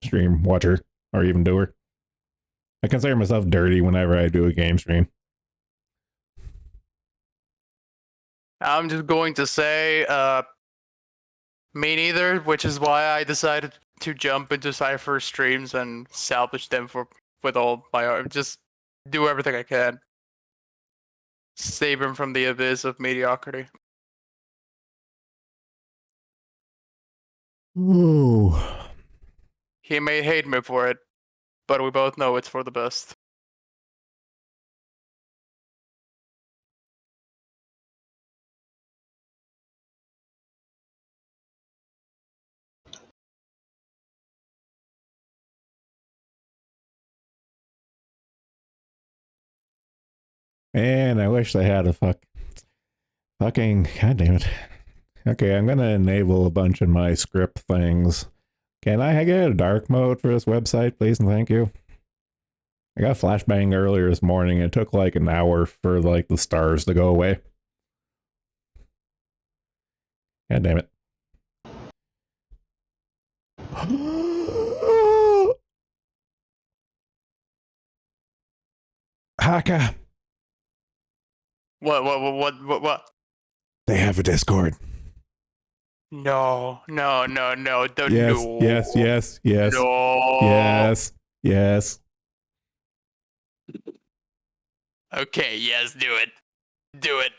stream watcher or even doer. I consider myself dirty whenever I do a game stream. I'm just going to say, me neither, which is why I decided to jump into Cypher streams and salvage them with all my heart. Just do everything I can. Save him from the abyss of mediocrity. Ooh. He may hate me for it, but we both know it's for the best. Man, I wish they had a fucking god damn it. Okay, I'm gonna enable a bunch of my script things. Can I get a dark mode for this website, please and thank you? I got flashbang earlier this morning. It took like an hour for like the stars to go away. God damn it. Haka. What? They have a Discord. No. Yes, No. yes, yes, yes. No. Yes, yes. Okay, yes, do it. Do it.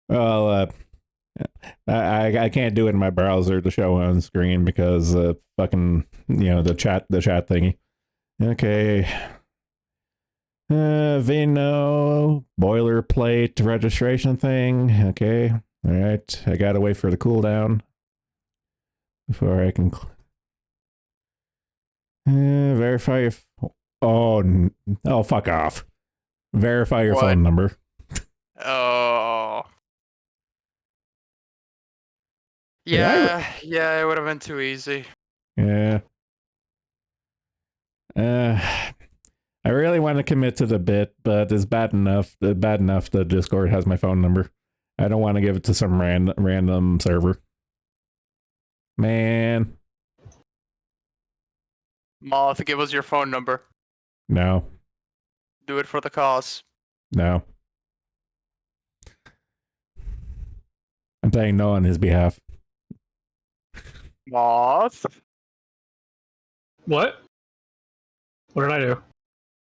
Well, I can't do it in my browser to show on screen because fucking the chat thingy. Okay. Vino boilerplate registration thing. Okay. All right. I gotta wait for the cooldown before I can verify if. Oh, fuck off. Verify your What? phone number. Oh. Yeah, Yeah, it would have been too easy. Yeah. I really want to commit to the bit, but it's bad enough. Bad enough that Discord has my phone number. I don't want to give it to some random server. Man. Moth, give us your phone number. No. Do it for the cause. No. I'm saying no on his behalf. Moth. What? What did I do?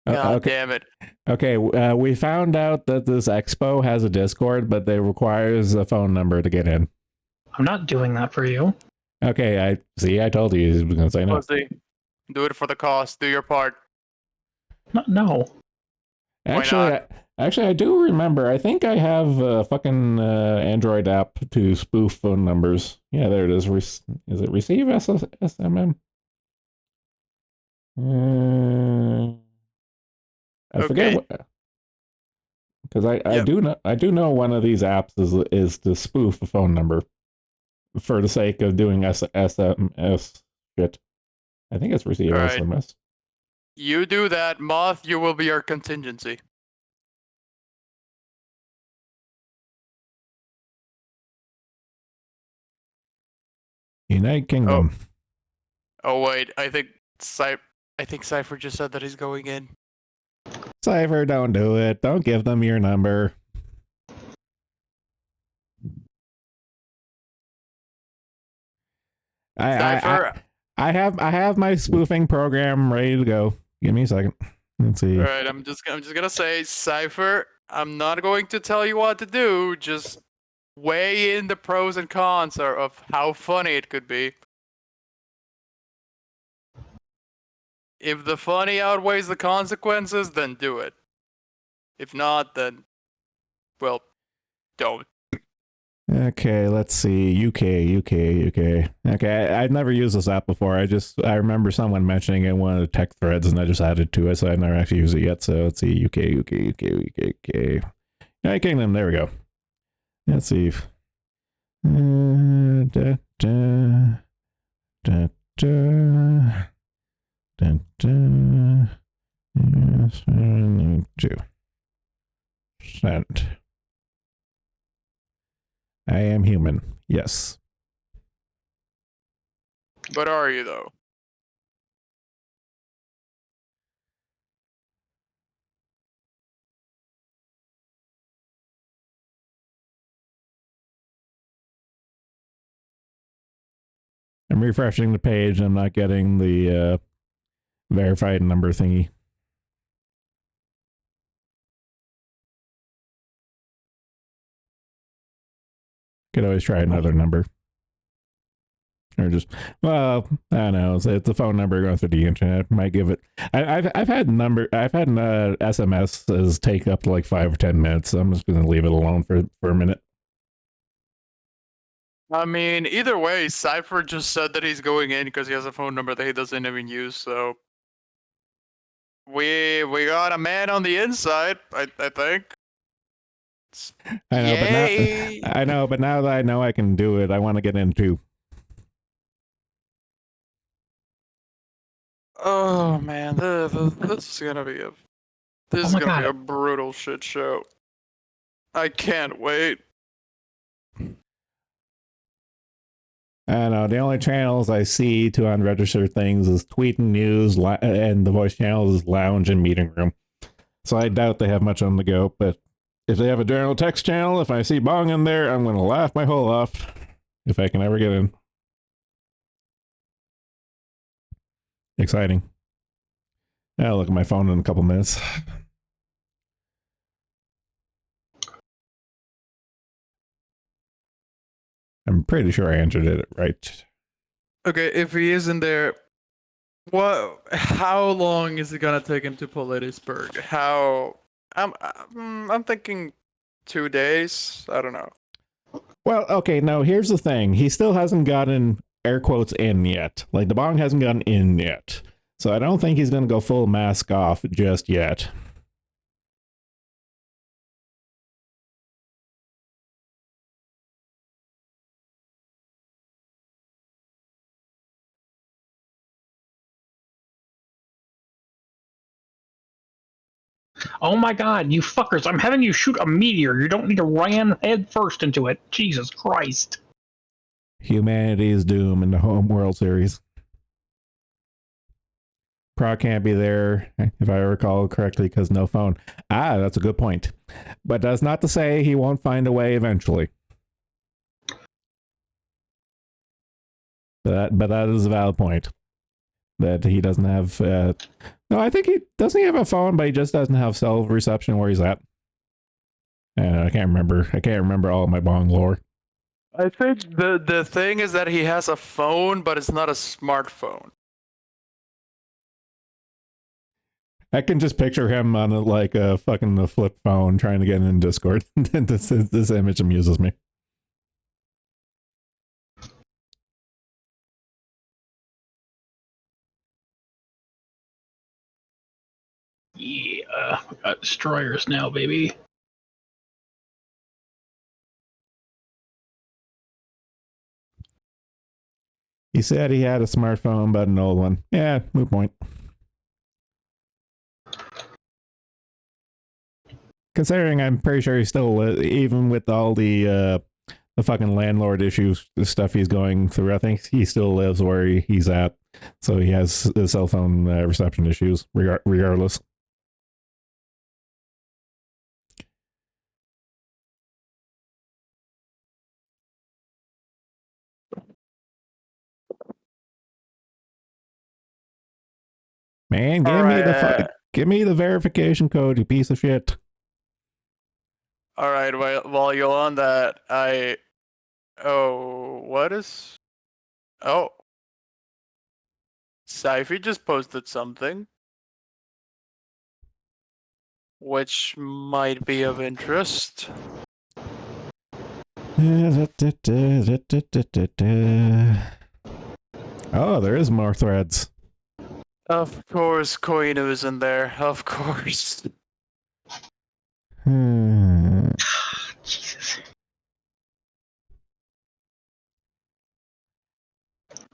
God Okay. damn it. Okay, we found out that this expo has a Discord, but it requires a phone number to get in. I'm not doing that for you. Okay, I told you he was going to say no. Pussy. Do it for the cost. Do your part. No. Actually, I do remember. I think I have a fucking Android app to spoof phone numbers. Yeah, there it is. Is it receive SMM? I forget Okay. what. Because I Yep. do know one of these apps is to spoof a phone number for the sake of doing SMS shit. I think it's receive All right. SMS. You do that, Moth. You will be our contingency. United Kingdom. Oh wait, I think Cypher just said that he's going in. Cypher, don't do it. Don't give them your number. Cypher. I have my spoofing program ready to go. Give me a second. Let's see. All right, I'm just gonna say, Cypher. I'm not going to tell you what to do. Just weigh in the pros and cons of how funny it could be. If the funny outweighs the consequences, then do it. If not, then, well, don't. Okay, let's see. UK. Okay, I've never used this app before. I remember someone mentioning it in one of the tech threads, and I just added to it, so I've never actually used it yet. So let's see. UK. United Kingdom. There we go. Let's see. Send. I am human. Yes. But are you though? I'm refreshing the page. I'm not getting the verified number thingy. Could always try another number. Or just, well, I don't know. It's a phone number going through the internet. Might give it. I've had SMSs take up to like 5 or 10 minutes. So I'm just going to leave it alone for a minute. I mean, either way, Cypher just said that he's going in because he has a phone number that he doesn't even use. So we got a man on the inside. I think. I know, but now that I know I can do it, I want to get in too. Oh man, this is gonna be a brutal shit show. I can't wait. I know the only channels I see to unregister things is tweet and news, and the voice channels is lounge and meeting room. So I doubt they have much on the go. But if they have a general text channel, if I see Bong in there, I'm going to laugh my hole off if I can ever get in. Exciting. I'll look at my phone in a couple minutes. I'm pretty sure I entered it right. Okay, if he is in there, how long is it gonna take him to Politisburg? I'm thinking 2 days. I don't know. Well, okay, no, here's the thing. He still hasn't gotten air quotes in yet. Like the Bong hasn't gotten in yet. So I don't think he's going to go full mask off just yet. Oh my god, you fuckers, I'm having you shoot a meteor. You don't need to ram head first into it. Jesus Christ. Humanity's doom in the home World Series. Prague can't be there, if I recall correctly, because no phone. Ah, that's a good point. But that's not to say he won't find a way eventually. But that is a valid point. That he doesn't have. No, I think he doesn't. He have a phone, but he just doesn't have cell reception where he's at. I can't remember. I can't remember all of my bong lore. I think the thing is that he has a phone, but it's not a smartphone. I can just picture him on a fucking flip phone trying to get in Discord. This image amuses me. Yeah, we got destroyers now, baby. He said he had a smartphone, but an old one. Yeah, moot point. Considering I'm pretty sure he's still, even with all the fucking landlord issues, the stuff he's going through, I think he still lives where he's at. So he has cell phone reception issues, regardless. Man, give me the verification code, you piece of shit. All right, while you're on that, what is? Oh, Syfy just posted something, which might be of interest. Oh, there is more threads. Of course, Koinu is in there. Of course. Jesus.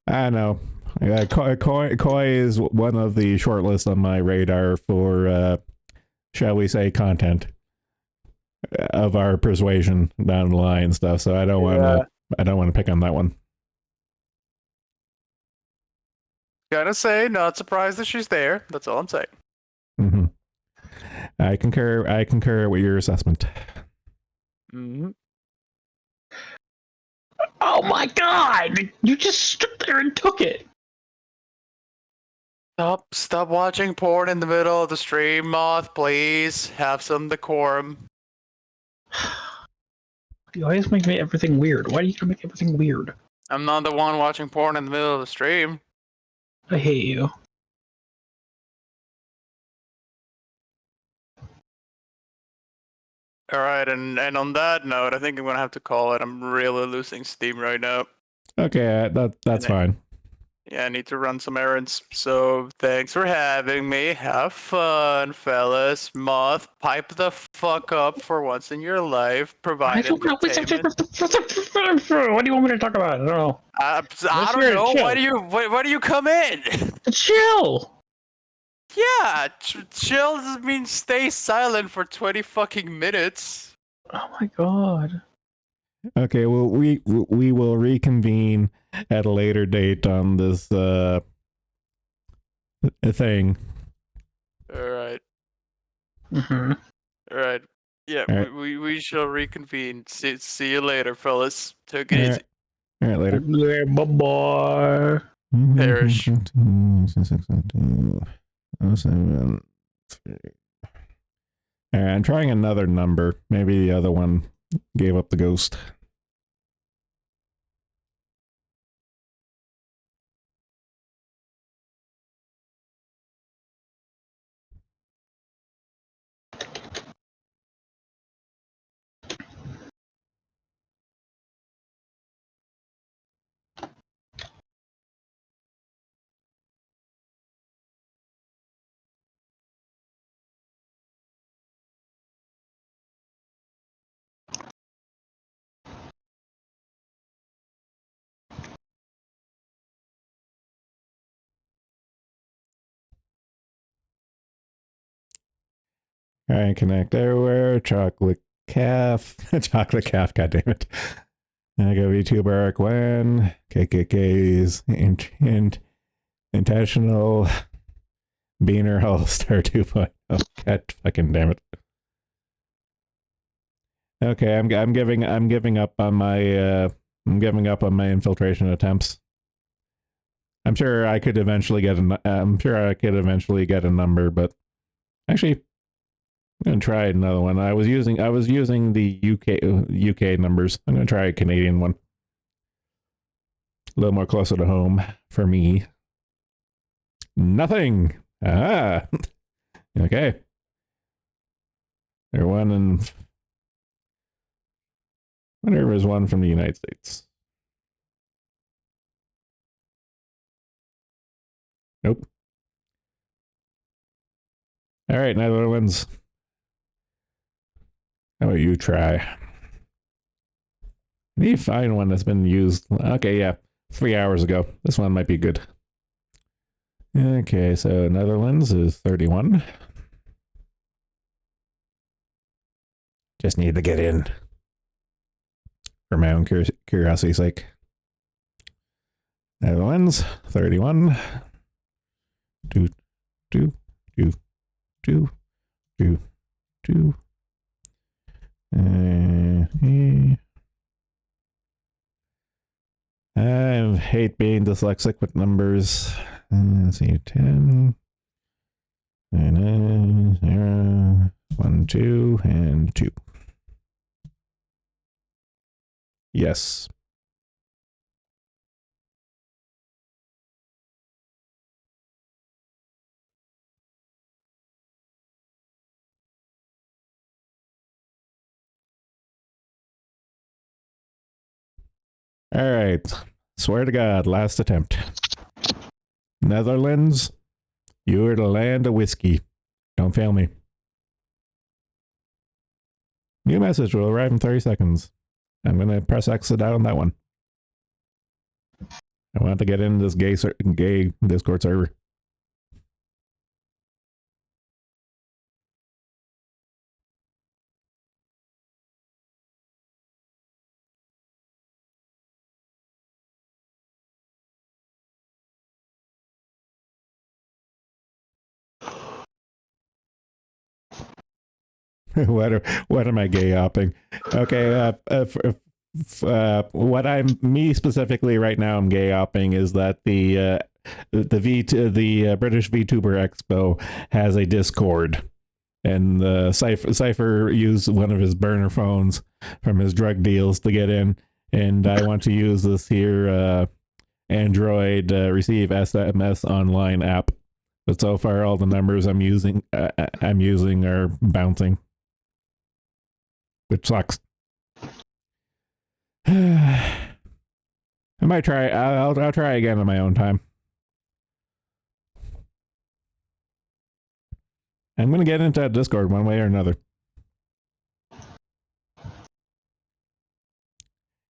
I know. Koi is one of the short lists on my radar for, shall we say, content of our persuasion down the line and stuff. So I don't want to pick on that one. Gotta say, not surprised that she's there. That's all I'm saying. Mm-hmm. I concur with your assessment. Mm-hmm. Oh my god! You just stood there and took it! Stop watching porn in the middle of the stream, Moth, please. Have some decorum. You always make everything weird. Why do you make everything weird? I'm not the one watching porn in the middle of the stream. I hate you. Alright, and on that note, I think I'm gonna have to call it. I'm really losing steam right now. Okay, that's fine. Yeah, I need to run some errands. So thanks for having me. Have fun, fellas. Moth, pipe the fuck up for once in your life. Provide entertainment. What do you want me to talk about? I don't know. I don't know. Why do you come in? Chill! Yeah, chill means stay silent for 20 fucking minutes. Oh my god. Okay, well, we will reconvene at a later date on this thing. Alright. Mm-hmm. Alright. Yeah, All right. we shall reconvene. See you later, fellas. Take it All easy. right. All right, later. Yeah, bye-bye. Perish. All right, I'm trying another number. Maybe the other one gave up the ghost. All right, connect everywhere. Chocolate calf. Chocolate calf, god damn it. I go VTuber when KKK's intentional Beaner All Star 2.0. God fucking damn it. Okay, I'm giving up on my infiltration attempts. I'm sure I could eventually get a number, but actually, I'm gonna try another one. I was using the UK numbers. I'm gonna try a Canadian one, a little more closer to home for me. Nothing. Ah, okay. There one in. I wonder if there's one from the United States. Nope. All right, Netherlands. How about you try? I need to find one that's been used. Okay, yeah, 3 hours ago. This one might be good. Okay, so Netherlands is 31. Just need to get in for my own curiosity's sake. Netherlands, 31. Do. I hate being dyslexic with numbers. Let's see, 10. 0, 1, 2, and 2. Yes. All right. Swear to God, last attempt. Netherlands, you're the land of whiskey. Don't fail me. New message will arrive in 30 seconds. I'm going to press exit out on that one. I want to get into this gay Discord server. what am I gay hopping? Okay, what I'm me specifically right now I'm gay hopping is that the British VTuber Expo has a Discord, and Cypher used one of his burner phones from his drug deals to get in, and I want to use this here Android receive SMS online app. But so far, all the numbers I'm using are bouncing, which sucks. I might try. I'll try again on my own time. I'm gonna get into that Discord one way or another.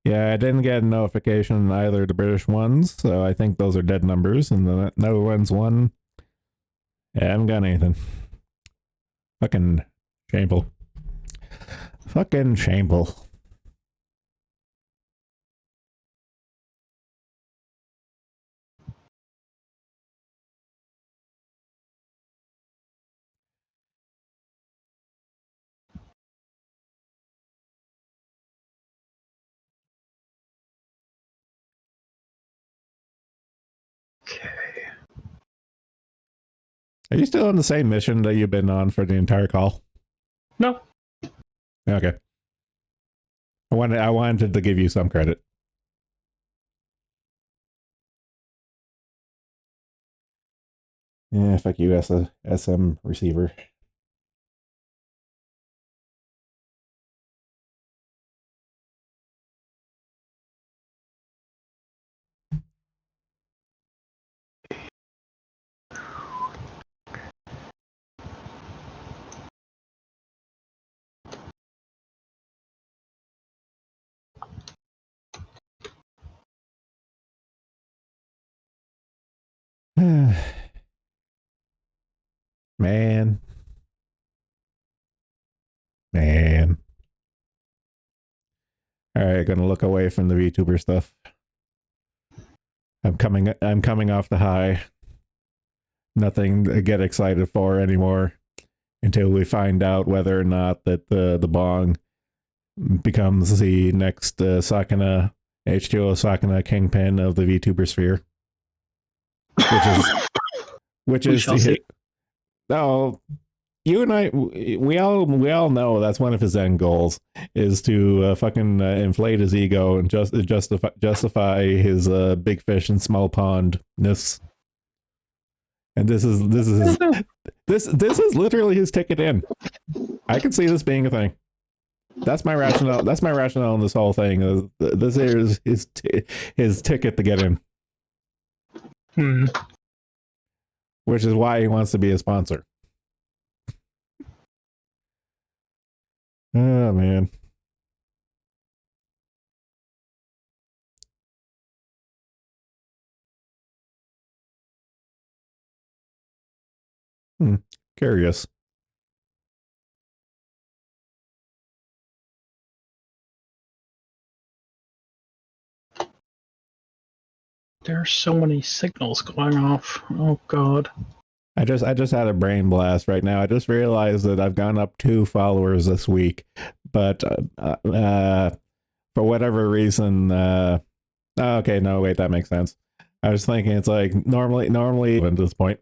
Yeah, I didn't get a notification on either of the British ones, so I think those are dead numbers. And the Netherlands one, yeah, I haven't got anything. Fucking shameful. Fucking shameful. Okay. Are you still on the same mission that you've been on for the entire call? No. Okay. I wanted to give you some credit. Yeah, fuck you, SM receiver. Man. Man. All right, gonna look away from the VTuber stuff. I'm coming off the high. Nothing to get excited for anymore until we find out whether or not that the Bong becomes the next Sakana H2O Sakana kingpin of the VTuber sphere. which We is shall see. no. You and I, we all know that's one of his end goals is to fucking inflate his ego and justify his big fish and small pondness. And this is this is literally his ticket in. I can see this being a thing. That's my rationale. That's my rationale in this whole thing. This is his ticket to get in, which is why he wants to be a sponsor. Oh man. Curious. There are so many signals going off. Oh god. I just had a brain blast right now. I just realized that I've gone up 2 followers this week, but for whatever reason, okay, no, wait, that makes sense. I was thinking it's like normally at this point,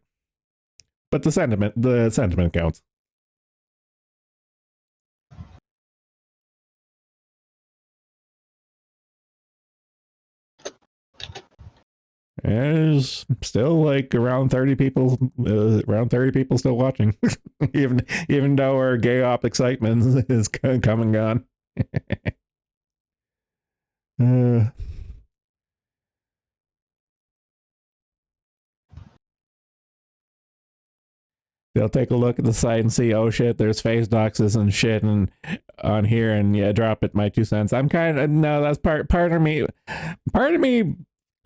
but the sentiment counts. There's still like around 30 people still watching, even though our gay op excitement is come and gone. They'll take a look at the site and see, oh shit, there's face doxes and shit and on here, and yeah, drop it my 2 cents. I'm kind of no, that's part of me. Part of me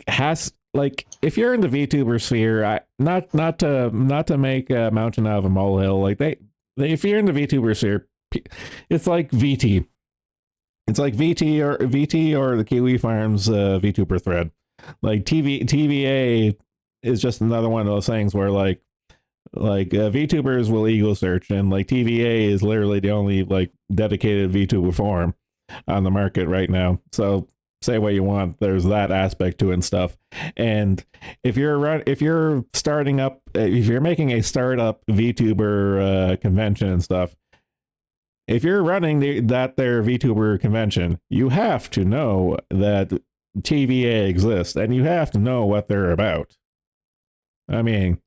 has like, if you're in the VTuber sphere, not to make a mountain out of a molehill. Like if you're in the VTuber sphere, it's like VT. It's like VT or the Kiwi Farms VTuber thread. Like TVA is just another one of those things where like VTubers will ego search, and like TVA is literally the only like dedicated VTuber forum on the market right now. So say what you want, there's that aspect to it and stuff. And if you're starting up, if you're making a startup VTuber convention and stuff, if you're running their VTuber convention, you have to know that TVA exists, and you have to know what they're about. I mean,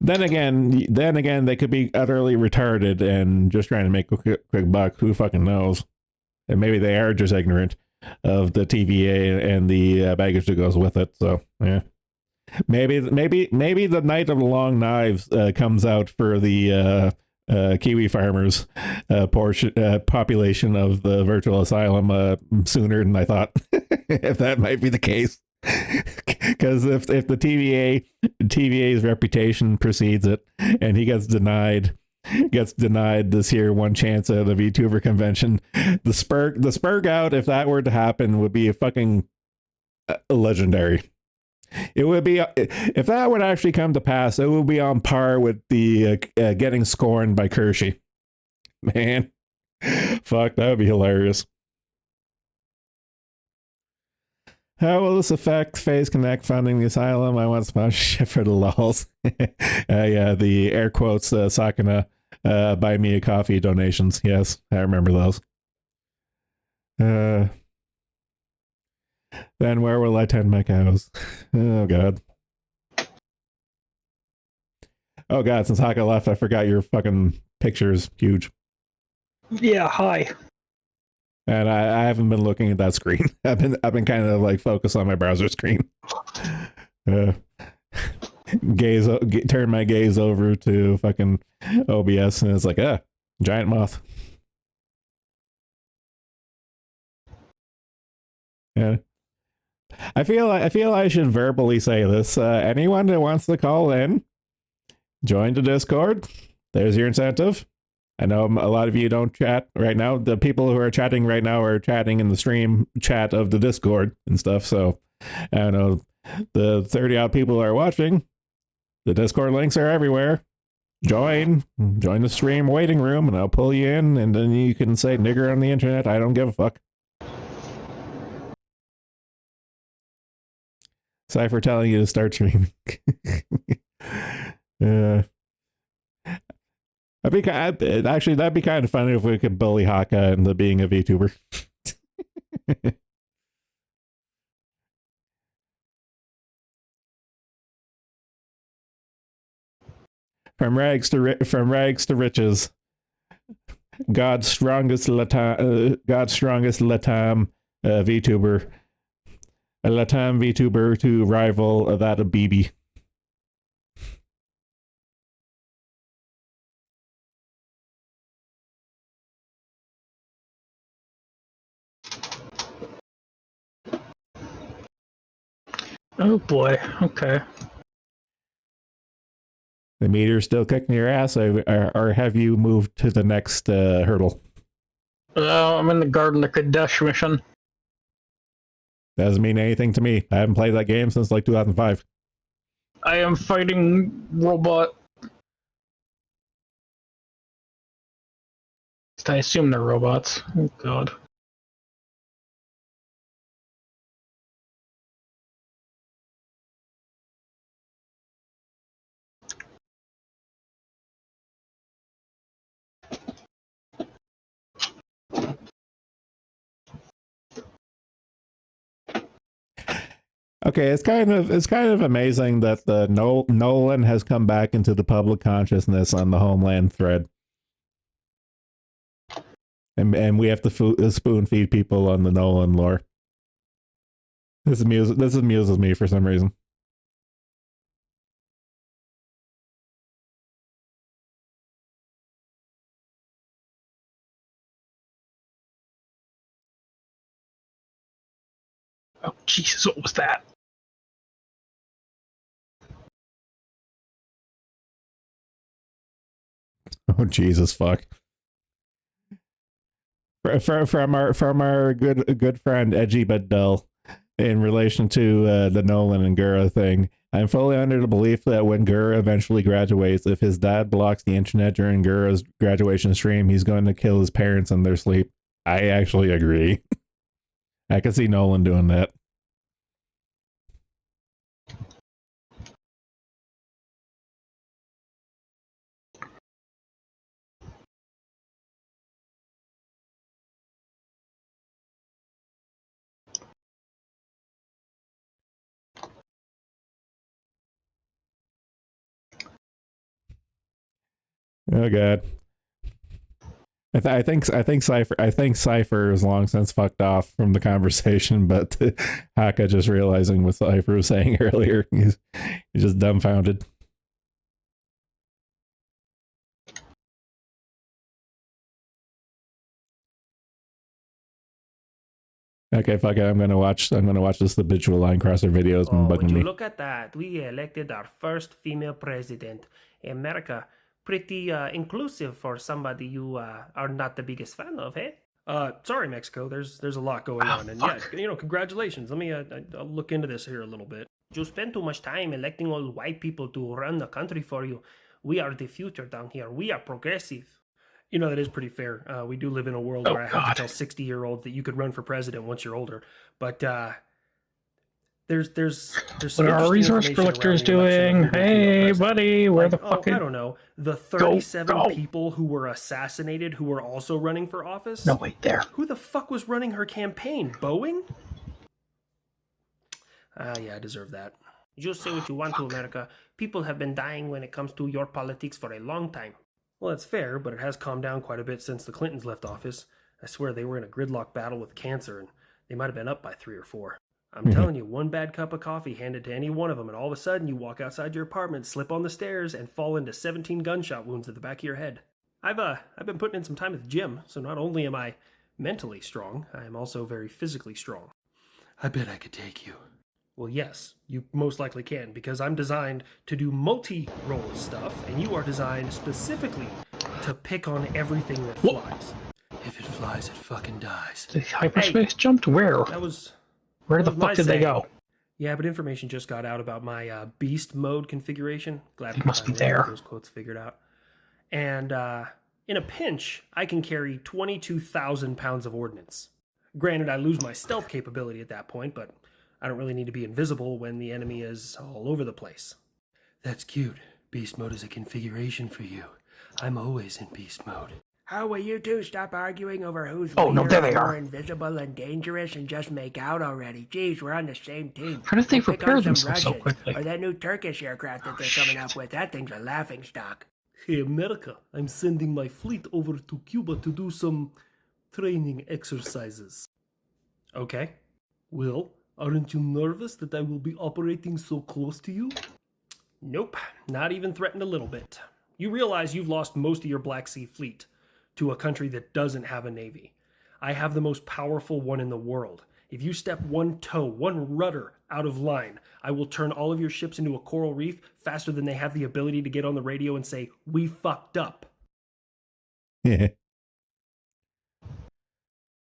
then again, they could be utterly retarded and just trying to make a quick buck. Who fucking knows? And maybe they are just ignorant of the TVA and the baggage that goes with it. So yeah, maybe the Night of the Long Knives comes out for the Kiwi farmers population of the virtual asylum sooner than I thought. If that might be the case. Because if the TVA's reputation precedes it, and he gets denied this here one chance at a VTuber convention, the spurg out, if that were to happen, would be a fucking legendary. It would be, if that would actually come to pass, it would be on par with the getting scorned by Kershey. Man, fuck, that would be hilarious. How will this affect Phase Connect funding the asylum? I want sponsorship for the lulz. Yeah, the air quotes Sakana buy me a coffee donations. Yes, I remember those. Then where will I tend my cows? Oh god. Oh god, since Haka left, I forgot your fucking picture is huge. Yeah, hi. And I haven't been looking at that screen. I've been kind of like focused on my browser screen. Turn my gaze over to fucking OBS, and it's like, giant moth. Yeah. I feel I should verbally say this. Anyone that wants to call in, join the Discord. There's your incentive. I know a lot of you don't chat right now. The people who are chatting right now are chatting in the stream chat of the Discord and stuff. So I don't know, the 30 odd people who are watching, the Discord links are everywhere. Join the stream waiting room, and I'll pull you in, and then you can say nigger on the internet. I don't give a fuck. Cypher telling you to start streaming. Yeah. Actually, that'd be kind of funny if we could bully Haka into being a VTuber. From rags to riches. God's strongest Latam VTuber. A Latam VTuber to rival that of BB. Oh boy. Okay. The meteor's still kicking your ass, or have you moved to the next hurdle? I'm in the Garden of Kadesh mission. Doesn't mean anything to me. I haven't played that game since like 2005. I am fighting robot. I assume they're robots. Oh god. Okay, it's kind of amazing that the Nolan has come back into the public consciousness on the Homeland thread, and we have to spoon feed people on the Nolan lore. This amuses me for some reason. Oh Jesus, what was that? Oh Jesus, fuck! From our good friend Edgy but Dull, in relation to the Nolan and Gura thing, I'm fully under the belief that when Gura eventually graduates, if his dad blocks the internet during Gura's graduation stream, he's going to kill his parents in their sleep. I actually agree. I can see Nolan doing that. Oh god. I think Cypher is long since fucked off from the conversation, but Haka just realizing what Cypher was saying earlier, he's just dumbfounded. Okay, fuck it. I'm gonna watch this habitual line crosser video. It's been Would bugging you me. look at that? We elected our first female president. America, pretty inclusive for somebody you are not the biggest fan of, eh? Sorry, Mexico. There's a lot going on, and fuck. yeah, congratulations. Let me I'll look into this here a little bit. You spend too much time electing all white people to run the country for you. We are the future down here. We are progressive. You know, that is pretty fair. We do live in a world where I have to tell 60-year-olds that you could run for president once you're older. But there's What are our resource collectors doing? Hey, buddy, where the fuck I don't know. The 37 people who were assassinated who were also running for office? No, wait, there. Who the fuck was running her campaign? Boeing? Yeah, I deserve that. Just say what you want to, America. People have been dying when it comes to your politics for a long time. Well, that's fair, but it has calmed down quite a bit since the Clintons left office. I swear they were in a gridlock battle with cancer, and they might have been up by 3 or 4. I'm telling you, one bad cup of coffee handed to any one of them, and all of a sudden you walk outside your apartment, slip on the stairs, and fall into 17 gunshot wounds at the back of your head. I've been putting in some time at the gym, so not only am I mentally strong, I am also very physically strong. I bet I could take you. Well, yes, you most likely can, because I'm designed to do multi-role stuff, and you are designed specifically to pick on everything that flies. If it flies, it fucking dies. The hyperspace jumped? Where? Where the fuck did they go? Yeah, but information just got out about my beast mode configuration. Glad They must be there. those quotes figured out. And in a pinch, I can carry 22,000 pounds of ordnance. Granted, I lose my stealth capability at that point, but I don't really need to be invisible when the enemy is all over the place. That's cute. Beast mode is a configuration for you. I'm always in beast mode. How will you two stop arguing over who's Oh, no, leader there is they more are. invisible and dangerous and just make out already? Geez, we're on the same team. How did they Go pick repair on some themselves so Russians, quickly? or that new Turkish aircraft that they're coming up with. That thing's a laughing stock. Hey, America, I'm sending my fleet over to Cuba to do some training exercises. Okay. Well, aren't you nervous that I will be operating so close to you? Nope, not even threatened a little bit. You realize you've lost most of your Black Sea fleet to a country that doesn't have a navy. I have the most powerful one in the world. If you step one toe, one rudder out of line, I will turn all of your ships into a coral reef faster than they have the ability to get on the radio and say, "We fucked up." Yeah.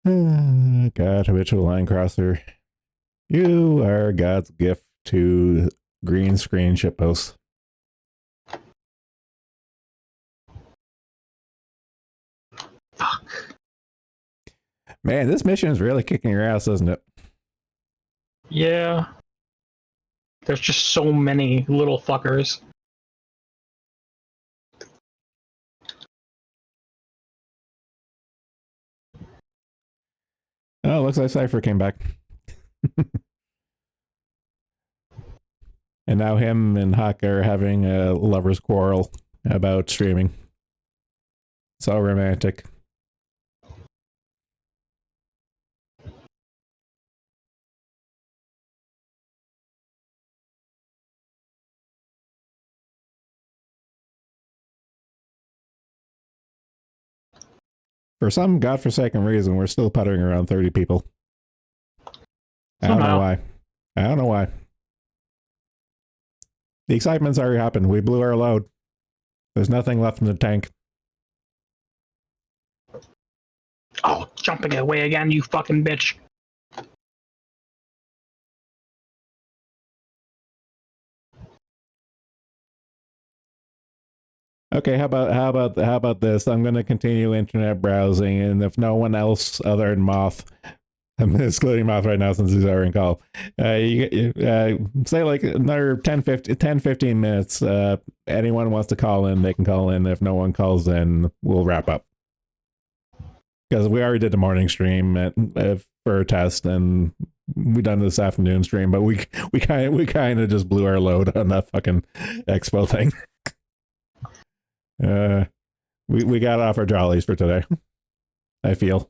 God, habitual line crosser. You are God's gift to green screen shitposts. Fuck. Man, this mission is really kicking your ass, isn't it? Yeah. There's just so many little fuckers. Oh, looks like Cypher came back. And now him and Huck are having a lover's quarrel about streaming. So romantic. For some godforsaken reason, we're still puttering around 30 people. I don't know why. I don't know why. The excitement's already happened. We blew our load. There's nothing left in the tank. Oh, jumping away again, you fucking bitch. Okay, how about this? I'm going to continue internet browsing, and if no one else other than Moth, I'm excluding Moth right now since he's already in call. Say like another 10, 15 minutes. Anyone wants to call in, they can call in. If no one calls in, we'll wrap up. Because we already did the morning stream for a test, and we done this afternoon stream, but we kind of just blew our load on that fucking expo thing. We got off our jollies for today. I feel.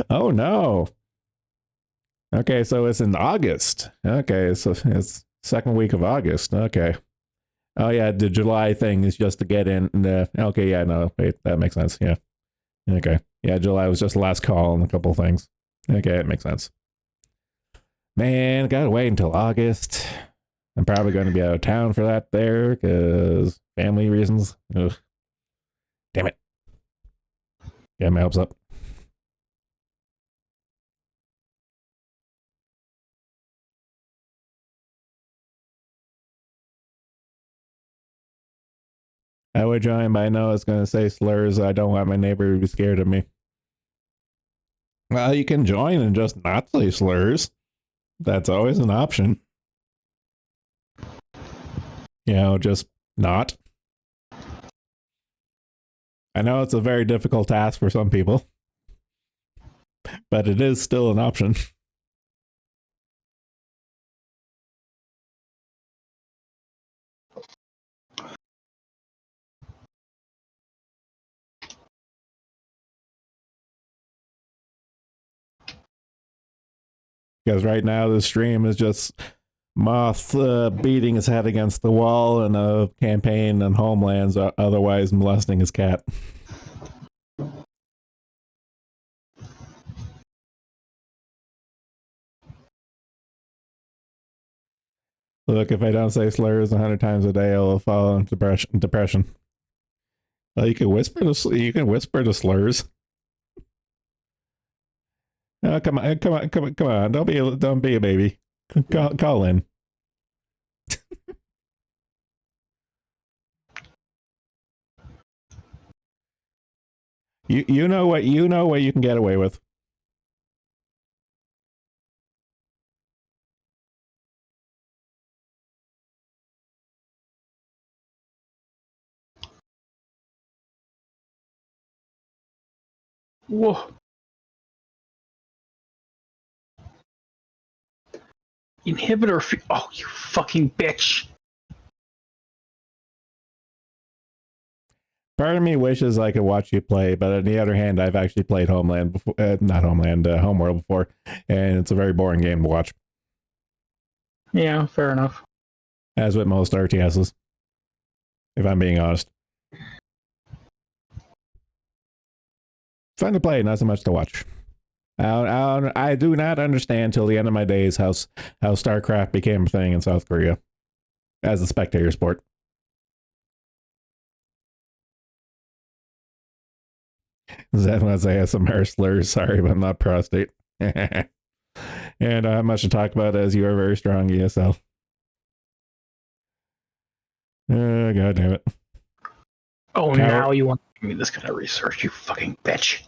Oh no. Okay, so it's in August. Okay, so it's second week of August. Okay. Oh yeah, the July thing is just to get in. Okay, yeah, no, wait, that makes sense. Yeah. Okay. Yeah, July was just the last call on a couple of things. Okay, it makes sense. Man, gotta wait until August. I'm probably going to be out of town for that there because family reasons. Ugh. Damn it. Get my hopes up. I would join, but I know it's going to say slurs. I don't want my neighbor to be scared of me. Well, you can join and just not say slurs. That's always an option. You know, just not. I know it's a very difficult task for some people, but it is still an option. Because right now the stream is just Moth beating his head against the wall in a campaign on Homelands, otherwise molesting his cat. Look, if I don't say slurs 100 times a day, I'll fall into depression. Well, you can whisper the slurs. Oh, come on! Don't be a baby. Call in. You know what you can get away with. Whoa. Inhibitor. Oh, you fucking bitch. Part of me wishes I could watch you play, but on the other hand, I've actually played Homeland before, not Homeland, Homeworld before, and it's a very boring game to watch. Yeah, fair enough. As with most RTSs, if I'm being honest. Fun to play, not so much to watch. I do not understand till the end of my days how StarCraft became a thing in South Korea as a spectator sport. That was ASMR slurs. Sorry, but I'm not prostate. And I have much to talk about as you are very strong ESL. God damn it. Oh, now you want to give me this kind of research, you fucking bitch.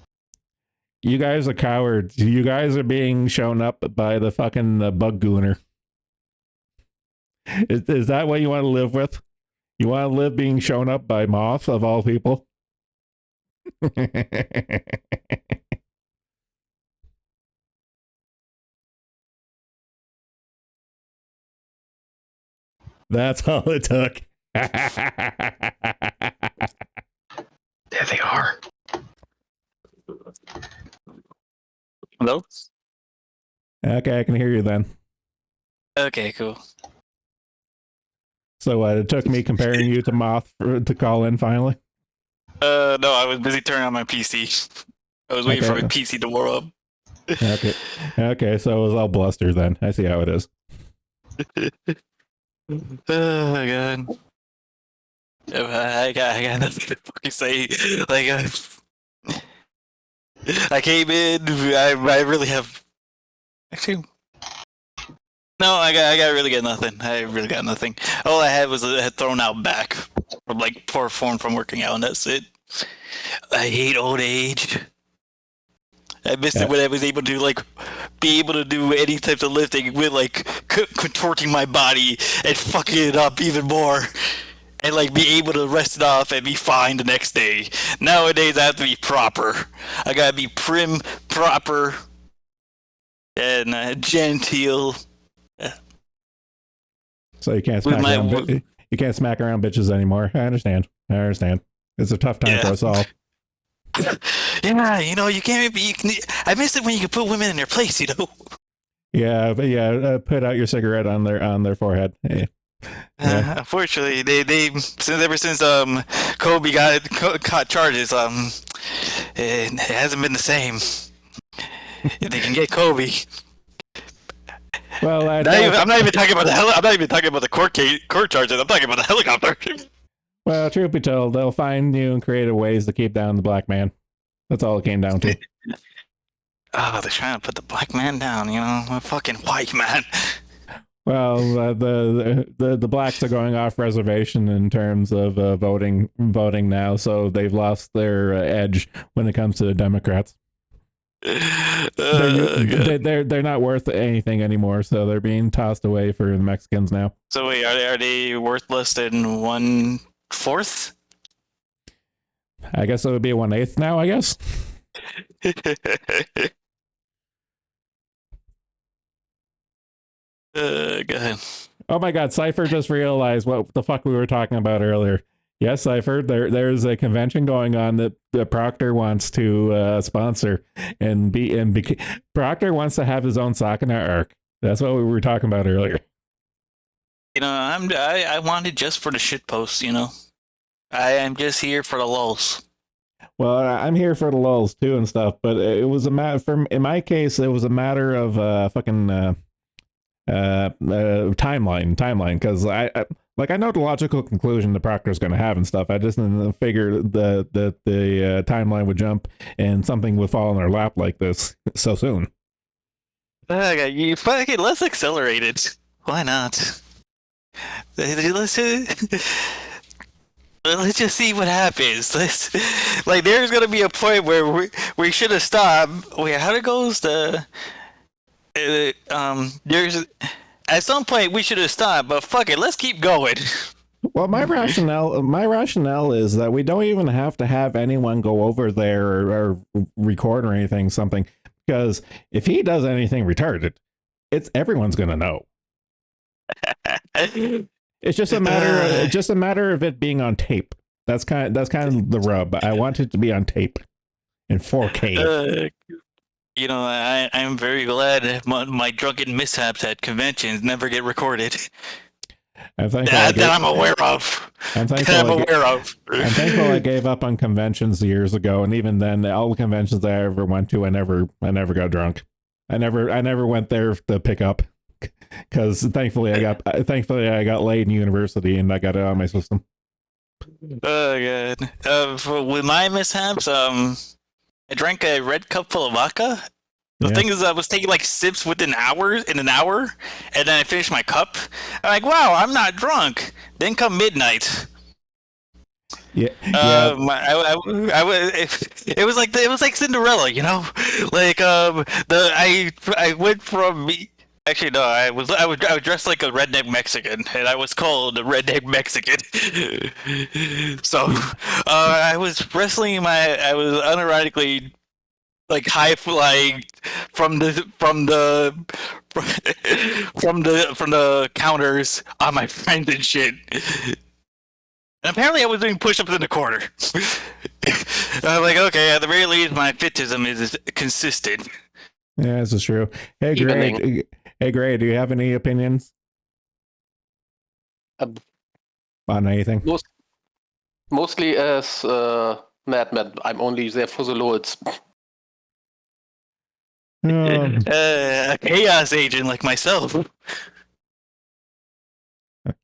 You guys are cowards. You guys are being shown up by the fucking bug gooner. Is that what you want to live with? You want to live being shown up by Moth of all people? That's all it took. There they are. Hello? Okay, I can hear you then. Okay, cool. So it took me comparing you to Moth to call in finally? No, I was busy turning on my PC. I was waiting for my PC to warm up. Okay, so it was all bluster then. I see how it is. Oh my god. I got nothing to fucking say. Like, I came in, I really have... Actually... No, I really got nothing. I really got nothing. All I had was I had thrown out back from like poor form from working out, and that's it. I hate old age. I missed it when I was able to like be able to do any types of lifting with like contorting my body and fucking it up even more, and like be able to rest it off and be fine the next day. Nowadays I have to be proper. I gotta be prim, proper, and genteel. So you can't smack around. You can't smack around bitches anymore. I understand. It's a tough time for us all. Yeah, you know, you can't be. I miss it when you can put women in their place. You know. Yeah, but put out your cigarette on their forehead. Yeah. Unfortunately, they ever since Kobe caught charges, it hasn't been the same. If they can get Kobe. Well, I'm not even talking about the court charges. I'm talking about the helicopter. Well, truth be told, they'll find new and creative ways to keep down the black man. That's all it came down to. Oh, they're trying to put the black man down. You know, a fucking white man. Well, the blacks are going off reservation in terms of voting now, so they've lost their edge when it comes to the Democrats. They're not worth anything anymore, so they're being tossed away for the Mexicans now. So wait, are they worth less than 1/4? I guess it would be 1/8 now. I guess. Go ahead. Oh my God, Cypher just realized what the fuck we were talking about earlier. Yes, Cypher, there's a convention going on that Proctor wants to sponsor, and Proctor wants to have his own Sakana arc. That's what we were talking about earlier. You know, I wanted just for the shit posts. You know, I am just here for the lulz. Well, I'm here for the lulz too and stuff, but it was a matter in my case, it was a matter of timeline, because I know the logical conclusion the Proctor's going to have and stuff. I just didn't figure that the timeline would jump and something would fall in our lap like this so soon. Okay, you fucking let's accelerate it. Why not? Let's let's just see what happens. Like, there's gonna be a point where we should have stopped. Wait, how it goes? There's at some point we should have stopped, but fuck it, let's keep going. Well, my rationale is that we don't even have to have anyone go over there or record or anything, something, because if he does anything retarded, everyone's gonna know. It's just a matter of it being on tape. That's kind of the rub. I want it to be on tape in 4K. I'm very glad my drunken mishaps at conventions never get recorded. I'm thankful that I'm aware of. I'm thankful I gave up on conventions years ago, and even then, all the conventions I ever went to, I never got drunk. I never went there to pick up, because thankfully I got laid in university and I got it out of my system. Oh god. With my mishaps, I drank a red cup full of vodka. The thing is, I was taking like sips within an hour, and then I finished my cup. I'm like, wow, I'm not drunk. Then come midnight. Yeah. It was like Cinderella, you know, like I went from actually no, I was dressed like a redneck Mexican, and I was called a redneck Mexican. So I was I was unironically like high flying from the counters on my friends and shit. And apparently I was doing push-ups in the corner. I'm like, okay, at the very least, my fitism is consistent. Yeah, this is true. Hey, Gray, do you have any opinions on anything? Mostly as Mad. I'm only there for the lords. A chaos agent like myself.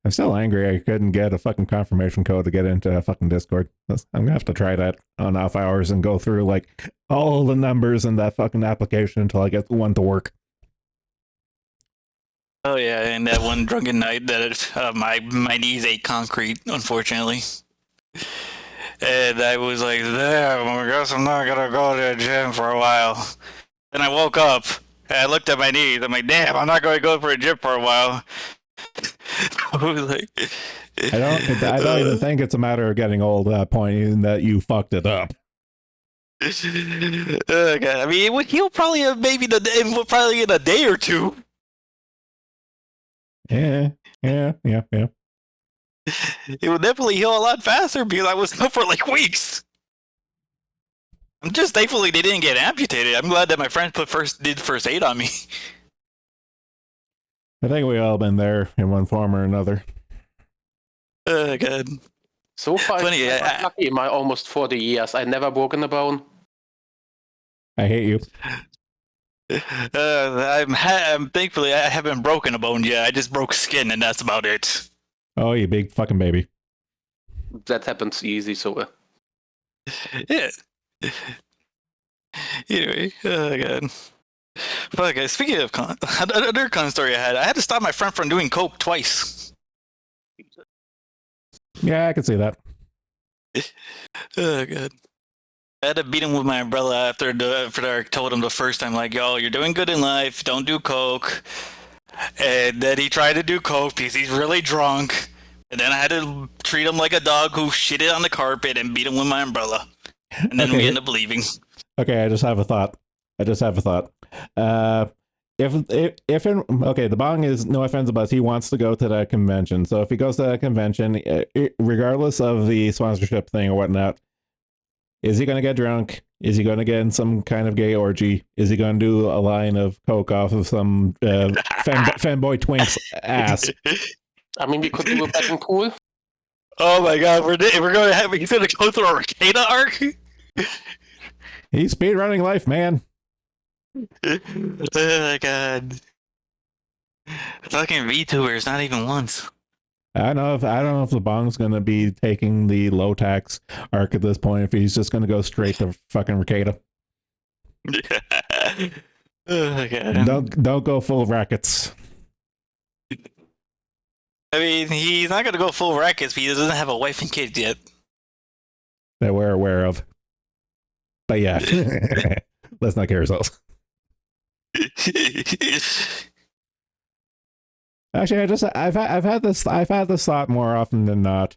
I'm still angry I couldn't get a fucking confirmation code to get into a fucking Discord. I'm gonna have to try that on off hours and go through like all the numbers in that fucking application until I get one to work. Oh yeah, and that one drunken night that my knees ate concrete, unfortunately. And I was like, damn, I guess I'm not gonna go to the gym for a while. Then I woke up and I looked at my knees. I'm like, damn, I'm not going to go for a gym for a while. I was like, I don't even think it's a matter of getting old at that point, even that you fucked it up. God. I mean, it would heal probably maybe probably in a day or two. Yeah. It would definitely heal a lot faster because I was up for like weeks. I'm just thankfully they didn't get amputated. I'm glad that my friends did first aid on me. I think we all been there in one form or another. God. So far, Funny, I'm lucky in my almost 40 years. I never broken a bone. I hate you. I'm thankfully I haven't broken a bone yet. I just broke skin, and that's about it. Oh, you big fucking baby. That happens easy, so. Yeah. Anyway, oh god. Fuck. Speaking of another con story I had to stop my friend from doing coke twice. Yeah, I can see that. Oh god. I had to beat him with my umbrella after I told him the first time, like, yo, you're doing good in life, don't do coke. And then he tried to do coke because he's really drunk. And then I had to treat him like a dog who shitted on the carpet and beat him with my umbrella. And then we end up leaving. Okay, I just have a thought. The bong is, no offense, but he wants to go to that convention. So if he goes to that convention, regardless of the sponsorship thing or whatnot, is he going to get drunk? Is he going to get in some kind of gay orgy? Is he going to do a line of coke off of some fanboy twink's ass? I mean, we could do a betting pool. Oh my god, he's going to go through a Arcana arc? He's speedrunning life, man. Oh my god. Fucking VTubers, not even once. I don't know if the bong's gonna be taking the low tax arc at this point, if he's just gonna go straight to fucking Ricada. Oh my god. Don't go full rackets. I mean, he's not gonna go full rackets, but he doesn't have a wife and kids yet. that we're aware of. But yeah, let's not get ourselves. Actually, I've had this thought more often than not.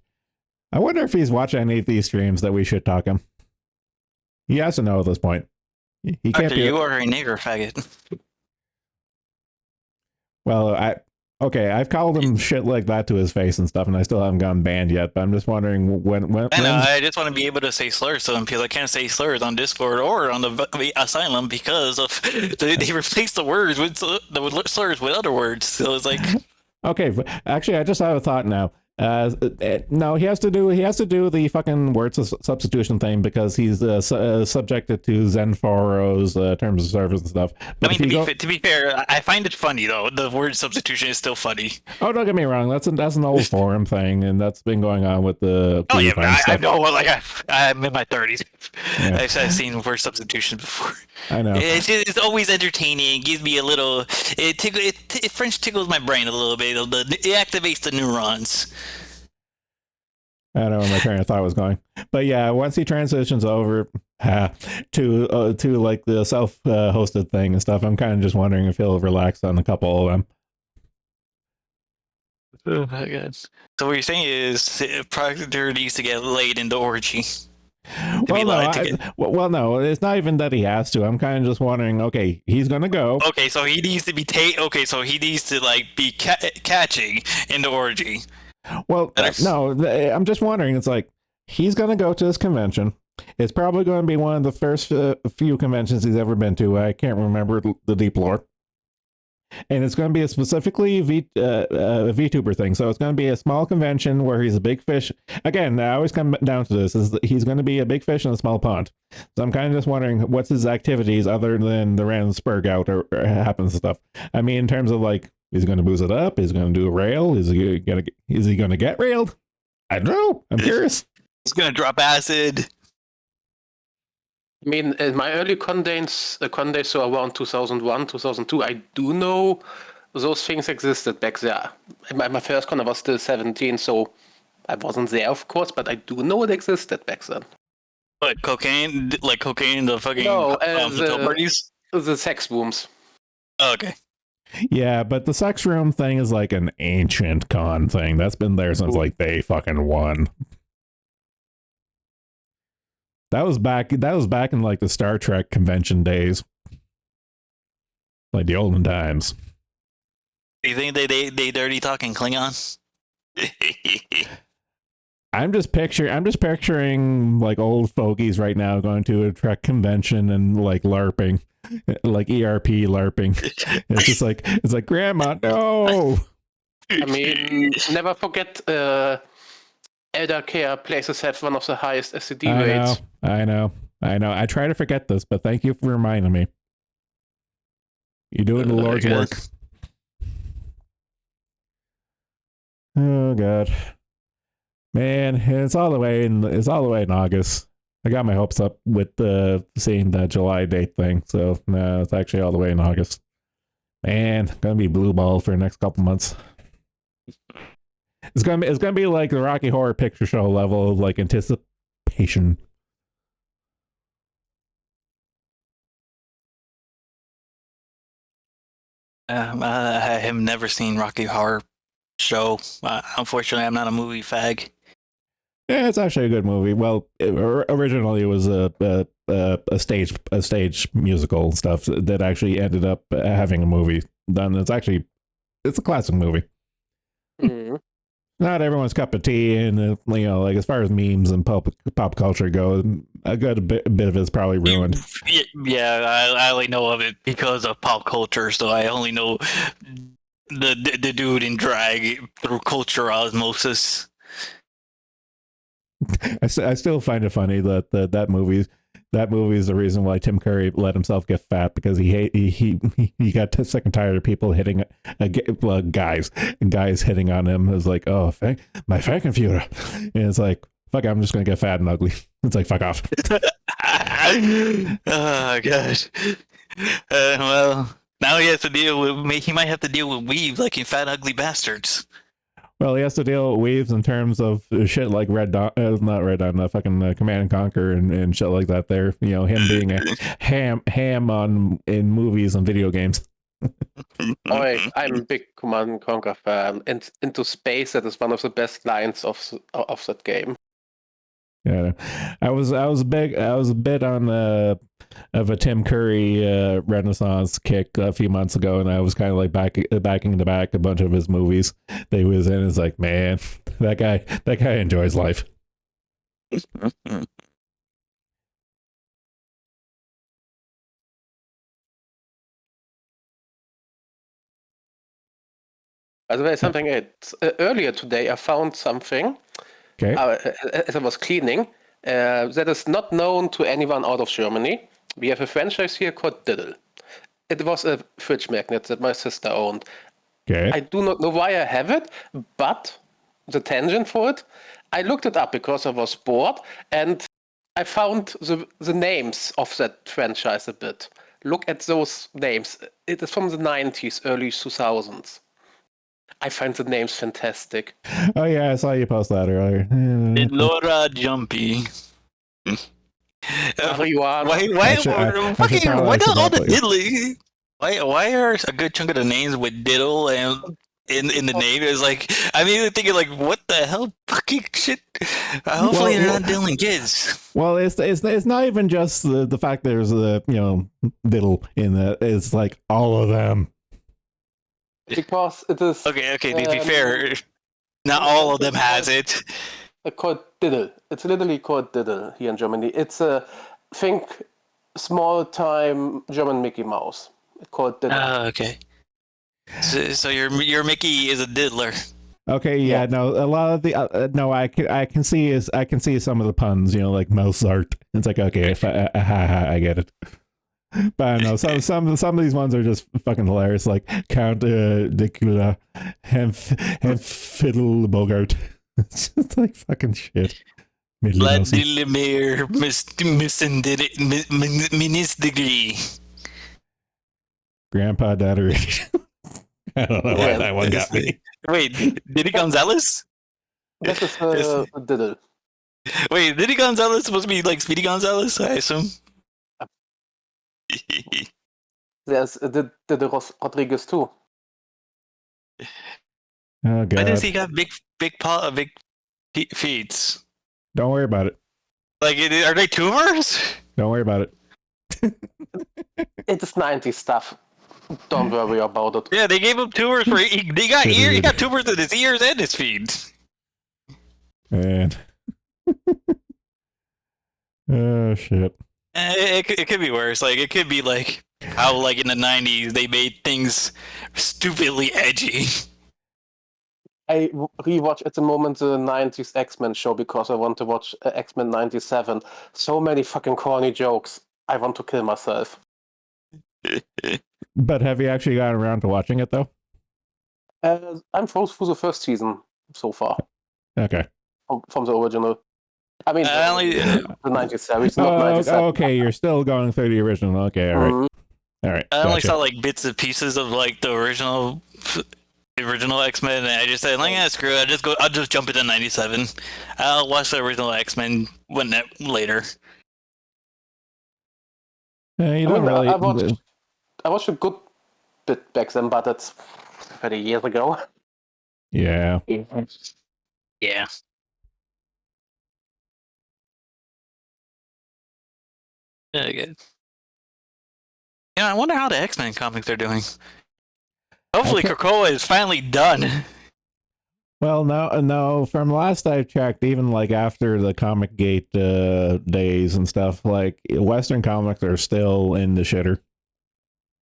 I wonder if he's watching any of these streams that we should talk him. He has to know at this point. He can't Arthur, be. you are a nigger faggot. Well, I've called him shit like that to his face and stuff, and I still haven't gotten banned yet. But I'm just wondering when. I know. I just want to be able to say slurs to them because I can't say slurs on Discord or on the Asylum because of they replaced the words with the slurs with other words. So it's like. Okay, but actually, I just have a thought now. No, he has to do the fucking word substitution thing because he's subjected to Zenforo's terms of service and stuff. But I mean, to be fair, I find it funny though. The word substitution is still funny. Oh, don't get me wrong. That's an old forum thing, and that's been going on with the. Oh yeah, I know. Like I'm in my 30s. Yeah. I've seen word substitution before. I know. It's always entertaining. It gives me a little. It French tickles my brain a little bit. It activates the neurons. I don't know where my train of thought was going, but yeah, once he transitions over to like the self-hosted thing and stuff, I'm kind of just wondering if he'll relax on a couple of them. Oh my god! So what you're saying is, Proctor needs to get laid in the orgy. Well, no, it's not even that he has to. I'm kind of just wondering. Okay, he's gonna go. Okay, so he needs to be so he needs to like be catching in the orgy. Well, no, I'm just wondering. It's like he's going to go to this convention. It's probably going to be one of the first few conventions he's ever been to. I can't remember the deep lore. And it's going to be a specifically VTuber thing. So it's going to be a small convention where he's a big fish. Again, I always come down to this: is that he's going to be a big fish in a small pond. So I'm kind of just wondering what's his activities other than the random spurg out or happens and stuff. I mean, in terms of like. Is he going to booze it up? Is he going to do a rail? Is he going to get railed? I don't know. I'm curious. He's going to drop acid. I mean, in my early con days, so around 2001, 2002, I do know those things existed back there. My first con I was still 17, so I wasn't there, of course, but I do know it existed back then. What, cocaine? Like cocaine, the fucking the parties? The sex rooms. Oh, okay. Yeah, but the sex room thing is like an ancient con thing. That's been there since like they fucking won. That was back in like the Star Trek convention days. Like the olden times. Do you think they dirty talking Klingon? I'm just picturing like old fogies right now going to a Trek convention and like LARPing. Like ERP LARPing. It's like Grandma, no. I mean, never forget elder care places have one of the highest STD rates. I know. I try to forget this, but thank you for reminding me. You're doing the Lord's work. Oh god. Man, it's all the way in August. I got my hopes up with seeing the July date thing, so no, it's actually all the way in August. Man, gonna be blue ball for the next couple months. It's gonna be like the Rocky Horror Picture Show level of like anticipation. I have never seen Rocky Horror Show. Unfortunately, I'm not a movie fag. Yeah, it's actually a good movie. Well, originally it was a stage musical and stuff that actually ended up having a movie done. It's a classic movie. Mm-hmm. Not everyone's cup of tea, and like as far as memes and pop culture go, a good bit of it's probably ruined. Yeah, I only know of it because of pop culture, so I only know the dude in drag through culture osmosis. I still find it funny that that movie is the reason why Tim Curry let himself get fat, because he got sick and tired of people hitting guys hitting on him. It's like, oh, my fat computer, and it's like, fuck, I'm just gonna get fat and ugly. It's like, fuck off. Oh gosh. Well, now he has to deal with. He might have to deal with weave like in Fat Ugly Bastards. Well, he has to deal with weaves in terms of shit like not Red Dawn, fucking Command and Conquer and shit like that. There, him being a ham on in movies and video games. I'm a big Command and Conquer fan. And Into Space, that is one of the best lines of that game. Yeah, I was a bit on of a Tim Curry Renaissance kick a few months ago, and I was kind of like backing to back a bunch of his movies that he was in. It's like, man, that guy enjoys life. By the way, something earlier today, I found something Okay. as I was cleaning that is not known to anyone out of Germany. We have a franchise here called Diddle. It was a fridge magnet that my sister owned. Okay. I do not know why I have it, but the tangent for it, I looked it up because I was bored, and I found the names of that franchise a bit. Look at those names. It is from the 90s, early 2000s. I find the names fantastic. Oh yeah, I saw you post that earlier. Did Laura Jumpy? Marijuana. Why should all the upload you. diddly? Why are a good chunk of the names with diddle and in the name? Is like I'm even thinking like, what the hell, fucking shit. Hopefully they're not diddling kids. Well, it's not even just the fact there's a diddle in that. It's like all of them. Because it is Okay. To be fair, not all of them has it. called Diddle. It's literally called Diddle here in Germany. It's think small-time German Mickey Mouse. It's called Diddle. Okay. So your Mickey is a diddler. Okay, yeah, no, a lot of the no, I can see some of the puns, like Mozart. It's like, okay, I get it. But I don't know, some of these ones are just fucking hilarious, like Count Dicula and Fiddle Bogart. It's just like fucking shit. Vladimir Minis degree. Grandpa Daddery. I don't know why that one got me. Wait, Diddy Gonzalez? This is Diddle. Wait, Diddy Gonzalez supposed to be like Speedy Gonzalez, I assume? There's Diddle Rodriguez too. Oh Why god. does he got big feet? Don't worry about it. Like, are they tumors? Don't worry about it. It is 90s stuff. Don't worry about it. Yeah, they gave him tumors for he got tumors in his ears and his feet. Man. Oh shit. It could be worse. Like, it could be like how like in the 90s they made things stupidly edgy. I rewatch at the moment the 90s X-Men show because I want to watch X-Men 97. So many fucking corny jokes. I want to kill myself. But have you actually gotten around to watching it though? I'm through the first season so far Okay. from the original. I mean, the 90s series, not 97. Okay, you're still going through the original. Okay, all right. Mhm. All right. I only gotcha. saw like bits and pieces of like the original X-Men, and I just said, like, yeah, screw it. I'll just jump into 97. I'll watch the original X-Men later. You don't really. I watched a good bit back then, but that's 30 years ago. Yeah. Yeah. Yeah, good. Yeah, I wonder how the X-Men comics are doing. Hopefully, Krakoa is finally done. Well, no. From last I checked, even like after the Comic Gate days and stuff, like Western comics are still in the shitter.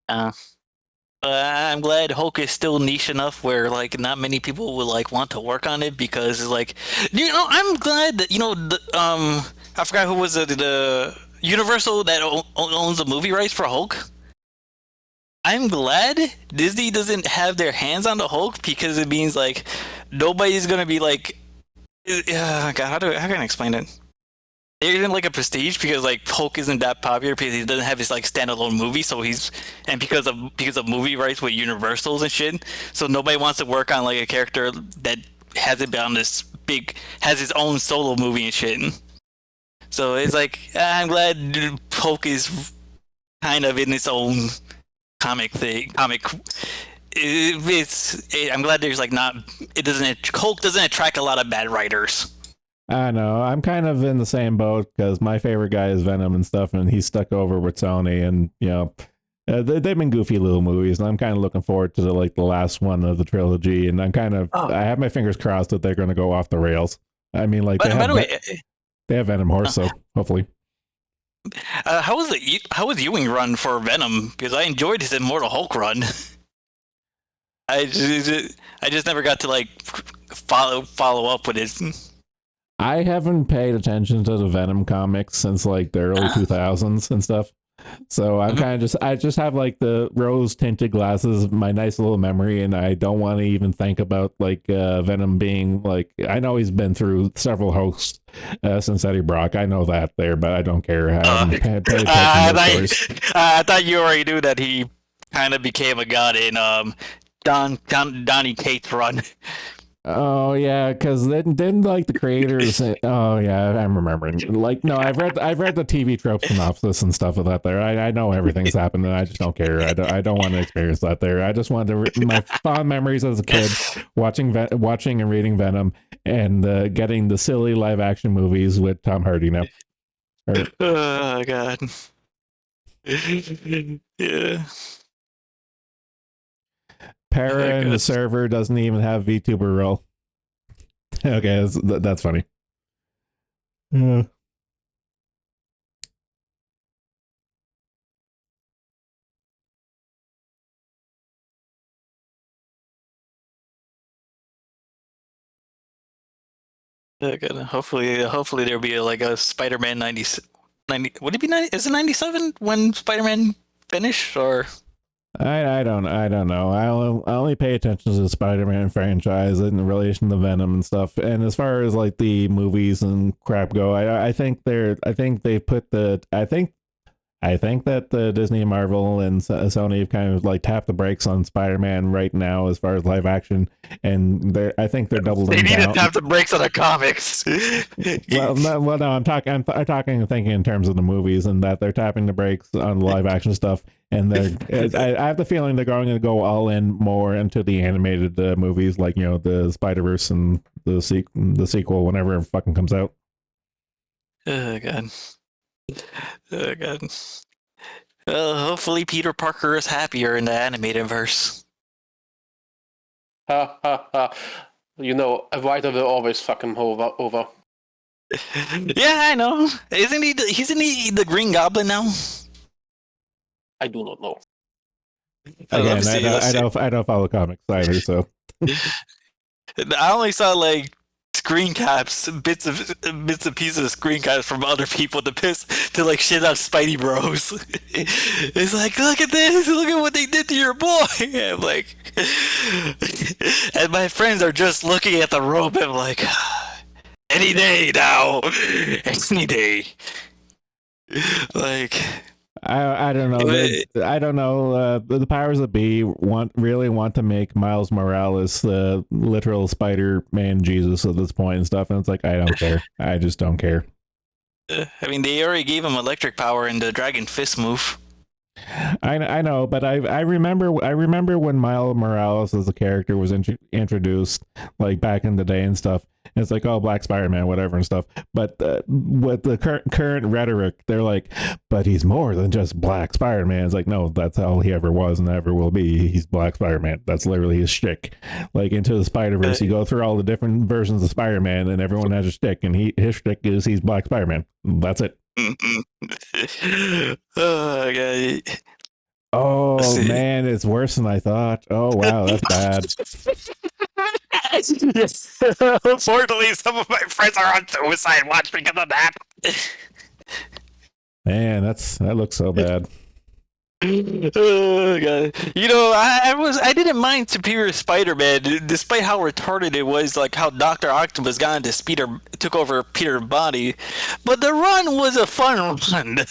I'm glad Hulk is still niche enough where like not many people will like want to work on it because like I'm glad that I forgot who was the Universal that owns the movie rights for Hulk. I'm glad Disney doesn't have their hands on the Hulk because it means like nobody's gonna be like, God, how can I explain it? There isn't like a prestige because like Hulk isn't that popular because he doesn't have his like standalone movie, so because of movie rights with Universals and shit, so nobody wants to work on like a character that hasn't been on this has his own solo movie and shit. So it's like I'm glad Hulk is kind of in its own comic. I'm glad there's like not. Hulk doesn't attract a lot of bad writers. I know. I'm kind of in the same boat because my favorite guy is Venom and stuff, and he's stuck over with Sony, and they've been goofy little movies, and I'm kind of looking forward to the last one of the trilogy, and I have my fingers crossed that they're going to go off the rails. I mean, like they have Venom Horse, so hopefully. How was Ewing run for Venom? Because I enjoyed his Immortal Hulk run. I just never got to like follow up with it. I haven't paid attention to the Venom comics since like the early 2000s and stuff. So I'm kind of I just have like the rose tinted glasses, my nice little memory, and I don't want to even think about like Venom being like, I know he's been through several hosts since Eddie Brock. I know that there, but I don't care. I haven't paid attention to stories. I thought you already knew that he kind of became a god in Donny Cates run. Oh yeah, because then like the creators. Oh yeah, I'm remembering. Like no, I've read the TV trope synopsis and stuff of that. There, I know everything's happening. I just don't care. I don't want to experience that. There, I just wanted my fond memories as a kid watching and reading Venom and getting the silly live action movies with Tom Hardy now. Oh god. Yeah. Para and the server doesn't even have VTuber role. Okay, that's funny. Hopefully there'll be like a Spider-Man 90. Would it be 90? Is it 97 when Spider-Man finished or? I don't know. I only pay attention to the Spider-Man franchise in relation to Venom and stuff. And as far as like the movies and crap go, I think that the Disney, Marvel, and Sony have kind of like tapped the brakes on Spider-Man right now as far as live action, and I think they're doubling down. They need to tap the brakes on the comics. no, I'm talking and thinking in terms of the movies, and that they're tapping the brakes on live action stuff, and I have the feeling they're going to go all in more into the animated movies, like the Spider-Verse and the sequel whenever it fucking comes out. Oh god. Oh god. Well, hopefully Peter Parker is happier in the animated verse. Ha ha ha. A writer will always fuck him over. Yeah, I know. Isn't he the Green Goblin now? I do not know. Again, I don't follow comics either, so. I only saw like screen caps, bits and pieces of screen caps from other people to like shit on Spidey Bros. It's like, look at this, look at what they did to your boy. I'm like, and my friends are just looking at the rope and I'm like, any day now, any day. Like, I don't know. I don't know. The powers that be really want to make Miles Morales the literal Spider-Man Jesus at this point and stuff, and it's like, I don't care. I just don't care. I mean, they already gave him electric power in the Dragon Fist move. I know, but I remember when Miles Morales as a character was introduced, like back in the day and stuff. And it's like, oh, Black Spider-Man, whatever and stuff. But with the current rhetoric, they're like, but he's more than just Black Spider-Man. It's like, no, that's all he ever was and ever will be. He's Black Spider-Man. That's literally his shtick. Like Into the Spider-Verse, you go through all the different versions of Spider-Man, and everyone has a shtick, and his shtick is he's Black Spider-Man. That's it. Oh, God. Oh man, it's worse than I thought. Oh wow, that's bad. Yes. Unfortunately, some of my friends are on suicide watch because of that. Man, that looks so bad. Oh god. I didn't mind Superior Spider-Man, despite how retarded it was, like how Dr. Octopus got into took over Peter's body. But the run was a fun run.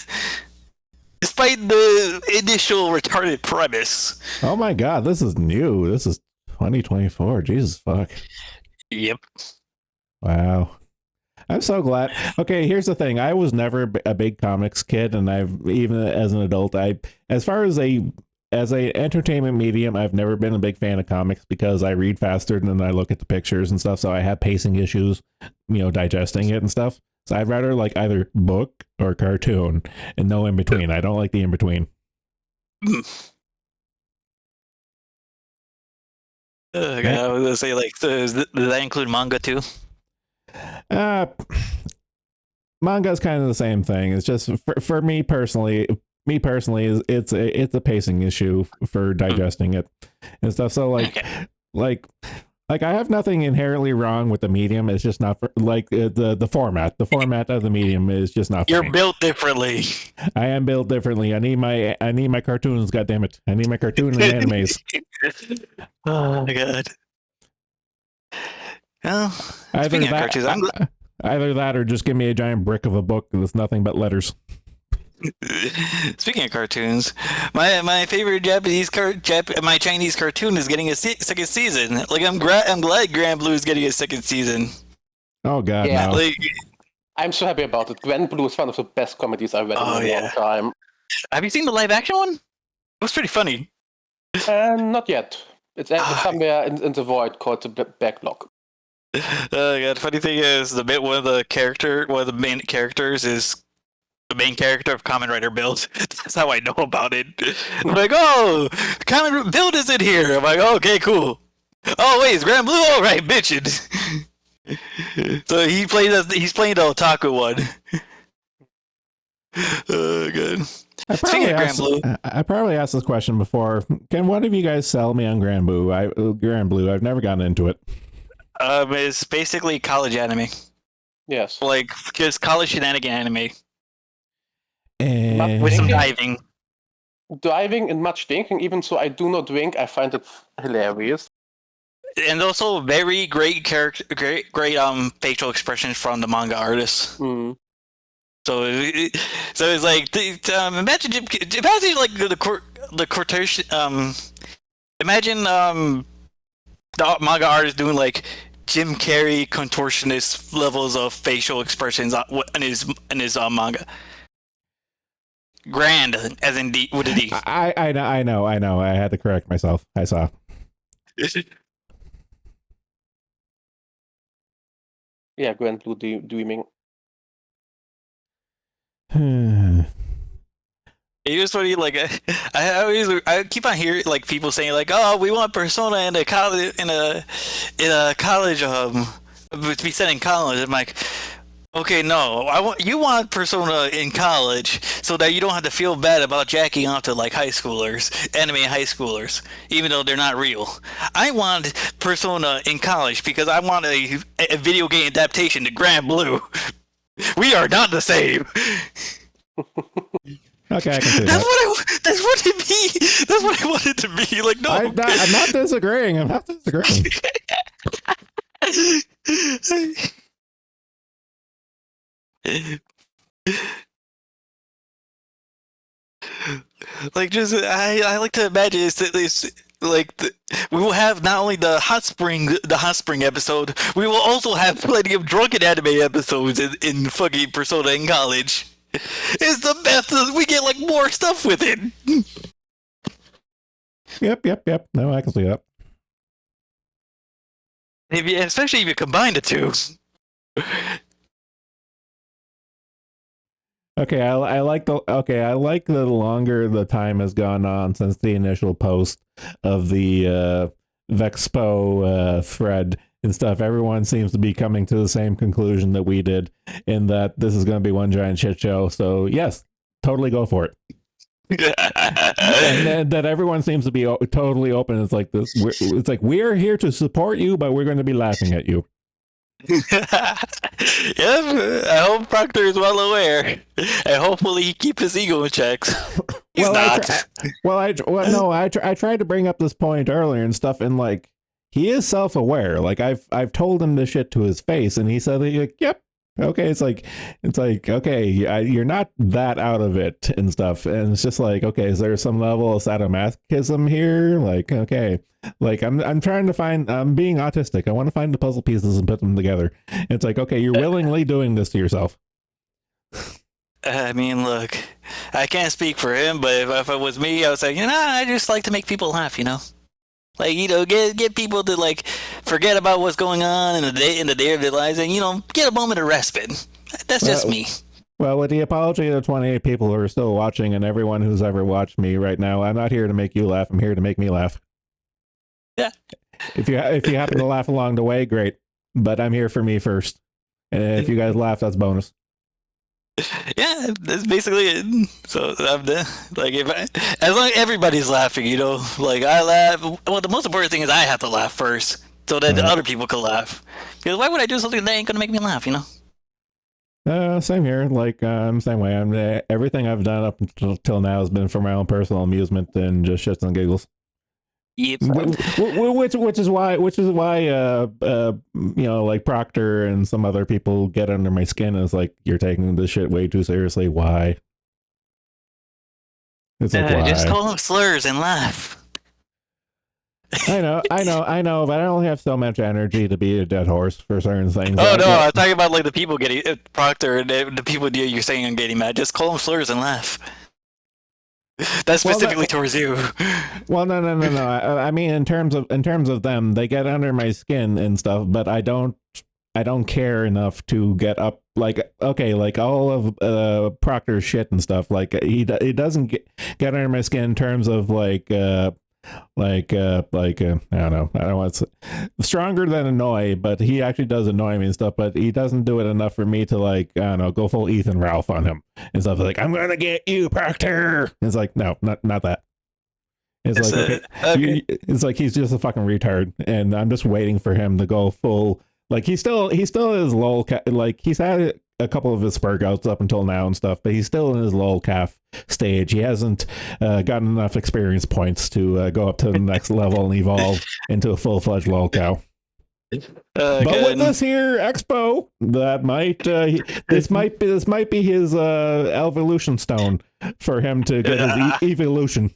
Despite the initial retarded premise. Oh my god, this is new. This is 2024. Jesus fuck. Yep. Wow. I'm so glad. Okay, here's the thing. I was never a big comics kid, and I've even as an adult, as far as a entertainment medium, I've never been a big fan of comics because I read faster than I look at the pictures and stuff. So I have pacing issues, digesting it and stuff. So I'd rather like either book or cartoon, and no in between. I don't like the in between. Okay, I was gonna say, like, so does that include manga too? Manga is kind of the same thing. It's just for me personally. It's a pacing issue for digesting it and stuff. So like I have nothing inherently wrong with the medium. It's just not for, like the format. The format of the medium is just not. You're built differently. I am built differently. I need my cartoons. God damn it! I need my cartoon and animes. Oh my god. Well, speaking of cartoons, either that or just give me a giant brick of a book that's nothing but letters. Speaking of cartoons, my favorite my Chinese cartoon is getting a second season. Like I'm glad Grand Blue is getting a second season. Oh god, Yeah. no! Like, I'm so happy about it. Grand Blue is one of the best comedies I've read in a long time. have you seen the live action one? It was pretty funny. Not yet. It's somewhere in the void called the backlog. Yeah, the funny thing is, one of the main characters is the main character of Kamen Rider Build. That's how I know about it. I'm like, oh, Kamen Build is in here. I'm like, oh, okay, cool. Oh wait, it's Grand Blue. All right, bitchin'. So he's playing the otaku one. Oh, good. Speaking of Grand Blue, I probably asked this question before. Can one of you guys sell me on Grand Blue? Grand Blue. I've never gotten into it. it's basically college anime, Yes. like just college shenanigan anime And with some diving. Diving and much drinking, even so I do not drink, I find it hilarious. And also very great great facial expressions from the manga artists. Mm. So it's like imagine like the quotation. Imagine the manga artist doing like Jim Carrey contortionist levels of facial expressions in his manga. Grand, as in D with a D. I know. I had to correct myself. I saw. Yeah, Grand Blue dreaming. It was funny, like I keep on hearing like people saying like, oh, we want Persona in a college to be set in college. I'm like, okay, no, you want Persona in college so that you don't have to feel bad about jacking off to like high schoolers, anime high schoolers, even though they're not real. I want Persona in college because I want a video game adaptation to Grand Blue. We are not the same. Okay, I can see that. That's what it be. That's what I want it to be. Like, no, I'm not disagreeing. I'm not disagreeing. Like, just I like to imagine it's like we will have not only the hot spring episode, we will also have plenty of drunken anime episodes in fucking Persona in college. It's the best. We get like more stuff with it. Yep. No, I can see that. Especially if you combine the two. Okay, I like the longer the time has gone on since the initial post of the Vexpo thread and stuff. Everyone seems to be coming to the same conclusion that we did, in that this is going to be one giant shit show. So yes, totally go for it. And that everyone seems to be totally open. It's like this. It's like we're here to support you, but we're going to be laughing at you. Yep, I hope Proctor is well aware, and hopefully he keep his ego in check. He's not. I tried to bring up this point earlier and stuff, and like he is self-aware. Like I've told him this shit to his face, and he said, like, "Yep, Okay, it's like okay, you're not that out of it and stuff, and it's just like, okay, is there some level of sadomasochism here? Like, okay, like I'm trying to find, I'm being autistic. I want to find the puzzle pieces and put them together. It's like, okay, you're willingly doing this to yourself. I mean, look, I can't speak for him, but if it was me, I would say, I just like to make people laugh, Like, get people to like forget about what's going on in the day of their lives, and get a moment of respite. That's just me. Well, with the apology of the 28 people who are still watching and everyone who's ever watched me right now, I'm not here to make you laugh. I'm here to make me laugh. Yeah. If you happen to laugh along the way, great. But I'm here for me first. And if you guys laugh, that's bonus. Yeah, that's basically it. So I'm done. Like, as long as everybody's laughing, like I laugh. Well, the most important thing is I have to laugh first, so that the other people can laugh. Because why would I do something that ain't gonna make me laugh? Same here. Like, same way. Everything I've done up until now has been for my own personal amusement and just shits and giggles. Yep. Which is why like Proctor and some other people get under my skin. Is like, you're taking this shit way too seriously. Why? It's like, why? Just call them slurs and laugh. I know, but I only have so much energy to be a dead horse for certain things. Oh no, I'm talking about like the people getting Proctor and the people you're saying I'm getting mad. Just call them slurs and laugh. That's specifically towards you. Well, no. I mean, in terms of them, they get under my skin and stuff, but I don't care enough to get up. Like, okay, like all of Proctor's shit and stuff. Like, he doesn't get under my skin in terms of like I don't know. I don't want to stronger than annoy, but he actually does annoy me and stuff, but he doesn't do it enough for me to like, I don't know, go full Ethan Ralph on him and stuff. Like, I'm gonna get you, Proctor. It's like, no, not that. It's like, okay. It's like he's just a fucking retard, and I'm just waiting for him to go full. Like, he still is lol. Like, he's had a couple of his spur outs up until now and stuff, but he's still in his lol calf stage. He hasn't gotten enough experience points to go up to the next level and evolve into a full-fledged lol cow. But with this here expo, that might this might be his evolution stone for him to get his evolution.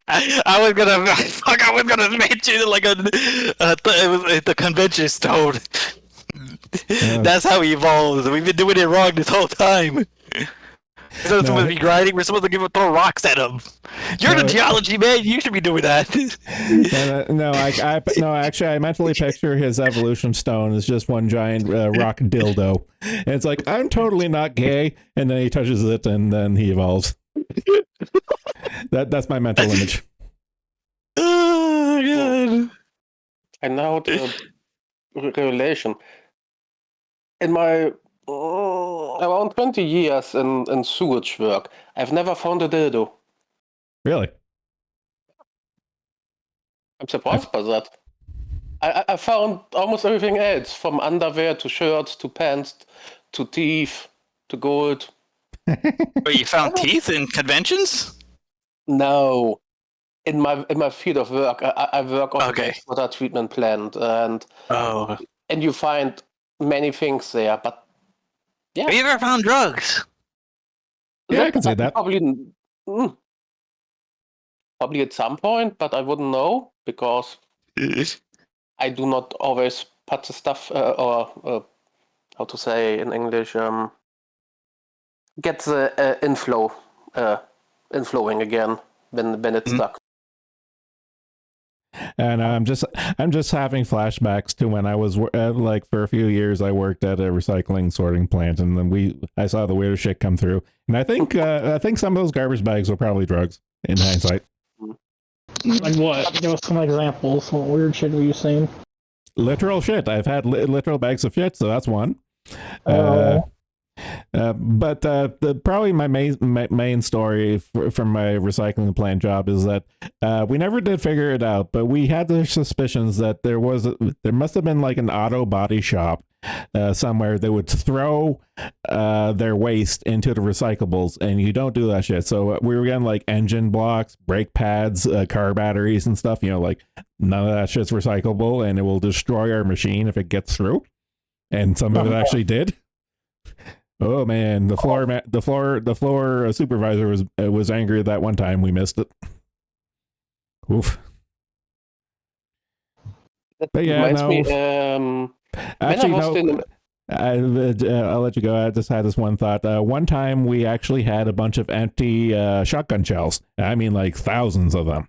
I was gonna mention like it was the convention stone. That's how he evolves. We've been doing it wrong this whole time. So we're supposed to be grinding. We're supposed to throw rocks at him. You're the geology man. You should be doing that. No, actually, I mentally picture his evolution stone as just one giant rock dildo. And it's like, I'm totally not gay, and then he touches it, and then he evolves. That's my mental image. Oh god! And now the revelation. In my around 20 years in sewage work, I've never found a dildo. Really? I'm surprised by that. I found almost everything else, from underwear to shirts to pants to teeth to gold. Wait, you found teeth in conventions? No. In my field of work, I work on a water treatment plant, and you find many things there, but yeah. Have you ever found drugs? Yeah, I can say that. Probably at some point, but I wouldn't know because I do not always put the stuff or how to say in English, get the inflowing again when it's stuck. And I'm just having flashbacks to when I was like, for a few years I worked at a recycling sorting plant, and then I saw the weirdest shit come through, and I think some of those garbage bags were probably drugs in hindsight. Like what? Give us some examples. What weird shit have you seen? Literal shit. I've had literal bags of shit, so that's one. But probably my main story from my recycling plant job is that we never did figure it out, but we had the suspicions that there must have been like an auto body shop somewhere that would throw their waste into the recyclables, and you don't do that shit. So we were getting like engine blocks, brake pads, car batteries and stuff, like none of that shit's recyclable, and it will destroy our machine if it gets through. and some of it actually did. Oh man, the floor supervisor was angry that one time we missed it. Oof. But yeah, Reminds no. me, when Actually, I was no. I'll let you go. I just had this one thought. One time we actually had a bunch of empty shotgun shells. I mean, like thousands of them.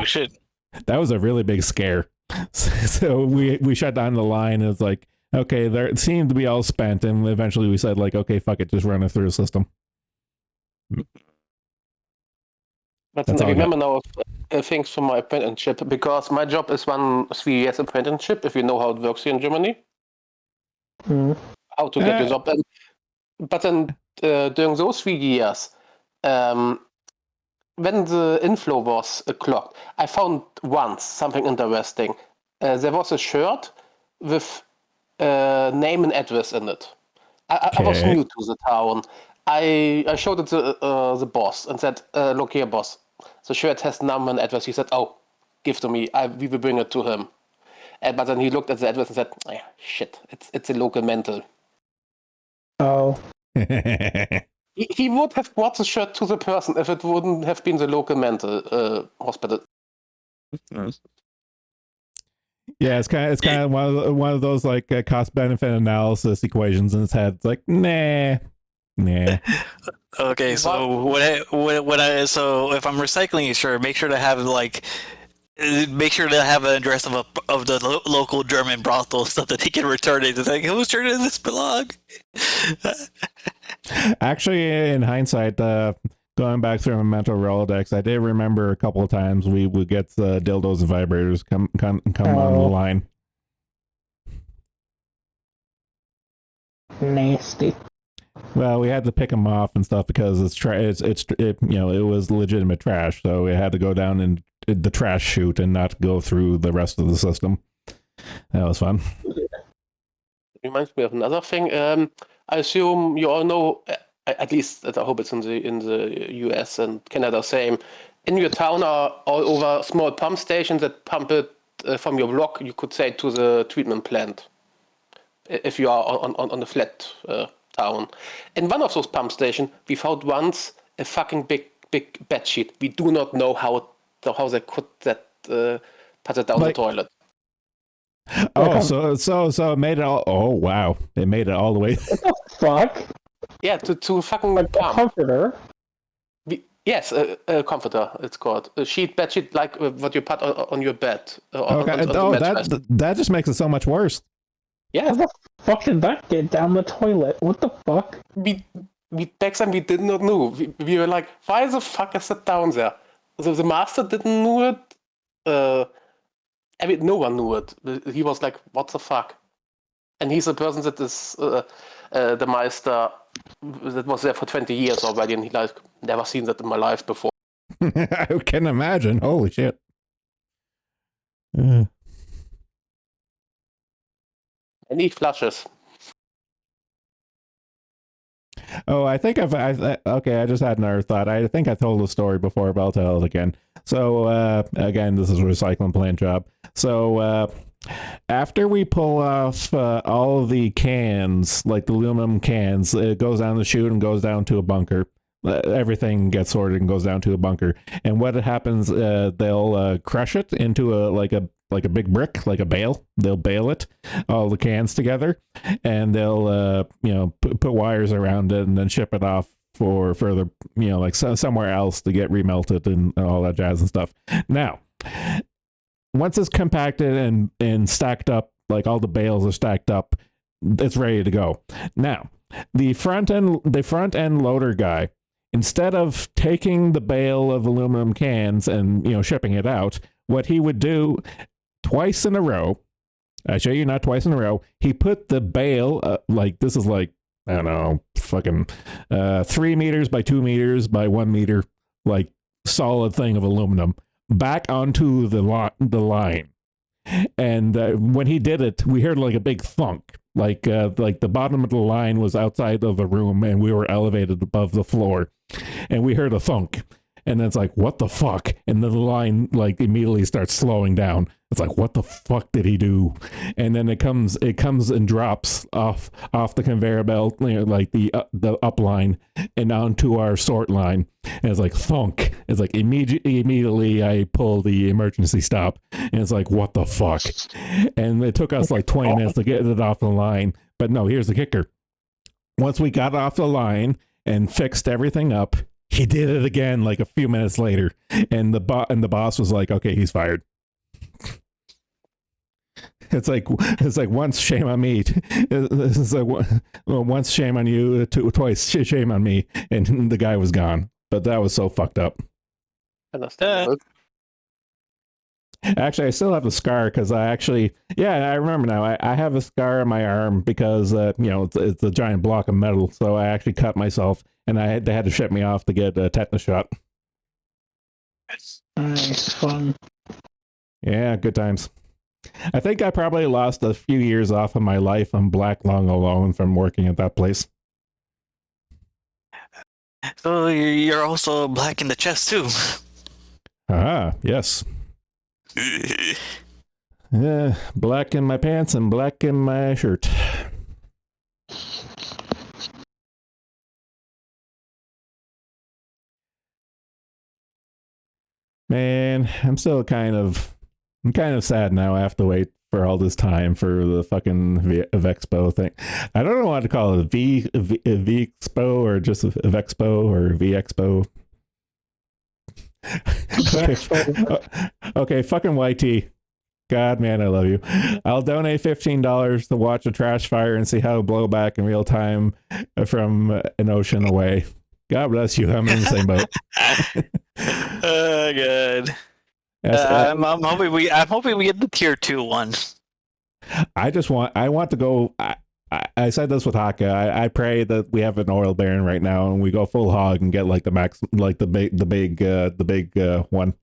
Shit. That was a really big scare. So we shut down the line. And it's like, okay, it seemed to be all spent, and eventually we said, like, okay, fuck it, just run it through the system. But That's I all I remember now things from my apprenticeship, because my job is 3 years apprenticeship, if you know how it works here in Germany. How to get your job. But then during those 3 years, when the inflow was clocked, I found once something interesting. There was a shirt with name and address in it. I was Okay. new to the town. I showed it to the boss and said, look here, boss. The shirt has number and address. He said, oh, give to me. We will bring it to him. But then he looked at the address and said, shit, it's a local mental. Oh. He would have brought the shirt to the person if it wouldn't have been the local mental hospital. Yeah, it's kind of one of those like cost benefit analysis equations in his head. It's like, nah. Okay, so so if I'm recycling a shirt, make sure to have an address of the local German brothel so that he can return it. It's like, whose shirt does this belong? Actually, in hindsight, going back through my mental Rolodex, I did remember a couple of times we would get dildos and vibrators come on the line. Nasty. Well, we had to pick them off and stuff because it was legitimate trash, so we had to go down in the trash chute and not go through the rest of the system. That was fun. Reminds me of another thing. I assume you all know, at least I hope it's in the US and Canada, same. In your town are all over small pump stations that pump it from your block, you could say, to the treatment plant. If you are on a flat town. In one of those pump stations, we found once a fucking big bed sheet. We do not know how they could put it down the toilet. Oh, so it made it all. Oh wow, it made it all the way. What the fuck? Yeah, to fucking like pump. Comforter. Yes, a comforter. It's called a bed sheet, like what you put on your bed. Okay. That just makes it so much worse. Yeah. How the fuck did that get down the toilet? What the fuck? We back then we did not know. We were like, why the fuck is that down there? So the master didn't know it. I mean, no one knew it. He was like, what the fuck? And he's a person that is the Meister that was there for 20 years already, and he like never seen that in my life before. I can imagine. Holy shit. I need flushes. Oh, I think okay, I just had another thought. I think I told the story before, but I'll tell it again. So, again, this is a recycling plant job. So, after we pull off all of the cans, like the aluminum cans, it goes down the chute and goes down to a bunker. Everything gets sorted and goes down to a bunker. And what happens, they'll crush it into a big brick, like a bale. They'll bale it, all the cans together, and they'll put wires around it and then ship it off for further, like somewhere else to get remelted and all that jazz and stuff. Now, once it's compacted and stacked up, like all the bales are stacked up, it's ready to go. Now, the front end loader guy, instead of taking the bale of aluminum cans and shipping it out, what he would do twice in a row, I show you, not twice in a row, he put the bale, this is like, I don't know, fucking 3 meters by 2 meters by 1 meter, like solid thing of aluminum, back onto the line. And when he did it, we heard like a big thunk, like the bottom of the line was outside of the room and we were elevated above the floor, and we heard a thunk. And then it's like, what the fuck? And then the line like immediately starts slowing down. It's like, what the fuck did he do? And then it comes and drops off the conveyor belt, like the up line and onto our sort line. And it's like thunk. It's like immediately I pull the emergency stop, and it's like, what the fuck? And it took us like 20 minutes to get it off the line. But no, here's the kicker. Once we got off the line and fixed everything up, he did it again like a few minutes later, and the boss was like, "Okay, he's fired." It's like once shame on me. It's like once shame on you, twice shame on me, and the guy was gone. But that was so fucked up. Understandable. Actually, I still have a scar because I remember now. I have a scar on my arm because it's a giant block of metal. So I actually cut myself, and they had to ship me off to get a tetanus shot. Nice, fun. Yeah, good times. I think I probably lost a few years off of my life on black lung alone from working at that place. So you're also black in the chest too. Yes. Yeah, black in my pants and black in my shirt. Man, I'm kind of sad now. I have to wait for all this time for the fucking Vexpo thing. I don't know what to call it, V Expo or just Vexpo or V Expo. Okay, fucking YT. God, man, I love you. I'll donate $15 to watch a trash fire and see how it blow back in real time from an ocean away. God bless you. I'm in the same boat. Oh, good. Yes, I'm hoping we get the tier 2 one. I want to go. I said this with Haka. I pray that we have an oil baron right now and we go full hog and get like the max, like the big one.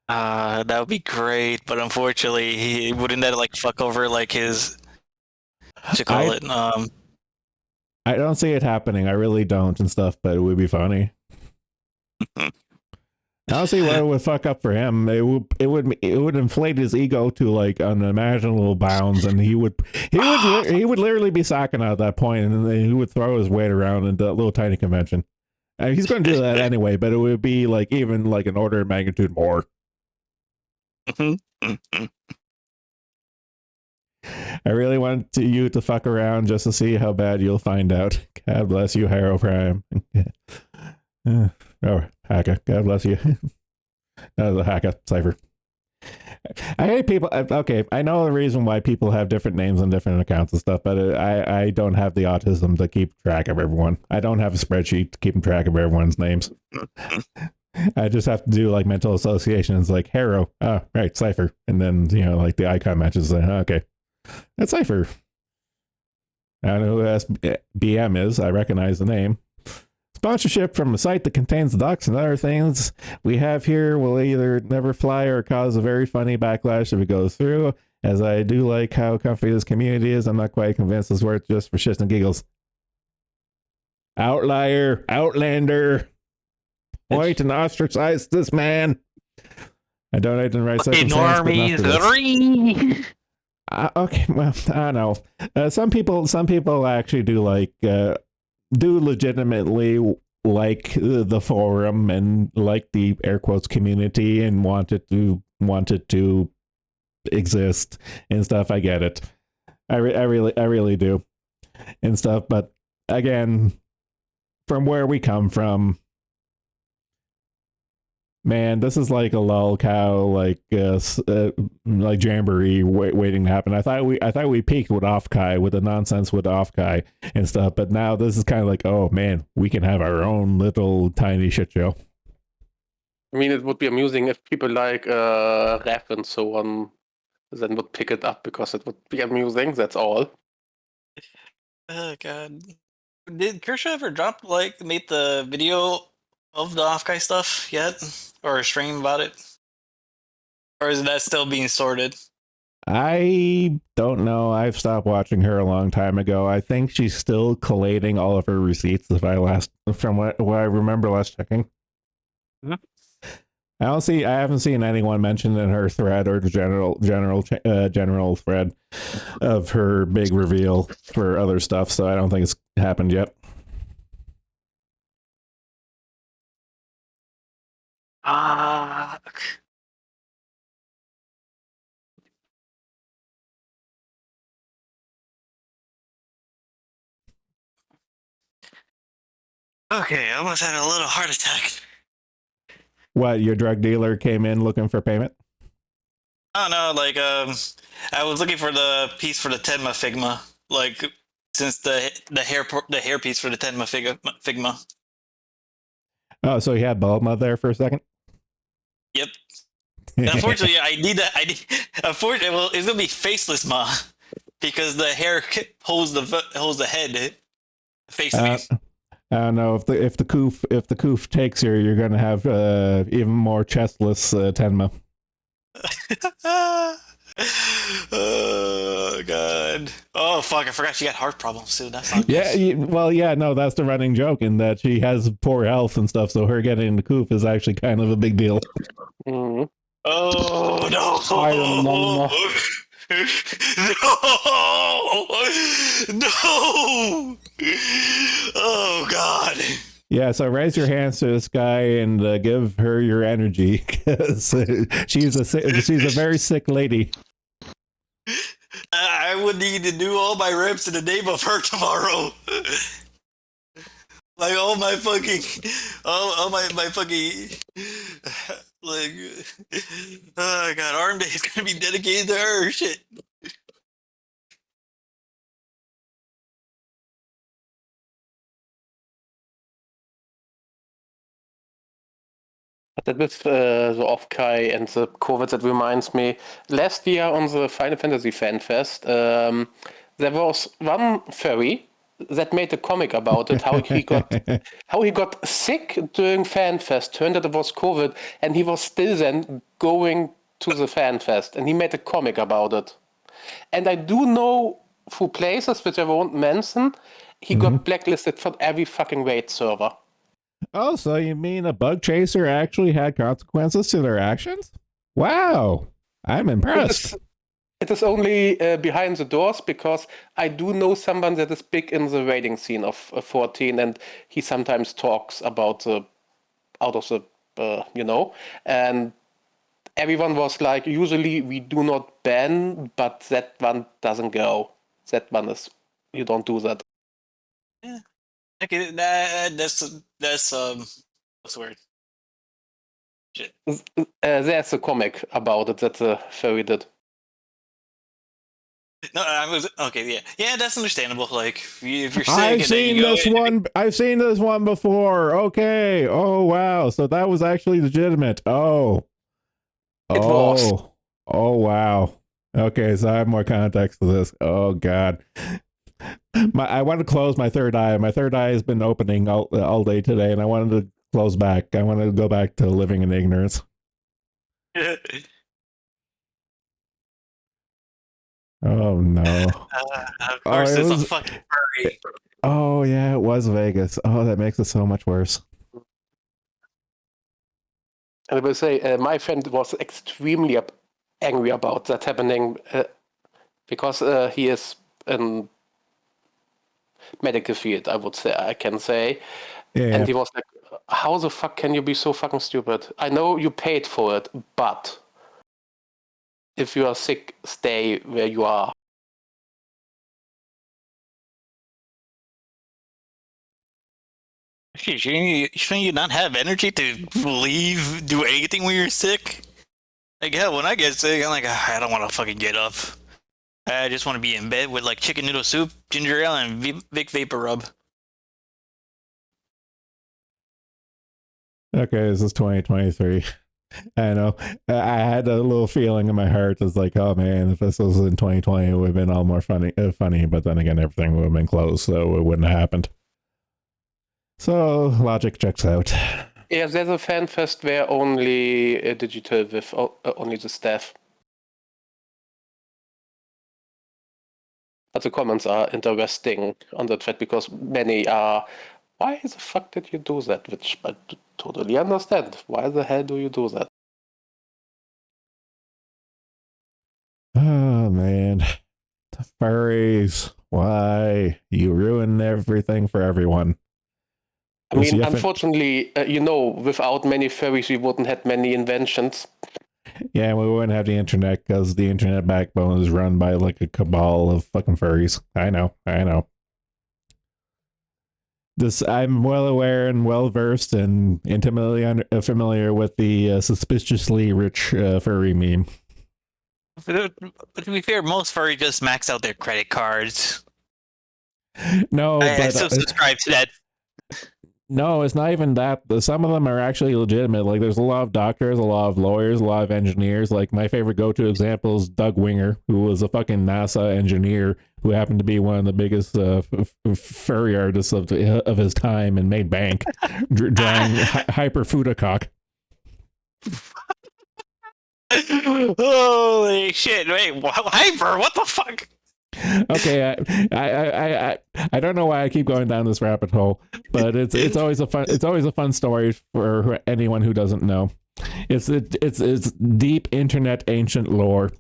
That would be great, but unfortunately, wouldn't that like fuck over like his? What you call it? I don't see it happening. I really don't and stuff, but it would be funny. I don't see why it would fuck up for him. It would inflate his ego to like unimaginable bounds, and he would literally be socking out at that point, and then he would throw his weight around in that little tiny convention. And he's going to do that anyway, but it would be like even like an order of magnitude more. I really want you to fuck around just to see how bad you'll find out. God bless you, Hero Prime. Oh, Haka. God bless you. That was a Haka cipher. I hate people. Okay, I know the reason why people have different names on different accounts and stuff, but I don't have the autism to keep track of everyone. I don't have a spreadsheet to keep track of everyone's names. I just have to do like mental associations like Hero. Oh, right, Cipher. And then, like the icon matches. Okay, that's Cipher. I don't know who SBM is. I recognize the name. Sponsorship from a site that contains ducks and other things we have here will either never fly or cause a very funny backlash if it goes through. As I do like how comfy this community is, I'm not quite convinced it's worth just for shits and giggles. Outlier, Outlander, point and ostracize this man. I donate in the right circumstance, but not for this. Okay, well, I don't know. Some people actually do like do legitimately like the forum and like the air quotes community and want it to exist and stuff. I get it. I really do and stuff. But again, from where we come from, man, this is like a lull cow, like jamboree waiting to happen. I thought we peaked with Offkai with the nonsense with Offkai and stuff, but now this is kind of like, oh man, we can have our own little tiny shit show. I mean, it would be amusing if people like Ref and so on then would pick it up because it would be amusing. That's all. Oh god, did Kershaw ever made the video of the Offkai stuff yet? Or a stream about it? Or is that still being sorted? I don't know. I've stopped watching her a long time ago. I think she's still collating all of her receipts from what I remember last checking. I haven't seen anyone mentioned in her thread or the general thread of her big reveal for other stuff, so I don't think it's happened yet. Ah. Okay, I almost had a little heart attack. What, your drug dealer came in looking for payment? I don't know, like, I was looking for the piece for the Tenma Figma, like, since the hair piece for the Tenma Figma. Oh, so you had Bulma there for a second? Yep. Unfortunately, I need that. Unfortunately, well, it's gonna be faceless Ma, because the hair holds the head facing me. I don't know if the Koof takes her, you're gonna have even more chestless Tenma. Oh god. Oh fuck! I forgot she got heart problems too. That's not Yeah, good. no, that's the running joke in that she has poor health and stuff, so her getting the Koof is actually kind of a big deal. Mhm. Oh no! Iron Mama. No! No! Oh god! Yeah, so raise your hands to this guy and give her your energy because she's a very sick lady. I would need to do all my reps in the name of her tomorrow. Like all my fucking, like, oh god, arm day is gonna be dedicated to her. Shit. That with the Off-Kai and the COVID, that reminds me. Last year on the Final Fantasy Fan Fest, there was one furry that made a comic about it, how he got sick during Fan Fest, turned out it was COVID, and he was still then going to the Fan Fest, and he made a comic about it. And I do know through places which I won't mention, he got blacklisted from every fucking raid server. Oh, so you mean a bug chaser actually had consequences to their actions? Wow, I'm impressed. It is only behind the doors, because I do know someone that is big in the raiding scene of 14, and he sometimes talks about the out of the and everyone was like, usually we do not ban, but that one doesn't go. That one is, you don't do that. Yeah. Okay, that's what's the word? Shit. There's a comic about it that the furry did. No, I was okay. Yeah, that's understandable. Like, if you're sick, I've and then seen you go. this one. I've seen this one before. Okay. Oh wow. So that was actually legitimate. Oh. It was. Oh wow. Okay, so I have more context to this. Oh god. I want to close my third eye. My third eye has been opening all day today, and I wanted to close back. I wanted to go back to living in ignorance. Oh no. Of course, it's a fucking furry. Oh yeah, it was Vegas. Oh, that makes it so much worse. And I will say, my friend was extremely angry about that happening, because he is in medical field, I would say, I can say. Yeah. And he was like, how the fuck can you be so fucking stupid? I know you paid for it, but if you are sick, stay where you are. Shouldn't you not have energy to leave, do anything when you're sick? Like, hell, when I get sick, I'm like, I don't want to fucking get up. I just want to be in bed with, like, chicken noodle soup, ginger ale, and Vic Vapor Rub. Okay, this is 2023. I know. I had a little feeling in my heart. It's like, oh man, if this was in 2020, it would have been all more funny. But then again, everything would have been closed, so it wouldn't have happened. So logic checks out. Yeah, there's a fan fest where only digital with only the staff. But the comments are interesting on the thread, because many are why the fuck did you do that? Which I totally understand. Why the hell do you do that? Oh man, the furries. Why you ruin everything for everyone? I mean, unfortunately, without many furries, we wouldn't have many inventions. Yeah, we wouldn't have the internet because the internet backbone is run by like a cabal of fucking furries. I know. I'm well aware and well versed and intimately familiar with the suspiciously rich furry meme. But to be fair, most furry just max out their credit cards. No, I but still subscribe to that. No, it's not even that. Some of them are actually legitimate. Like, there's a lot of doctors, a lot of lawyers, a lot of engineers. Like, my favorite go-to example is Doug Winger, who was a fucking NASA engineer who happened to be one of the biggest furry artists of his time and made bank drawing Hyper Fudacock. Holy shit! Wait, Hyper? What the fuck? Okay, I don't know why I keep going down this rabbit hole, but it's always a fun story for anyone who doesn't know. It's deep internet ancient lore.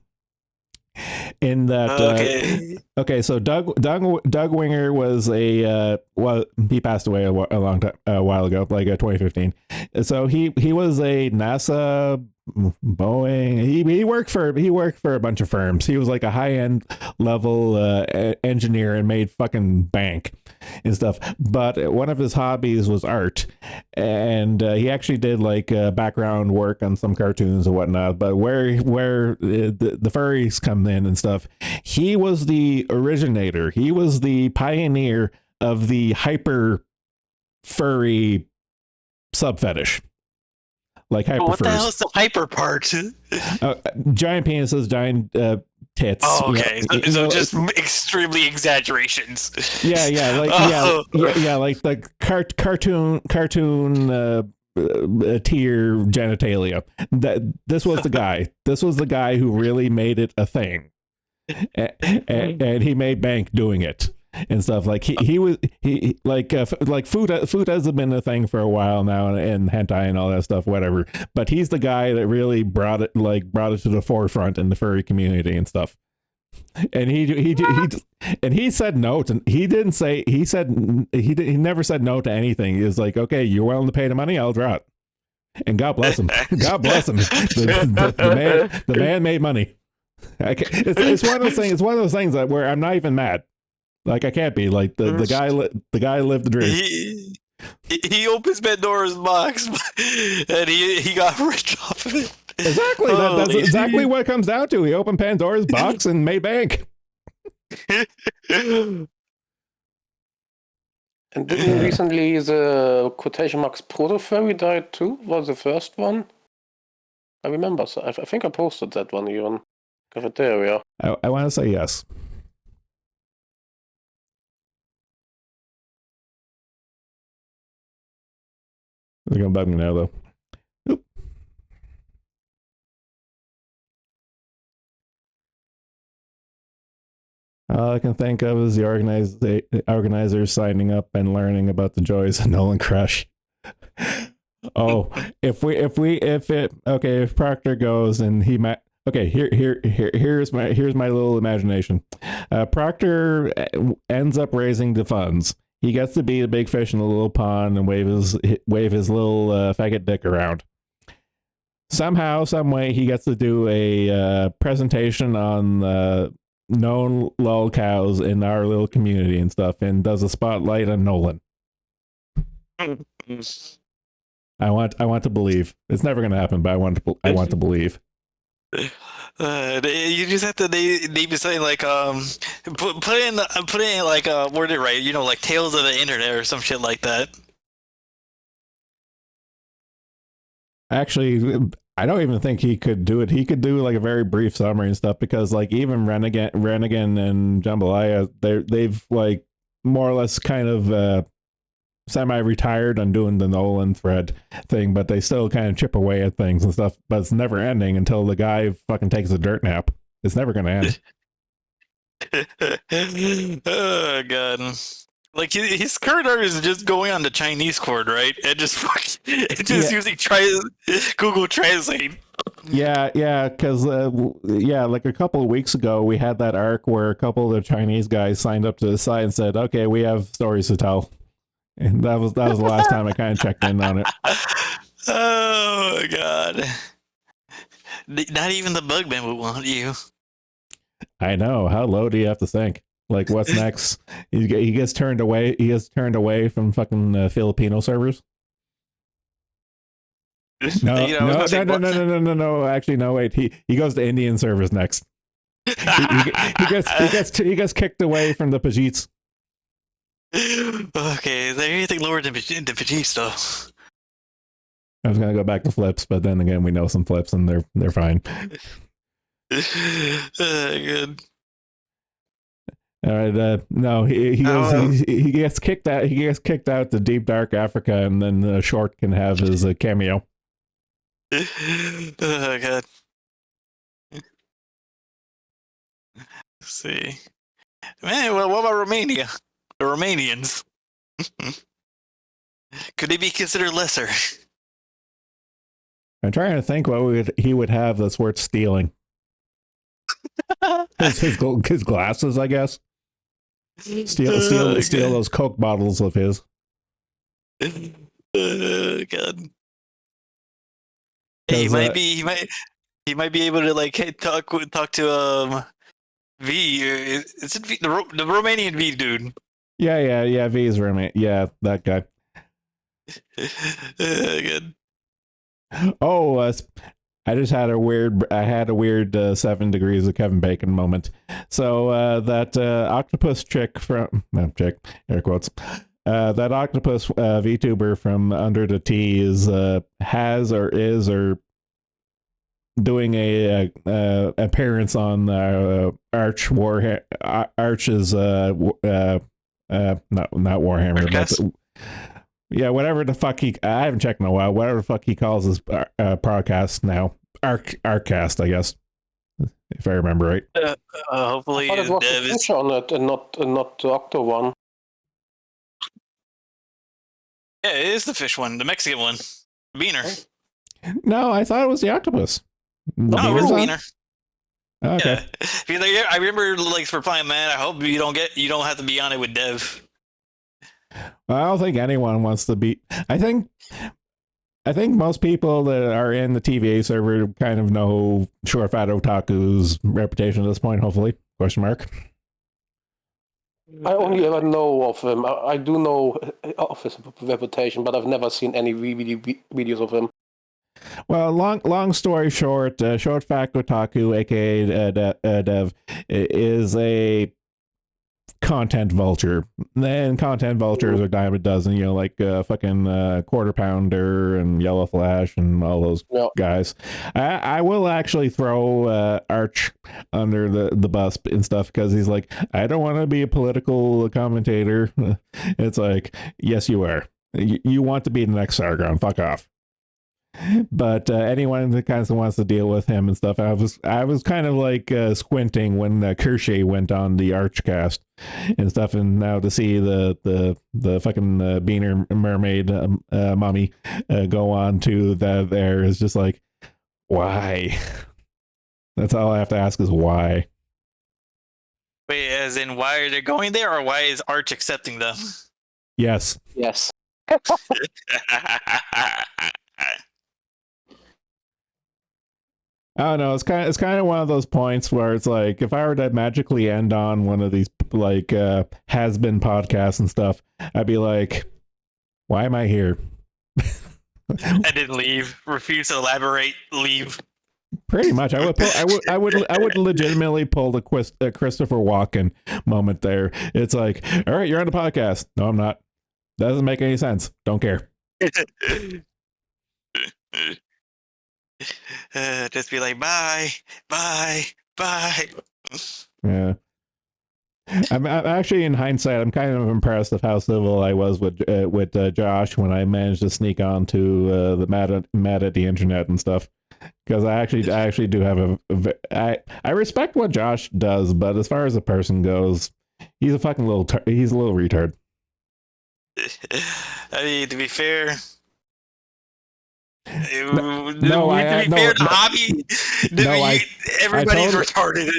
In that, okay, so Doug Winger was he passed away a while ago, like 2015. So he was a NASA, Boeing. He worked for a bunch of firms. He was like a high end level engineer and made fucking bank and stuff. But one of his hobbies was art, and he actually did like background work on some cartoons and whatnot. But where the furries come in and stuff, he was the originator. He was the pioneer of the hyper furry sub fetish. Like hyper what the furs. hell is the hyper part? Giant penises, giant tits. Oh, okay. So just like, extremely exaggerations. Yeah, like like the cartoon tier genitalia. This was the guy. This was the guy who really made it a thing, and he made bank doing it and stuff. Like food has been a thing for a while now, and hentai and all that stuff, whatever. But he's the guy that really brought it to the forefront in the furry community and stuff. And he said no to, he never said no to anything. He was like, okay, you're willing to pay the money, I'll draw it. And God bless him. God bless him. The man made money. It's one of those things. It's one of those things that where I'm not even mad. Like, I can't be like the guy lived the dream. He opens Pandora's box and he got rich off of it. Exactly. That's exactly what it comes down to. He opened Pandora's box and made bank. And didn't recently the quotation marks proto furry died too? Was the first one? I remember. So I think I posted that one here on cafeteria. I want to say yes. They're gonna bug me now though. Oop. All I can think of is the organizers signing up and learning about the joys of Nolan Crush. Oh, if Proctor goes and here's my little imagination. Proctor ends up raising the funds. He gets to be a big fish in a little pond and wave his little faggot dick around. Somehow, some way, he gets to do a presentation on known lol cows in our little community and stuff, and does a spotlight on Nolan. I want to believe. It's never going to happen, but I want to believe. You just have to name something like put in like word it right, like Tales of the Internet or some shit like that. Actually, I don't even think he could do it. He could do like a very brief summary and stuff, because like even Rennigan and Jambalaya, they've like more or less kind of semi-retired on doing the Nolan thread thing, but they still kind of chip away at things and stuff, but it's never ending until the guy fucking takes a dirt nap. It's never going to end. Oh god. Like his current art is just going on the Chinese chord, right? And just Yeah. using Google Translate. Yeah, because like a couple of weeks ago, we had that arc where a couple of the Chinese guys signed up to the site and said, "Okay, we have stories to tell," and that was the last time I kind of checked in on it. Oh my god! Not even the Bugman would want you. I know. How low do you have to sink? Like, what's next? He gets turned away. He gets turned away from fucking Filipino servers. No, You know, I was no, gonna say, no. Actually, no. Wait. He goes to Indian servers next. He gets kicked away from the Pajits. Okay, is there anything lower than Vegeta though? I was gonna go back to flips, but then again, we know some flips, and they're fine. Good. All right. No, he gets kicked out. He gets kicked out to deep dark Africa, and then the Short can have his cameo. Oh god. Let's see. Man, well, what about Romania? The Romanians. Could they be considered lesser? I'm trying to think what he would have that's worth stealing. his glasses, I guess. Steal those Coke bottles of his. God. He might be able to like talk to V. Is it V, the Romanian V dude? Yeah. V is Romanian. Yeah, that guy. Good. Oh, I just had a weird 7 degrees of Kevin Bacon moment. So that octopus chick from air quotes. That octopus VTuber from Under the T is doing a appearance on Arch's not Warhammer, but yeah, whatever the fuck I haven't checked in a while. Whatever the fuck he calls his podcast now, Arccast, I guess, if I remember right. Hopefully, I thought it was Dev the is... fish on it and not the octo one. Yeah, it is the fish one, the Mexican one, Beaner. No, I thought it was the octopus. No, it was Beaner. Oh, okay. Yeah. I remember like for playing, man. I hope you don't have to be on it with Dev. I don't think anyone wants to be. I think most people that are in the TVA server kind of know Short Fat Otaku's reputation at this point. Hopefully, question mark. I only ever know of him. I do know of his reputation, but I've never seen any videos of him. Well, long story short, Short Fat Otaku, aka Dev, is a content vulture. And content vultures are dime a dozen, like fucking Quarter Pounder and Yellow Flash and all those guys. I will actually throw Arch under the bus and stuff because he's like, I don't want to be a political commentator. It's like, yes, you are. You want to be the next Sargon. Fuck off. But anyone that kind of wants to deal with him and stuff, I was kind of like squinting when Kershey went on the Archcast and stuff, and now to see the fucking Beaner mermaid mommy go on to that there is just like, why? That's all I have to ask is why. Wait, as in why are they going there, or why is Arch accepting them? Yes. I don't know. It's kind of one of those points where it's like, if I were to magically end on one of these like has been podcasts and stuff, I'd be like, why am I here? I didn't leave. Refuse to elaborate. Leave. Pretty much, I would legitimately pull the Christopher Walken moment there. It's like, all right, you're on the podcast. No, I'm not. That doesn't make any sense. Don't care. Just be like, bye. Yeah. I'm actually, in hindsight, I'm kind of impressed of how civil I was with Josh when I managed to sneak onto the mad at the internet and stuff. Because I actually do have I respect what Josh does, but as far as a person goes, he's a fucking little retard. I mean, to be fair, No, to be fair, the hobby, no, everybody's totally, retarded.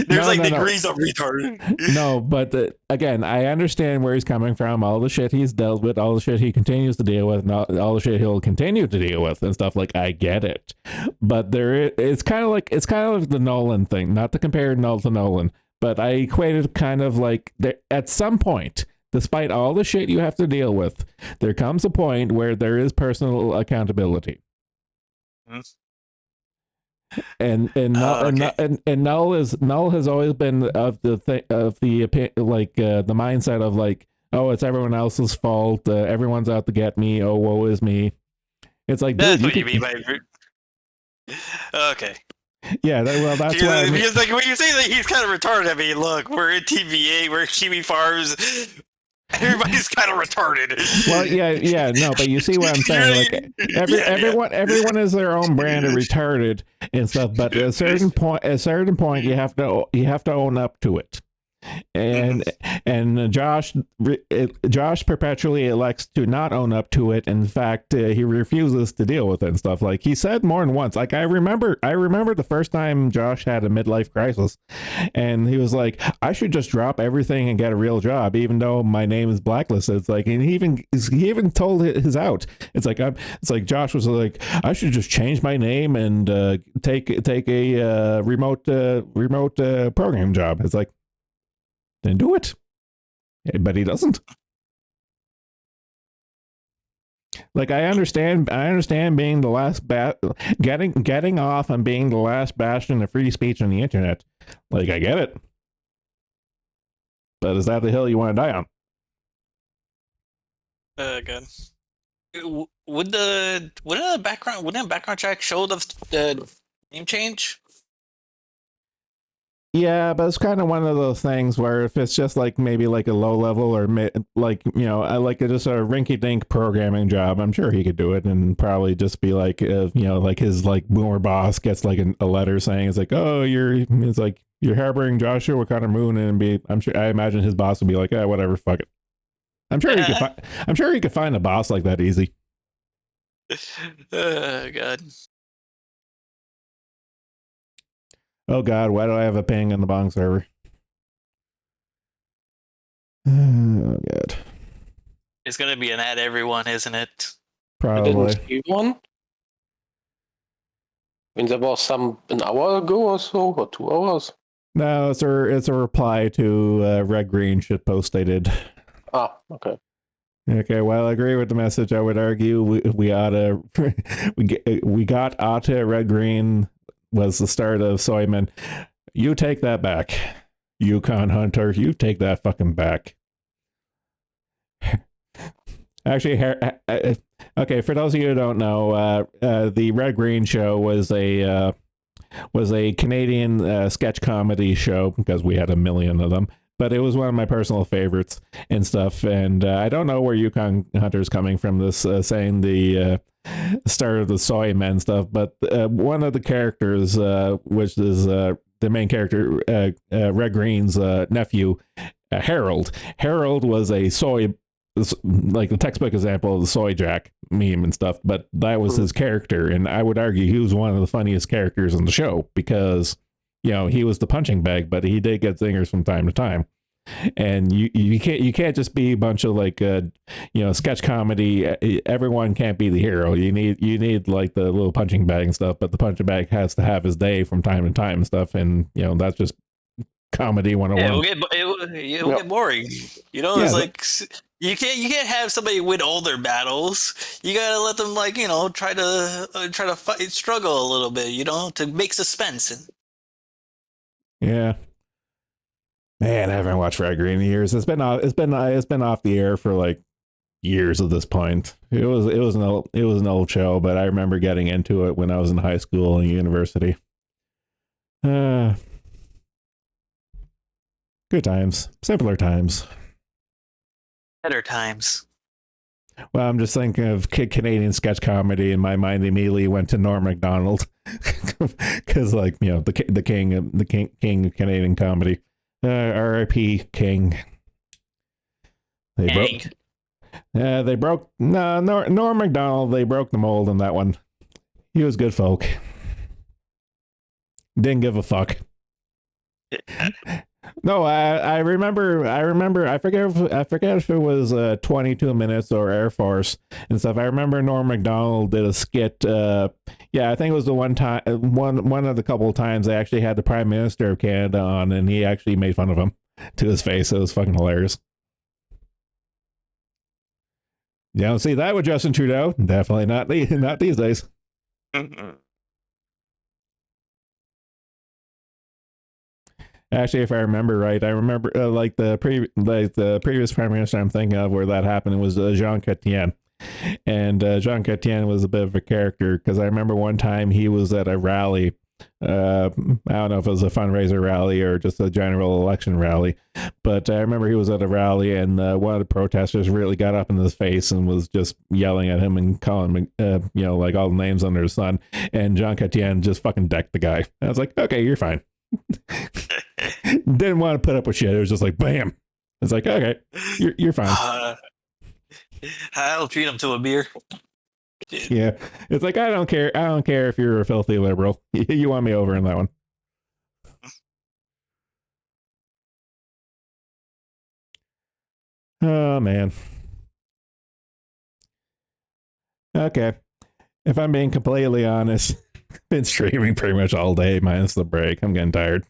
There's no, like no, no. degrees of retarded. No, but again, I understand where he's coming from. All the shit he's dealt with, all the shit he continues to deal with, and all the shit he'll continue to deal with, and stuff. Like, I get it, but it's kind of like the Nolan thing. Not to compare Nolan to Nolan, but I equated kind of like at some point, despite all the shit you have to deal with, there comes a point where there is personal accountability. Hmm. And Null has always been of the mindset of like, oh, it's everyone else's fault, everyone's out to get me, oh, woe is me. It's like, dude, That's what you mean by okay. Yeah, that's because, what I mean. because like when you say that he's kind of retarded, I mean, look, we're in TVA, we're Kiwi Farms. Everybody's kind of retarded. Well, yeah, no, but you see what I'm saying? Like everyone is their own brand of retarded and stuff. But at a certain point, you have to own up to it. And Josh perpetually elects to not own up to it. In fact, he refuses to deal with it and stuff. Like he said more than once. Like I remember the first time Josh had a midlife crisis, and he was like, "I should just drop everything and get a real job, even though my name is blacklisted." It's like, and he even told his out. It's like Josh was like, "I should just change my name and take a remote program job." It's like, then do it. But he doesn't. Like I understand being the last getting off and being the last bastion of free speech on the internet. Like I get it. But is that the hill you want to die on? Good. Wouldn't a background check show the name change? Yeah, but it's kind of one of those things where if it's just like maybe like a low level or like, you know, like just a rinky dink programming job, I'm sure he could do it and probably just be like, you know, like his like boomer boss gets like a letter saying it's like, oh, it's like you're harboring Joshua Connor Moon, and I imagine his boss would be like, oh, whatever, fuck it. I'm sure he could find a boss like that easy. God. Oh God, why do I have a ping on the Bong server? Oh God. It's gonna be an ad everyone, isn't it? Probably. I didn't see one. I mean, there was some an hour ago or so, or 2 hours. No, it's a reply to Red Green shitpost they did. Ah, okay. Okay, well, I agree with the message. I would argue we got oughta Red Green was the start of Soyman. You take that back, Yukon Hunter. You take that fucking back. Actually, okay. For those of you who don't know, the Red Green Show was a Canadian sketch comedy show because we had a million of them. But it was one of my personal favorites and stuff. And I don't know where Yukon Hunter's coming from this saying the start of the Soy Men stuff, but one of the characters, which is the main character, Red Green's nephew, Harold. Harold was a soy, like the textbook example of the soy jack meme and stuff, but that was his character. And I would argue he was one of the funniest characters in the show because, you know, he was the punching bag, but he did get zingers from time to time. And you can't just be a bunch of like sketch comedy. Everyone can't be the hero. You need like the little punching bag and stuff, but the punching bag has to have his day from time to time and stuff. And you know, that's just comedy 101. Yeah, it'll get boring. You know, Yeah, it's like you can't have somebody win all their battles. You gotta let them, like, you know, try to fight, struggle a little bit, you know, to make suspense. Yeah. Man, I haven't watched Red Green in years. It's been off the air for like years at this point. It was an old show, but I remember getting into it when I was in high school and university. Good times, simpler times, Better times. Well, I'm just thinking of Canadian sketch comedy, and my mind immediately went to Norm Macdonald, because, like, you know, the king of Canadian comedy. R.I.P. King. They broke Norm Macdonald. They broke the mold in that one. He was good folk. Didn't give a fuck. No, I remember. I forget if it was 22 Minutes or Air Force and stuff. I remember Norm Macdonald did a skit. Yeah, I think it was the one of the couple of times they actually had the Prime Minister of Canada on, and he actually made fun of him to his face. It was fucking hilarious. You don't see that with Justin Trudeau. Definitely not these days. Actually, if I remember right, I remember like the previous prime minister I'm thinking of where that happened was Jean Chrétien, and Jean Chrétien was a bit of a character because I remember one time he was at a rally. I don't know if it was a fundraiser rally or just a general election rally, but I remember he was at a rally and one of the protesters really got up in his face and was just yelling at him and calling him, like all the names under the sun. And Jean Chrétien just fucking decked the guy. I was like, okay, you're fine. Didn't want to put up with shit. It was just like, bam. It's like, okay, you're fine. I'll treat him to a beer. Yeah, it's like I don't care if you're a filthy liberal. You won me over in that one. Oh man. Okay, if I'm being completely honest, been streaming pretty much all day minus the break. I'm getting tired.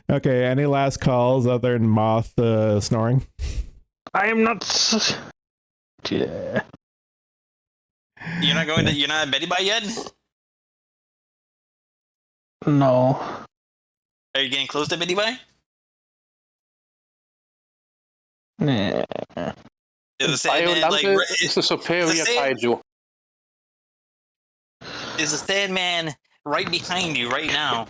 Okay, any last calls other than Moth snoring? I am not. Yeah. You're not at Betty Bye yet? No. Are you getting close to Betty Bye? Nah. Is the Sandman is the superior kaiju. Is the Sandman right behind you right now?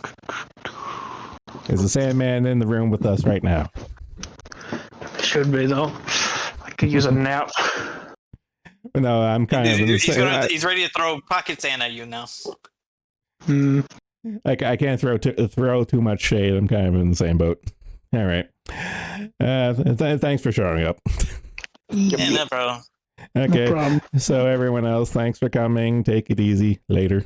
Is the Sandman in the room with us right now? Should be though. I could use a nap. No, I'm kind of. He's ready to throw pocket sand at you now. I can't throw too much shade. I'm kind of in the same boat. All right. Thanks for showing up. Yeah, no problem. Okay. No problem. So everyone else, thanks for coming. Take it easy. Later.